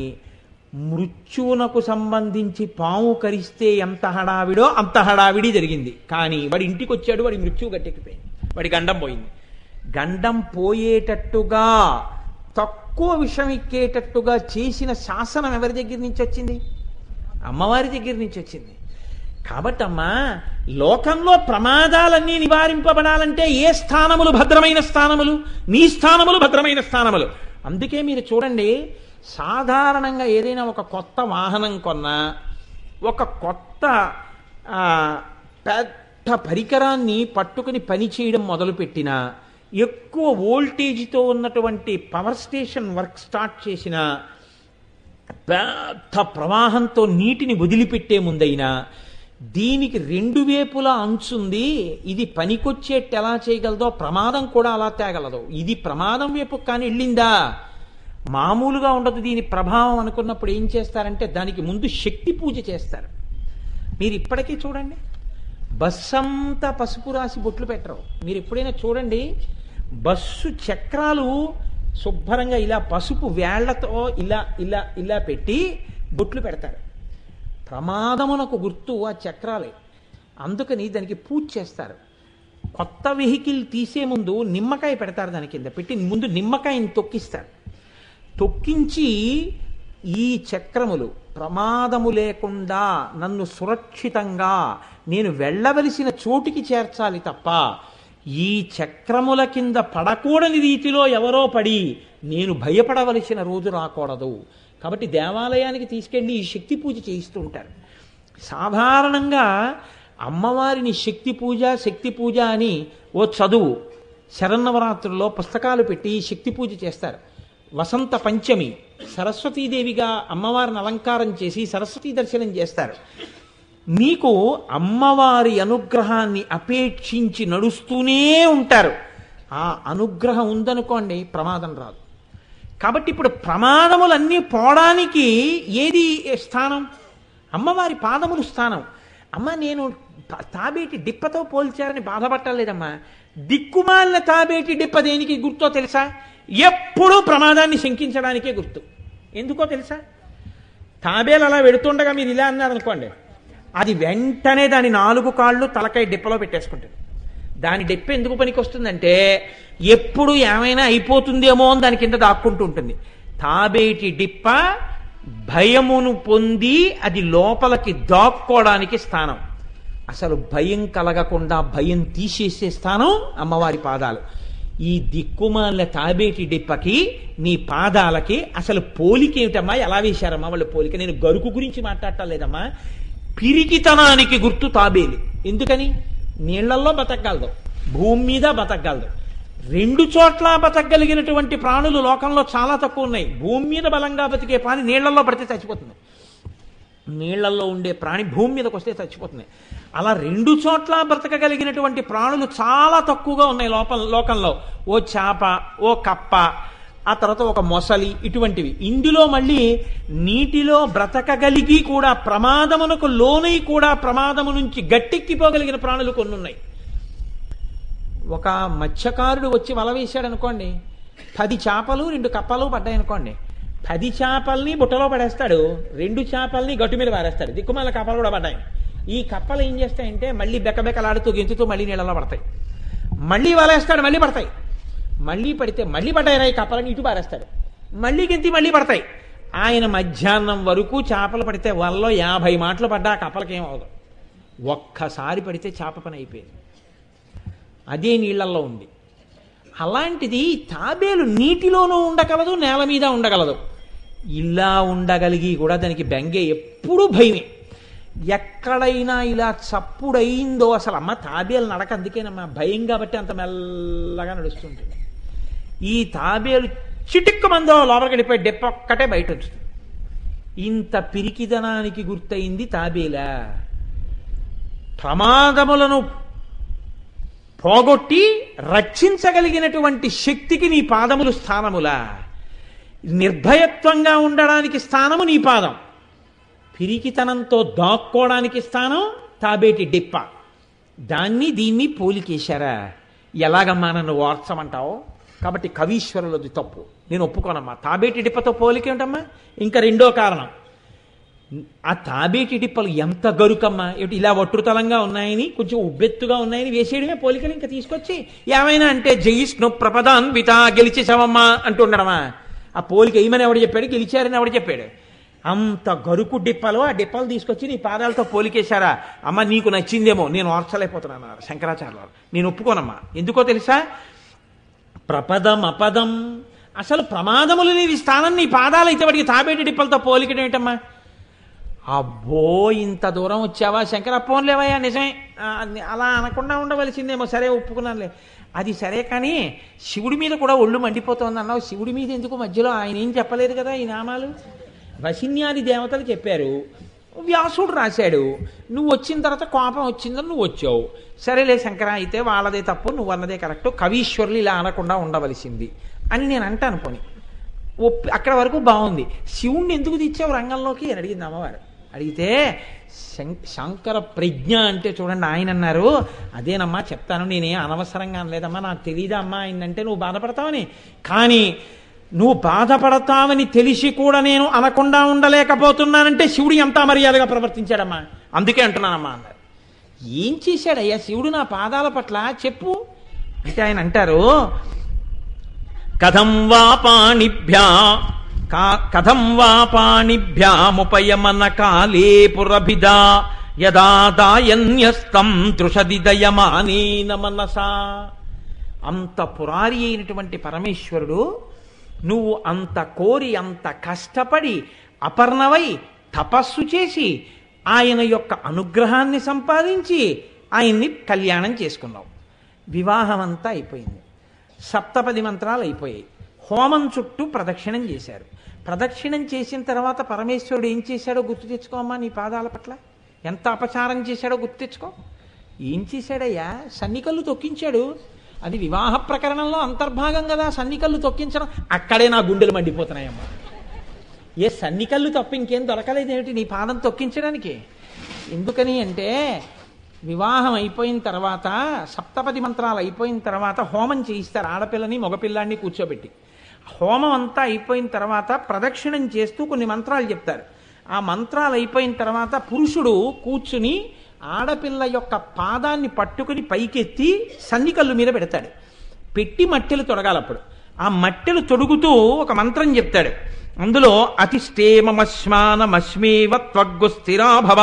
మృత్యువునకు సంబంధించి పాము కరిస్తే ఎంత హడావిడో అంత హడావిడి జరిగింది. కానీ వాడి ఇంటికి వచ్చాడు, వాడి మృత్యువు గట్టెక్కిపోయింది, వాడి గండం పోయింది. గండం పోయేటట్టుగా తక్కువ విషం ఎక్కేటట్టుగా చేసిన శాసనం ఎవరి దగ్గర నుంచి వచ్చింది? అమ్మవారి దగ్గర నుంచి వచ్చింది. కాబట్టి అమ్మా, లోకంలో ప్రమాదాలన్నీ నివారింపబడాలంటే ఏ స్థానములు భద్రమైన స్థానములు? నీ స్థానములు భద్రమైన స్థానములు. అందుకే మీరు చూడండి, సాధారణంగా ఏదైనా ఒక కొత్త వాహనం కొన్నా, ఒక కొత్త పెద్ద పరికరాన్ని పట్టుకుని పని చేయడం మొదలుపెట్టినా, ఎక్కువ వోల్టేజ్తో ఉన్నటువంటి పవర్ స్టేషన్ వర్క్ స్టార్ట్ చేసిన, పెద్ద ప్రవాహంతో నీటిని వదిలిపెట్టే ముందైనా దీనికి 2 వైపులా అంచుంది, ఇది పనికొచ్చేట్టు ఎలా చేయగలదో ప్రమాదం కూడా అలా తేగలదు. ఇది ప్రమాదం వైపు కానీ వెళ్ళిందా మామూలుగా ఉండదు దీని ప్రభావం అనుకున్నప్పుడు ఏం చేస్తారంటే దానికి ముందు శక్తి పూజ చేస్తారు. మీరు ఇప్పటికీ చూడండి, బస్సంతా పసుపు రాసి బొట్లు పెట్టరు. మీరు ఎప్పుడైనా చూడండి, బస్సు చక్రాలు శుభ్రంగా ఇలా పసుపు వేళ్లతో ఇలా ఇలా ఇలా పెట్టి బొట్లు పెడతారు. ప్రమాదమునకు గుర్తు ఆ చక్రాలే. అందుకని దానికి పూజ చేస్తారు. కొత్త వెహికల్ తీసే ముందు నిమ్మకాయ పెడతారు, దాని కింద పెట్టి ముందు నిమ్మకాయని తొక్కిస్తారు. తొక్కించి ఈ చక్రములు ప్రమాదము లేకుండా నన్ను సురక్షితంగా నేను వెళ్ళవలసిన చోటికి చేర్చాలి తప్ప ఈ చక్రముల కింద పడకూడని రీతిలో ఎవరో పడి నేను భయపడవలసిన రోజు రాకూడదు. కాబట్టి దేవాలయానికి తీసుకెళ్ళి ఈ శక్తి పూజ చేయిస్తూ ఉంటారు. సాధారణంగా అమ్మవారిని శక్తి పూజ అని ఓ చదువు శరన్నవరాత్రుల్లో పుస్తకాలు పెట్టి శక్తి పూజ చేస్తారు. వసంత పంచమి సరస్వతీదేవిగా అమ్మవారిని అలంకారం చేసి సరస్వతీ దర్శనం చేస్తారు. మీకు అమ్మవారి అనుగ్రహాన్ని అపేక్షించి నడుస్తూనే ఉంటారు. ఆ అనుగ్రహం ఉందనుకోండి, ప్రమాదం రాదు. కాబట్టి ఇప్పుడు ప్రమాదములన్నీ పోవడానికి ఏది స్థానం? అమ్మవారి పాదములు స్థానం. అమ్మ, నేను తాబేటి డిప్పతో పోల్చారని బాధపట్టలేదమ్మా. దిక్కుమాలిన తాబేటి డిప్ప దేనికి గుర్తో తెలుసా? ఎప్పుడూ ప్రమాదాన్ని శంకించడానికే గుర్తు. ఎందుకో తెలుసా? తాబేలు అలా వెడుతుండగా మీరు ఇలా అన్నారనుకోండి, అది వెంటనే దాని 4 కాళ్ళు తలకాయ డిప్పలో పెట్టేసుకుంటుంది. దాని డిప్ప ఎందుకు పనికి వస్తుందంటే ఎప్పుడు ఏమైనా అయిపోతుందేమో అని దాని కింద దాక్కుంటూ ఉంటుంది. తాబేటి డిప్ప భయమును పొంది అది లోపలికి దాక్కోవడానికి స్థానం. అసలు భయం కలగకుండా భయం తీసేసే స్థానం అమ్మవారి పాదాలు. ఈ దిక్కుమాల తాబేటి డిప్పకి నీ పాదాలకి అసలు పోలికేమిటమ్మా? ఎలా వేశారమ్మా వాళ్ళు పోలిక? నేను గరుకు గురించి మాట్లాడటం లేదమ్మా. పిరికితనానికి గుర్తు తాబేలు. ఎందుకని? నీళ్లల్లో బతకగలదు, భూమి మీద బతకగలదు. 2 చోట్ల బతకగలిగినటువంటి ప్రాణులు లోకంలో చాలా తక్కువ ఉన్నాయి. భూమి మీద బలంగా బతికే ప్రాణి నీళ్లలో పడితే చచ్చిపోతుంది. నీళ్లలో ఉండే ప్రాణి భూమి మీదకి వస్తే చచ్చిపోతుంది. అలా 2 చోట్ల బ్రతకగలిగినటువంటి ప్రాణులు చాలా తక్కువగా ఉన్నాయి లోకంలో. ఓ చేప, ఓ కప్ప, ఆ తర్వాత ఒక మొసలి, ఇటువంటివి. ఇందులో మళ్ళీ నీటిలో బ్రతకగలిగి కూడా ప్రమాదమునకు లోనై కూడా ప్రమాదము నుంచి గట్టెక్కిపోగలిగిన ప్రాణులు కొన్ని ఉన్నాయి. ఒక మత్స్యకారుడు వచ్చి వల వేశాడు అనుకోండి, 10 చేపలు 2 కప్పలు పడ్డాయి అనుకోండి. 10 చేపల్ని బుట్టలో పడేస్తాడు, 2 చేపల్ని గట్టు మీద పారేస్తాడు. దిక్కుమాల కప్పలు కూడా పడ్డాయి. ఈ కప్పలు ఏం చేస్తాయంటే మళ్ళీ బెకబెకలాడుతూ గెంతుతూ మళ్ళీ నీళ్ళలో పడతాయి. మళ్ళీ వలేస్తాడు, మళ్ళీ పడతాయి. మళ్ళీ పడితే మళ్ళీ పడ్డాయి కప్పలని ఇటు పారేస్తాడు, మళ్ళీ గెంతి మళ్ళీ పడతాయి. ఆయన మధ్యాహ్నం వరకు చేపలు పడితే వలలో 50 మాటలు పడ్డా ఆ కప్పలకేం అవదు. ఒక్కసారి పడితే చేప పని అయిపోయింది. అదే నీళ్లలో ఉంది. అలాంటిది తాబేలు నీటిలోనూ ఉండగలదు, నేల మీద ఉండగలదు. ఇలా ఉండగలిగి కూడా దానికి బెంగే ఎప్పుడూ భయమే. ఎక్కడైనా ఇలా చప్పుడయిందో అసలు అమ్మ తాబేలు నడక అందుకేనమ్మా భయం కాబట్టి అంత మెల్లగా నడుస్తుంటుంది. ఈ తాబేలు చిటిక్కు మందో లోపలికి వెళ్ళిపోయి డెప్ప ఒక్కటే బయట వచ్చుతుంది. ఇంత పిరికిదనానికి గుర్తయింది తాబేలా. ప్రమాదములను పోగొట్టి రక్షించగలిగినటువంటి శక్తికి నీ పాదములు స్థానములా. నిర్భయత్వంగా ఉండడానికి స్థానము నీ పాదం, పిరికితనంతో దాక్కోవడానికి స్థానం తాబేటి డిప్ప. దీన్ని పోలికేశారా? ఎలాగమ్మా నన్ను ఓర్చమంటావు? కాబట్టి కవీశ్వరులది తప్పు, నేను ఒప్పుకోనమ్మా. తాబేటి డిప్పతో పోలికేమిటమ్మా? ఇంకా 2వ కారణం, ఆ తాబేటి డిప్పలు ఎంత గరుకమ్మా. ఇలా వట్రుతలంగా ఉన్నాయని, కొంచెం ఉబ్బెత్తుగా ఉన్నాయని వేసేయడమే పోలికలు. ఇంకా తీసుకొచ్చి ఏమైనా అంటే జయిష్ణు ప్రపదాన్విత గెలిచేసావమ్మా అంటుండడమా? ఆ పోలిక ఏమని ఎవడు చెప్పాడు? గెలిచారని ఎవడు చెప్పాడు? అంత గరుకు డిప్పలు, ఆ డిప్పలు తీసుకొచ్చి నీ పాదాలతో పోలికేశారా? అమ్మ నీకు నచ్చిందేమో, నేను ఓర్చలేకపోతున్నాను శంకరాచార్యులు. నేను ఒప్పుకోనమ్మా. ఎందుకో తెలుసా? ప్రపదం అపదం, అసలు ప్రమాదములు లేని స్థానం నీ పాదాలు అయితే వాడికి తాబేటి డిప్పలతో పోలికడం ఏంటమ్మా? అబ్బో ఇంత దూరం వచ్చావా శంకర, పోన్లేవయ్యా నిజమే, అలా అనకుండా ఉండవలసిందేమో, సరే ఒప్పుకున్నానులే. అది సరే, కానీ శివుడి మీద కూడా ఒళ్ళు మండిపోతుంది అన్నావు. శివుడి మీద ఎందుకు మధ్యలో? ఆయన ఏం చెప్పలేదు కదా ఈ నామాలు. వశిన్యాది దేవతలు చెప్పారు, వ్యాసుడు రాశాడు. నువ్వు వచ్చిన తర్వాత కోపం వచ్చిందని నువ్వు వచ్చావు. సరేలే శంకర, అయితే వాళ్ళదే తప్పు, నువ్వు అన్నదే కరెక్ట్, కవీశ్వరులు ఇలా అనకుండా ఉండవలసింది అని నేను అంటాను. పోనీ అక్కడ వరకు బాగుంది. శివుణ్ణి ఎందుకు తెచ్చావు రంగంలోకి అని అడిగింది అమ్మవారు. అడిగితే శంకర ప్రజ్ఞ అంటే చూడండి, ఆయన అన్నారు, అదేనమ్మా చెప్తాను, నేనేం అనవసరంగా అనలేదమ్మా, నాకు తెలియదా అమ్మా ఆయనంటే నువ్వు బాధపడతావని. కానీ నువ్వు బాధపడతావని తెలిసి కూడా నేను అనకుండా ఉండలేకపోతున్నానంటే శివుడు ఎంత మర్యాదగా ప్రవర్తించాడమ్మా, అందుకే అంటున్నానమ్మా అన్నారు. ఏం చేశాడయ్యా శివుడు నా పాదాల పట్ల చెప్పు అంటే ఆయన అంటారు, కథం వా పాణిభ్యాముపయమన కాలే పురభిదా యదా దాయన్యస్తం దృషది దయమానేన మనసా. అంత పురారి అయినటువంటి పరమేశ్వరుడు నువ్వు అంత కోరి అంత కష్టపడి అపర్ణవై తపస్సు చేసి ఆయన యొక్క అనుగ్రహాన్ని సంపాదించి ఆయన్ని కళ్యాణం చేసుకున్నావు. వివాహం అంతా అయిపోయింది, 7 మంత్రాలు అయిపోయాయి, హోమం చుట్టూ ప్రదక్షిణం చేశారు. ప్రదక్షిణం చేసిన తర్వాత పరమేశ్వరుడు ఏం చేశాడో గుర్తు తెచ్చుకోమ్మా. నీ పాదాల పట్ల ఎంత అపచారం చేశాడో గుర్తు తెచ్చుకో. ఏం చేశాడయ్యా? సన్నికళ్ళు తొక్కించాడు. అది వివాహ ప్రకరణంలో అంతర్భాగం కదా సన్నికళ్ళు తొక్కించడం. అక్కడే నా గుండెలు మండిపోతున్నాయమ్మా. ఏ సన్నికళ్ళు తప్ప ఇంకేం దొరకలేదేమిటి నీ పాదం తొక్కించడానికి? ఎందుకని అంటే వివాహం అయిపోయిన తర్వాత సప్తపది మంత్రాలు అయిపోయిన తర్వాత హోమం చేయిస్తారు ఆడపిల్లని మగపిల్లాన్ని కూర్చోబెట్టి. హోమం అంతా అయిపోయిన తర్వాత ప్రదక్షిణం చేస్తూ కొన్ని మంత్రాలు చెప్తారు. ఆ మంత్రాలు అయిపోయిన తర్వాత పురుషుడు కూర్చుని ఆడపిల్ల యొక్క పాదాన్ని పట్టుకుని పైకెత్తి సన్నికల్లు మీద పెడతాడు. పెట్టి మట్టెలు తొడగాలప్పుడు ఆ మట్టెలు తొడుగుతూ ఒక మంత్రం చెప్తాడు. అందులో అతిష్టేమశ్మానమశ్మేవ త్వగ్గు స్థిరాభవ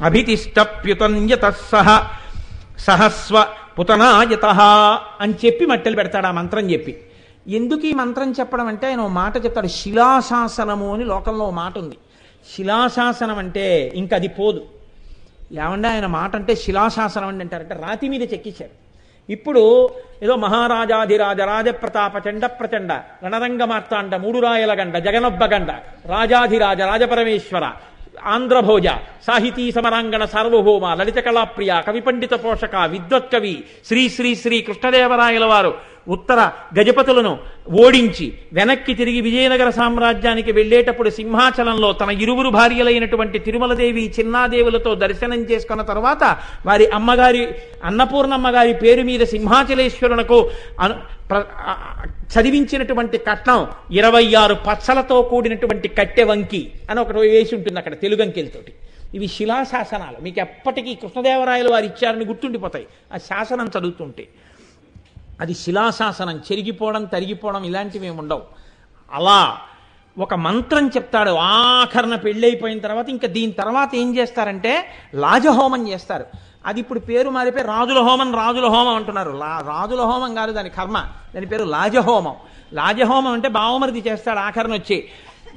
అభితిష్టప్యుతన్యత సహస్వ పుతనాయత అని చెప్పి మట్టెలు పెడతాడు ఆ మంత్రం చెప్పి. ఎందుకు ఈ మంత్రం చెప్పడం అంటే ఆయన ఓ మాట చెప్తాడు. శిలాశాసనము అని లోకంలో ఓ మాట ఉంది. శిలాశాసనం అంటే ఇంక అది పోదు. ఏమంటే ఆయన మాట అంటే శిలాశాసనం అని అంటారంటే రాతి మీద చెక్కించారు. ఇప్పుడు ఏదో మహారాజాధిరాజ రాజప్రతాప చండ ప్రచండ రణరంగ మార్తాండ మూడు రాయల గండ జగనొబ్బ గండ రాజాధిరాజ రాజపరమేశ్వర ఆంధ్రభోజ సాహితీ సమరాంగణ సార్వభౌమ లలిత కళాప్రియ కవి పండిత పోషక విద్వత్కవి శ్రీ శ్రీ శ్రీ కృష్ణదేవరాయల వారు ఉత్తర గజపతులను ఓడించి వెనక్కి తిరిగి విజయనగర సామ్రాజ్యానికి వెళ్ళేటప్పుడు సింహాచలంలో తన ఇరువురు భార్యలైనటువంటి తిరుమలదేవి చిన్నాదేవులతో దర్శనం చేసుకున్న తర్వాత వారి అమ్మగారి అన్నపూర్ణమ్మగారి పేరు మీద సింహాచలేశ్వరునకు చదివించినటువంటి కట్నం 26 పచ్చలతో కూడినటువంటి కట్టె వంకి అని ఒకటి వేసి ఉంటుంది అక్కడ తెలుగు అంకెలతోటి. ఇవి శిలాశాసనాలు. మీకు ఎప్పటికీ కృష్ణదేవరాయలు వారు ఇచ్చారని గుర్తుండిపోతాయి ఆ శాసనం చదువుతుంటే. అది శిలాశాసనం. చెరిగిపోవడం తరిగిపోవడం ఇలాంటివి ఏమి ఉండవు. అలా ఒక మంత్రం చెప్తాడు. ఆఖరణ పెళ్ళైపోయిన తర్వాత ఇంకా దీని తర్వాత ఏం చేస్తారంటే లాజహోమం చేస్తారు. అది ఇప్పుడు పేరు మారిపోయి రాజుల హోమం అంటున్నారు. రాజుల హోమం కాదు దాని కర్మ, దాని పేరు లాజహోమం. లాజహోమం అంటే బావమరిది చేస్తాడు ఆఖరణ వచ్చి.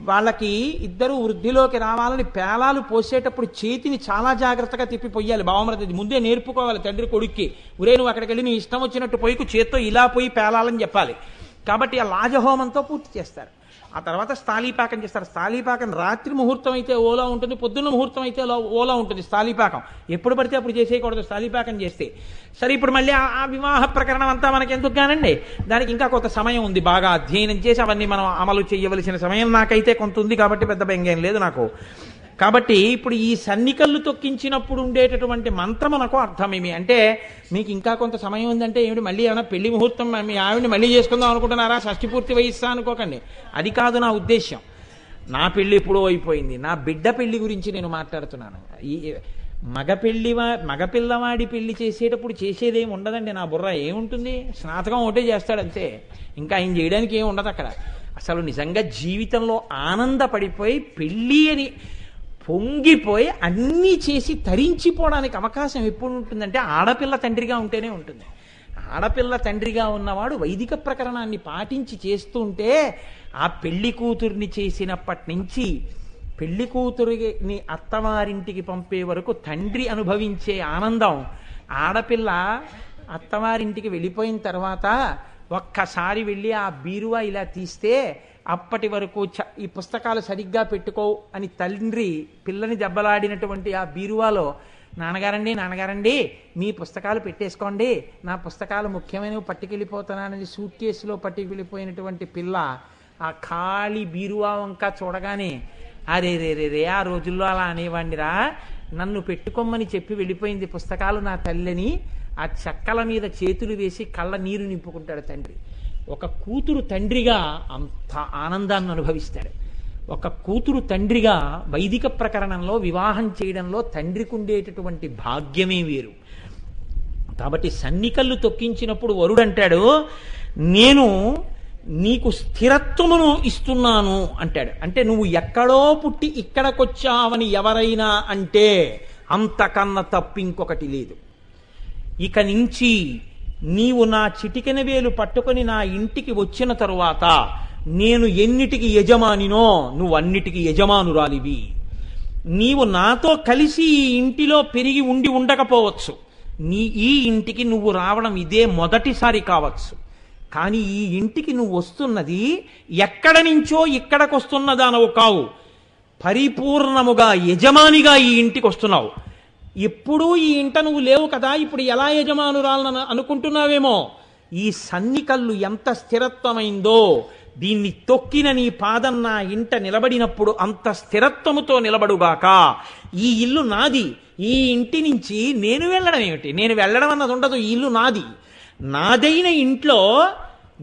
వాళ్ళకి ఇద్దరు వృద్ధిలోకి రావాలని పేలాలు పోసేటప్పుడు చేతిని చాలా జాగ్రత్తగా తిప్పి పొయ్యాలి. బావమరిది ముందే నేర్పుకోవాలి తండ్రి కొడుక్కి. ఉరే నువ్వు అక్కడికి వెళ్ళి నీ ఇష్టం వచ్చినట్టు పొయ్యికు చేత్తో ఇలా పోయి పేలాలని చెప్పాలి. కాబట్టి ఆ లాజహోమంతో పూర్తి చేస్తారు. ఆ తర్వాత స్థాళీపాకం చేస్తారు. స్థాళీపాకం రాత్రి ముహూర్తం అయితే ఓలా ఉంటుంది, పొద్దున్న ముహూర్తం అయితే ఓలా ఉంటుంది. స్థాళీపాకం ఎప్పుడు పడితే అప్పుడు చేసేయకూడదు స్థాళీపాకం చేస్తే. సరే ఇప్పుడు మళ్ళీ ఆ వివాహ ప్రకరణం అంతా మనకి ఎందుకు కానండి, దానికి ఇంకా కొంత సమయం ఉంది. బాగా అధ్యయనం చేసి అవన్నీ మనం అమలు చేయవలసిన సమయం నాకైతే కొంత ఉంది కాబట్టి పెద్ద బెంగేం లేదు నాకు. కాబట్టి ఇప్పుడు ఈ సన్నికల్లు తొక్కించినప్పుడు ఉండేటటువంటి మంత్రం మనకు అర్థమేమి అంటే, మీకు ఇంకా కొంత సమయం ఉందంటే ఏమిటి మళ్ళీ ఏమైనా పెళ్లి ముహూర్తం మీ ఆవిడని మళ్ళీ చేసుకుందాం అనుకుంటున్నారా, షష్ఠి పూర్తి వయస్సా అనుకోకండి. అది కాదు నా ఉద్దేశ్యం. నా పెళ్లి ఎప్పుడో అయిపోయింది, నా బిడ్డ పెళ్లి గురించి నేను మాట్లాడుతున్నాను. ఈ మగపిల్లవాడి పెళ్లి చేసేటప్పుడు చేసేదేమి ఉండదండి. నా బుర్ర ఏముంటుంది, స్నాతకం ఒకటే చేస్తాడంతే, ఇంకా ఆయన చేయడానికి ఏమి ఉండదు అక్కడ. అసలు నిజంగా జీవితంలో ఆనందపడిపోయి పెళ్ళి అని పొంగిపోయి అన్నీ చేసి తరించిపోవడానికి అవకాశం ఎప్పుడు ఉంటుందంటే ఆడపిల్ల తండ్రిగా ఉంటేనే ఉంటుంది. ఆడపిల్ల తండ్రిగా ఉన్నవాడు వైదిక ప్రకరణాన్ని పాటించి చేస్తుంటే ఆ పెళ్లి కూతుర్ని చేసినప్పటి నుంచి పెళ్లి కూతురిని అత్తవారింటికి పంపే వరకు తండ్రి అనుభవించే ఆనందం, ఆడపిల్ల అత్తవారింటికి వెళ్ళిపోయిన తర్వాత ఒక్కసారి వెళ్ళి ఆ బీరువా ఇలా తీస్తే అప్పటి వరకు ఈ పుస్తకాలు సరిగ్గా పెట్టుకో అని తండ్రి పిల్లని దెబ్బలాడినటువంటి ఆ బీరువాలో నాన్నగారండి మీ పుస్తకాలు పెట్టేసుకోండి, నా పుస్తకాలు ముఖ్యమైనవి పట్టుకెళ్ళిపోతున్నానని సూట్ కేసులో పట్టుకెళ్ళిపోయినటువంటి పిల్ల ఆ ఖాళీ బీరువా వంక చూడగానే అరే రే ఆ రోజుల్లో అలా అనేవాడిరా, నన్ను పెట్టుకోమని చెప్పి వెళ్ళిపోయింది పుస్తకాలు నా తల్లిని ఆ చెక్కల మీద చేతులు వేసి కళ్ళ నీరు నింపుకుంటాడు తండ్రి. ఒక కూతురు తండ్రిగా అంత ఆనందాన్ని అనుభవిస్తాడు. ఒక కూతురు తండ్రిగా వైదిక ప్రకరణంలో వివాహం చేయడంలో తండ్రికి ఉండేటటువంటి భాగ్యమే వేరు. కాబట్టి సన్నికల్లు తొక్కించినప్పుడు వరుడంటాడు, నేను నీకు స్థిరత్వమును ఇస్తున్నాను అంటాడు. అంటే నువ్వు ఎక్కడో పుట్టి ఇక్కడికొచ్చావని ఎవరైనా అంటే అంతకన్నా తప్పు ఇంకొకటి లేదు. ఇక నుంచి నీవు నా చిటికెన వేలు పట్టుకొని నా ఇంటికి వచ్చిన తరువాత నేను ఎన్నిటికి యజమానినో నువ్వు అన్నిటికీ యజమానురాలివి. నీవు నాతో కలిసి ఈ ఇంటిలో పెరిగి ఉండకపోవచ్చు, ఈ ఇంటికి నువ్వు రావడం ఇదే మొదటిసారి కావచ్చు, కానీ ఈ ఇంటికి నువ్వు వస్తున్నది ఎక్కడ నుంచో ఇక్కడికి వస్తున్నదానవు కావు, పరిపూర్ణముగా యజమానిగా ఈ ఇంటికి వస్తున్నావు. ఎప్పుడూ ఈ ఇంట నువ్వు లేవు కదా, ఇప్పుడు ఎలా యజమానురాలను అనుకుంటున్నావేమో. ఈ సన్నికల్లు ఎంత స్థిరత్వమైందో దీన్ని తొక్కిన నీ పాదం నా ఇంట నిలబడినప్పుడు అంత స్థిరత్వముతో నిలబడుగాక. ఈ ఇల్లు నాది, ఈ ఇంటి నుంచి నేను వెళ్ళడం ఏమిటి? నేను వెళ్ళడం అన్నది ఉండదు. ఈ ఇల్లు నాది. నాదైన ఇంట్లో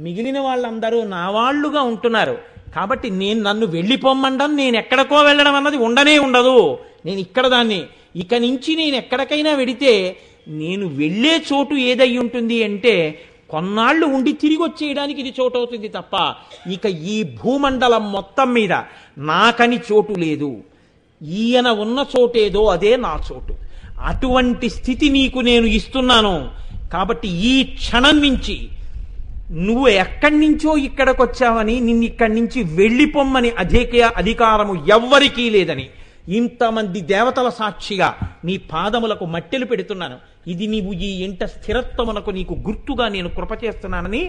మిగిలిన వాళ్ళందరూ నా వాళ్ళుగా ఉంటున్నారు. కాబట్టి నన్ను వెళ్ళిపోమ్మండం, నేను ఎక్కడికో వెళ్ళడం అన్నది ఉండనే ఉండదు. నేను ఇక్కడ దాన్ని, ఇక నుంచి నేను ఎక్కడికైనా వెడితే నేను వెళ్ళే చోటు ఏదై ఉంటుంది అంటే కొన్నాళ్ళు ఉండి తిరిగి వచ్చేయడానికి ఇది చోటు అవుతుంది తప్ప ఇక ఈ భూమండలం మొత్తం మీద నాకని చోటు లేదు. ఈయన ఉన్న చోటేదో అదే నా చోటు. అటువంటి స్థితి నీకు నేను ఇస్తున్నాను. కాబట్టి ఈ క్షణం నుంచి నువ్వు ఎక్కడి నుంచో ఇక్కడికి వచ్చావని, నిన్ను ఇక్కడి నుంచి వెళ్ళిపోమ్మని అధికారము ఎవ్వరికీ లేదని ఇంతమంది దేవతల సాక్షిగా నీ పాదములకు మట్టెలు పెడుతున్నాను. ఇది నీవు ఈ ఇంట స్థిరత్వమునకు నీకు గుర్తుగా నేను కృప చేస్తున్నానని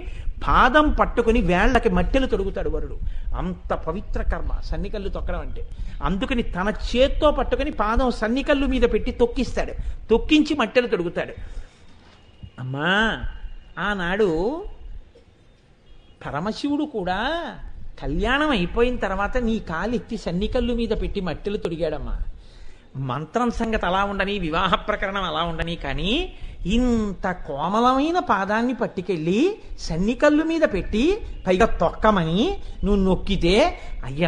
పాదం పట్టుకుని వేళ్లకి మట్టెలు తొడుగుతాడు వరుడు. అంత పవిత్ర కర్మ సన్నికల్లు తొక్కడం అంటే. అందుకని తన చేత్తో పట్టుకుని పాదం సన్నికల్లు మీద పెట్టి తొక్కిస్తాడు. తొక్కించి మట్టెలు తొడుగుతాడు. అమ్మా, ఆనాడు పరమశివుడు కూడా కళ్యాణం అయిపోయిన తర్వాత నీ కాలు ఎత్తి సన్నికల్లు మీద పెట్టి మట్టెలు తొడిగాడమ్మా. మంత్రం సంగతి అలా ఉండని, వివాహ ప్రకరణం అలా ఉండని, కానీ ఇంత కోమలమైన పాదాన్ని పట్టుకెళ్ళి సన్నికల్లు మీద పెట్టి పైగా తొక్కమని నువ్వు నొక్కితే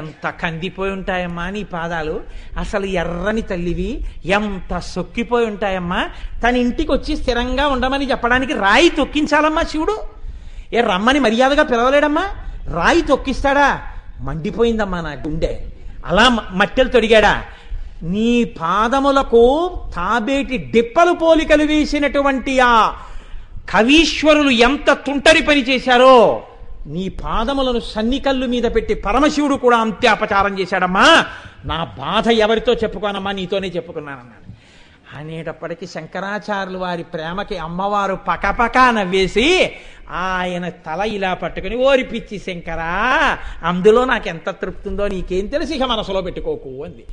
ఎంత కందిపోయి ఉంటాయమ్మా నీ పాదాలు. అసలు ఎర్రని తల్లివి, ఎంత సొక్కిపోయి ఉంటాయమ్మా. తన ఇంటికి వచ్చి స్థిరంగా ఉండమని చెప్పడానికి రాయి తొక్కించాలమ్మా శివుడు. రమ్మని మర్యాదగా పిలవలేడమ్మా, రాయి తొక్కిస్తాడా? మండిపోయిందమ్మా నా గుండె. అలా మట్టెలు తొడిగాడా? నీ పాదములకు తాబేటి డిప్పలు పోలికలు వేసినటువంటి ఆ కవీశ్వరులు ఎంత తుంటరి పని చేశారో నీ పాదములను సన్నికల్లు మీద పెట్టి పరమశివుడు కూడా అంతే అపచారం చేశాడమ్మా. నా బాధ ఎవరితో చెప్పుకోనమ్మా, నీతోనే చెప్పుకున్నానన్నాడు. అనేటప్పటికీ శంకరాచార్యులు వారి ప్రేమకి అమ్మవారు పకపకా నవ్వేసి ఆయన తల ఇలా పట్టుకుని, ఓరి పిచ్చి శంకరా, అందులో నాకెంత తృప్తి ఉందో నీకేం తెలిసి ఇక మనసులో పెట్టుకోకు అంది.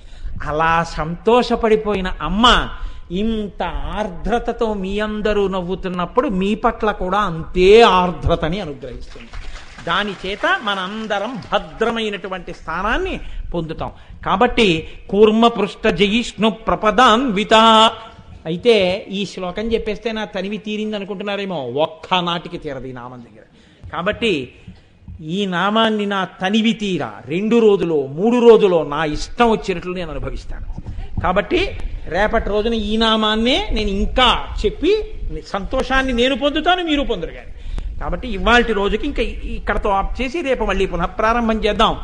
అలా సంతోషపడిపోయిన అమ్మ ఇంత ఆర్ద్రతతో మీ అందరూ నవ్వుతున్నప్పుడు మీ పట్ల కూడా అంతే ఆర్ద్రతని అనుగ్రహిస్తుంది. దాని చేత మనందరం భద్రమైనటువంటి స్థానాన్ని పొందుతాం. కాబట్టి కూర్మ పృష్ఠ జయిష్ణు ప్రపదాన్విత. అయితే ఈ శ్లోకం చెప్పేస్తే నా తనివి తీరింది అనుకుంటున్నారేమో, ఒక్క నాటికి తీరదు ఈ నామం దగ్గర. కాబట్టి ఈ నామాన్ని నా తనివి తీర 2 రోజులో 3 రోజులో నా ఇష్టం వచ్చినట్లు నేను అనుభవిస్తాను. కాబట్టి రేపటి రోజున ఈ నామాన్నే నేను ఇంకా చెప్పి సంతోషాన్ని నేను పొందుతాను, మీరు పొందరు కానీ. కాబట్టి ఇవాల్టి రోజుకి ఇంకా ఇక్కడతో ఆప్ చేసి రేపు మళ్ళీ పునః ప్రారంభం చేద్దాం.